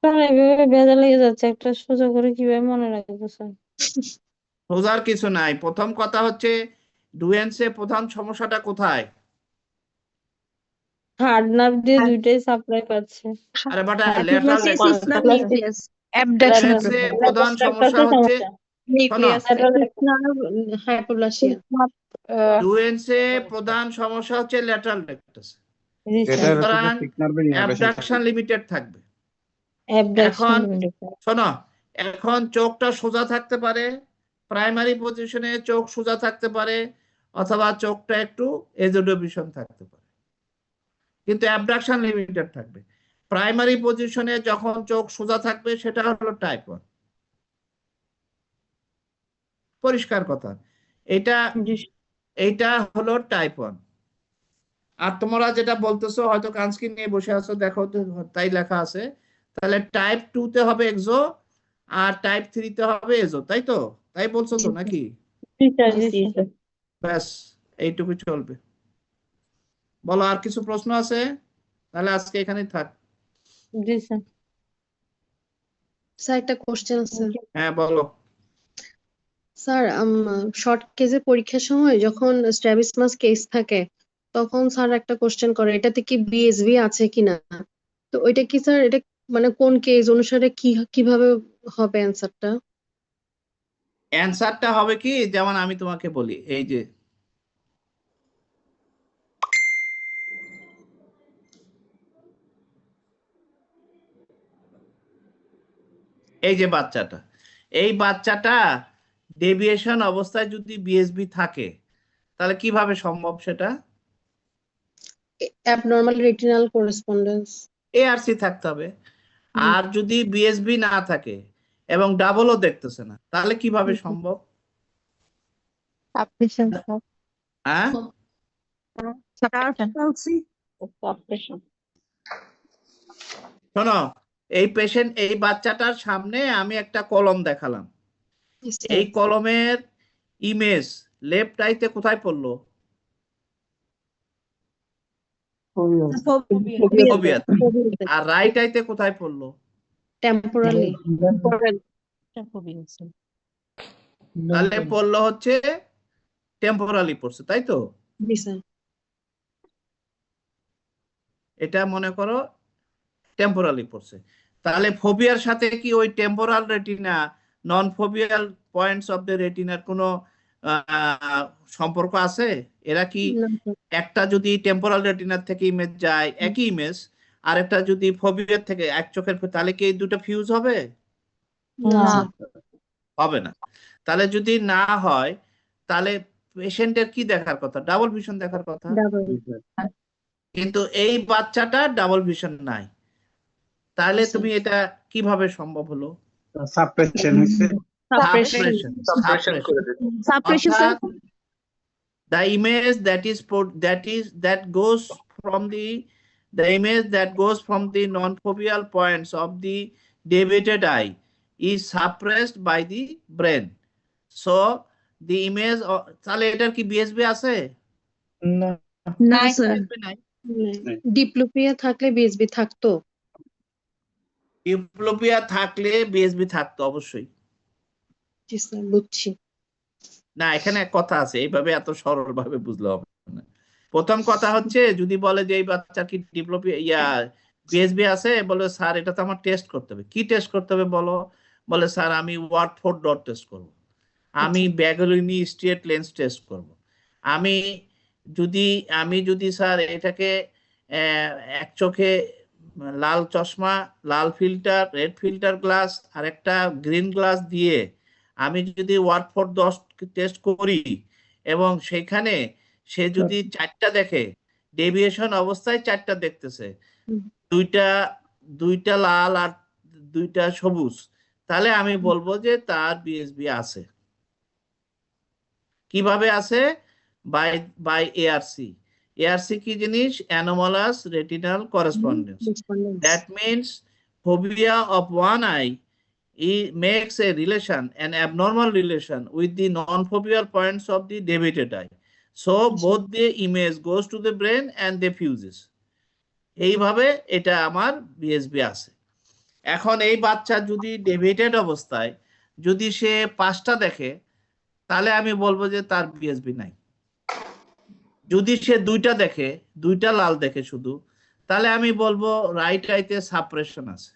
স্যার এভাবে ভেজা লেগে যাচ্ছে, একটা সোজা করে কিভাবে মনে রাখবো স্যার? সোজার কিছু নাই, প্রথম কথা হচ্ছে ডুয়েন্সে প্রধান সমস্যাটা কোথায়? হার্ড নার্ভ দিয়ে দুইটাই সাপ্লাই পাচ্ছে। আরে বাটা ল্যাটারাল অ্যাবডাকশন ডুয়েন্সে প্রধান সমস্যা হচ্ছে, শোনো, হাইপোপ্লাসিয়া। ডুয়েন্সে প্রধান সমস্যা হচ্ছে ল্যাটারাল রেকটাস, এটা সুতরাং ঠিক নার্ভের ইনারভেশন অ্যাবডাকশন লিমিটেড থাকবে। অ্যাবডাকশন এখন শোনো, এখন চোখটা সোজা থাকতে পারে, প্রাইমারি পজিশনে চোখ সোজা থাকতে পারে, অথবা চোখটা একটু এজোডোভিশন থাকতে পারে, কিন্তু অ্যাবডাকশন লিমিটেড থাকবে। প্রাইমারি পজিশনে যখন চোখ সোজা থাকবে সেটা হলো টাইপ 1, পরিষ্কার কথা। এইটা হলো টাইপ 1। আর তোমরা যেটা বলতেছো হয়তো কানস্কি নিয়ে বসে আছো, দেখো তো তাই লেখা আছে, তাহলে টাইপ 2 তে হবে এক্সো আর টাইপ 3 তে হবে এজো, তাই তো? তাই বলছো তো নাকি? ব্যাস এইটুকু চলবে। বলো, আর কিছু প্রশ্ন আছে? তাহলে আজকে এখানেই থাক। জি স্যার। স্যার একটা কোশ্চেন আছে। হ্যাঁ বলো। স্যার শর্ট কেজে পরীক্ষার সময় যখন স্ট্র্যাবিসমাস কেস থাকে তখন স্যার একটা কোশ্চেন করে এটাতে কি বিএসবি আছে কিনা, তো ওইটা কি স্যার, এটা মানে কোন কেস অনুসারে কিভাবে হবে অ্যান্সারটা? অ্যান্সারটা হবে কি, যেমন আমি তোমাকে বলি, এই যে বাচ্চাটা, এই বাচ্চাটা ডেভিয়েশন অবস্থায় যদি বিএসবি থাকে তাহলে কিভাবে সম্ভব সেটা? অ্যাবনর্মাল রেটিনাল করেসপন্ডেন্স, এআরসি থাকতে হবে। আর যদি বিএসবি না থাকে এবং ডাবলও দেখতেছে না তাহলে কিভাবে সম্ভব? সাবপ্রেশন হ্যাঁ, শোনো, এই বাচ্চাটার সামনে আমি একটা কলম দেখালাম, এই কলমের ইমেজ লেফট আইতে কোথায় পড়লো? ফোবিয়াতে। আর রাইট আইতে কোথায় পড়লো? টেম্পোরালি। তাহলে পড়লো হচ্ছে টেম্পোরালি পড়ছে, তাই তো? জি স্যার। এটা মনে করো টেম্পোরালি পড়ছে। তাহলে ফোবিয়ার সাথে কি ওই temporal retina non foveal points of the রেটিনার কোনো সম্পর্ক আছে? এরা কি একটা যদি টেম্পোরাল রেটিনার থেকে ইমেজ যায় একই ইমেজ, আর একটা যদি ফোবিয়ার থেকে এক চোখের, তাহলে কি এই দুটো ফিউজ হবে? হবে না। তাহলে যদি না হয় তাহলে পেশেন্টের কি দেখার কথা? ডাবল ভিশন দেখার কথা। কিন্তু এই বাচ্চাটা ডাবল ভিশন নাই, তাহলে তুমি এটা কিভাবে সম্ভব হলো? সাবপ্রেশন হইছে। অর্থাৎ the image that goes from the non-foveal points of the deviated eye is suppressed by the brain. So the image তাহলে এটার কি বিএসবি আছে? না স্যার, ডিপ্লোপিয়া থাকলে বিএসবি থাকতো। ডিপ্লোপিয়া থাকলে বিএসবি থাকতো অবশ্যই। জি স্যার, বুঝছি। না, এখানে এক কথা আছে, এইভাবে এত সরল ভাবে বুঝলে হবে না। প্রথম কথা হচ্ছে যদি বলে যে এই বাচ্চা কি ডিপ্লোপিয়া বিএসবি আছে, বলে স্যার এটা তো আমার টেস্ট করতে হবে। কি টেস্ট করতে হবে বলো? বলে স্যার আমি ওয়াটফোর্ড ডট টেস্ট করব, আমি ব্যাগলিনি স্ট্রেট লেন্স টেস্ট করব, আমি যদি স্যার এটাকে এক চোখে লাল চশমা, লাল ফিল্টার, রেড ফিল্টার গ্লাস আর একটা গ্রিন গ্লাস দিয়ে আমি যদি ওয়াটফোর্ড 10 টেস্ট করি এবং সেখানে সে যদি 4টা দেখে, ডেভিয়েশন অবস্থায় 4টা দেখতেছে, দুইটা লাল আর 2টা সবুজ, তাহলে আমি বলবো যে তার বিএসবি আছে। কিভাবে আছে? Bye bye ARC. এআরসি কি জিনিস? Anomalous retinal correspondence. That means phobia of one eye makes a relation, an abnormal relation with the non-foveal points of the deviated eye. So both the image goes to the brain and they fuses. এইভাবে এটা আমার BSB আছে। এখন এই বাচ্চা যদি deviated অবস্থায় যদি সে 5টা দেখে, তাহলে আমি বলবো যে তার বিএসবি নাই। যদি সে 2টা দেখে, 2টা লাল দেখে শুধু, তাহলে আমি বলবো রাইট আইতে সাপ্রেশন আছে।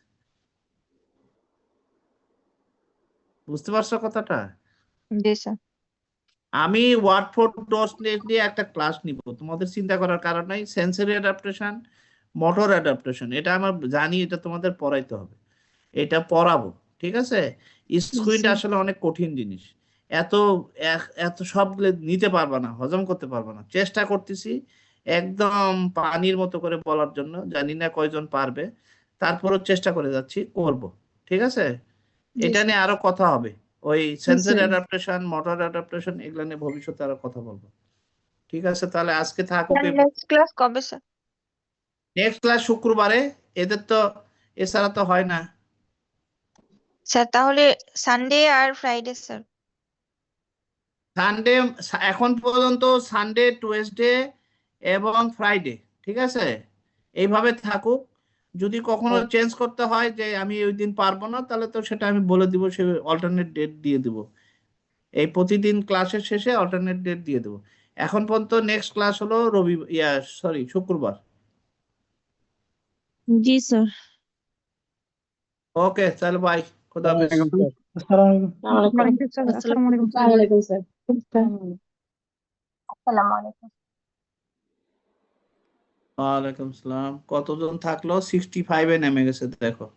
বুঝতে পারছো কথাটা? জি স্যার। আমি ওয়াটফোর্ড ডট নিয়ে একটা ক্লাস নিব, তোমাদের চিন্তা করার কারণ নাই। সেন্সরি অ্যাডাপ্টেশন, মোটর অ্যাডাপ্টেশন, এটা আমার জানি, এটা তোমাদের পড়াইতে হবে, এটা পড়াবো, ঠিক আছে? স্কুইন্ট আসলে অনেক কঠিন জিনিস, এত এত সবগুলো নিতে পারবা না, হজম করতে পারবা না। চেষ্টা করতেছি একদম পানির মতো করে বলার জন্য, জানি না কয়জন পারবে, তারপরও চেষ্টা করে যাচ্ছি, করব, ঠিক আছে? এটা নিয়ে আরো কথা হবে, ওই সেন্সর অ্যাডাপ্টেশন, মোটর অ্যাডাপ্টেশন, এগুলো নিয়ে ভবিষ্যতে আরো কথা বলবো, ঠিক আছে? তাহলে আজকে থাকুক। নেক্সট ক্লাস কবে স্যার? নেক্সট ক্লাস শুক্রবারে, এদের তো এছাড়া তো হয় না। স্যার তাহলে সানডে আর ফ্রাইডে স্যার? সানডে এখন পর্যন্ত সানডে, টুয়েসডে এবং ফ্রাইডে, ঠিক আছে? এইভাবে থাকুক। যদি কখনো চেঞ্জ করতে হয় যে আমি ওই দিন পারবো না, তাহলে তো সেটা আমি বলে দিব, সে অল্টারনেট ডেট দিয়ে দিব। এই প্রতিদিন ক্লাসের শেষে অল্টারনেট ডেট দিয়ে দেবো। এখন পর্যন্ত নেক্সট ক্লাস হলো শুক্রবার। জি স্যার। ওকে, তাহলে বাই, খোদা হাফেজ। আসসালামু আলাইকুম স্যার। আসসালামু আলাইকুম স্যার। আসসালামু আলাইকুম স্যার। আসসালামু আলাইকুম। ওয়ালাইকুম সালাম। কতজন থাকলো? 65-এ নেমে গেছে, দেখো।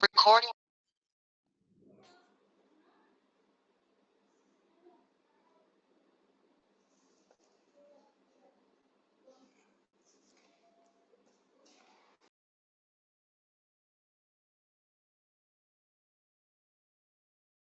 Recording.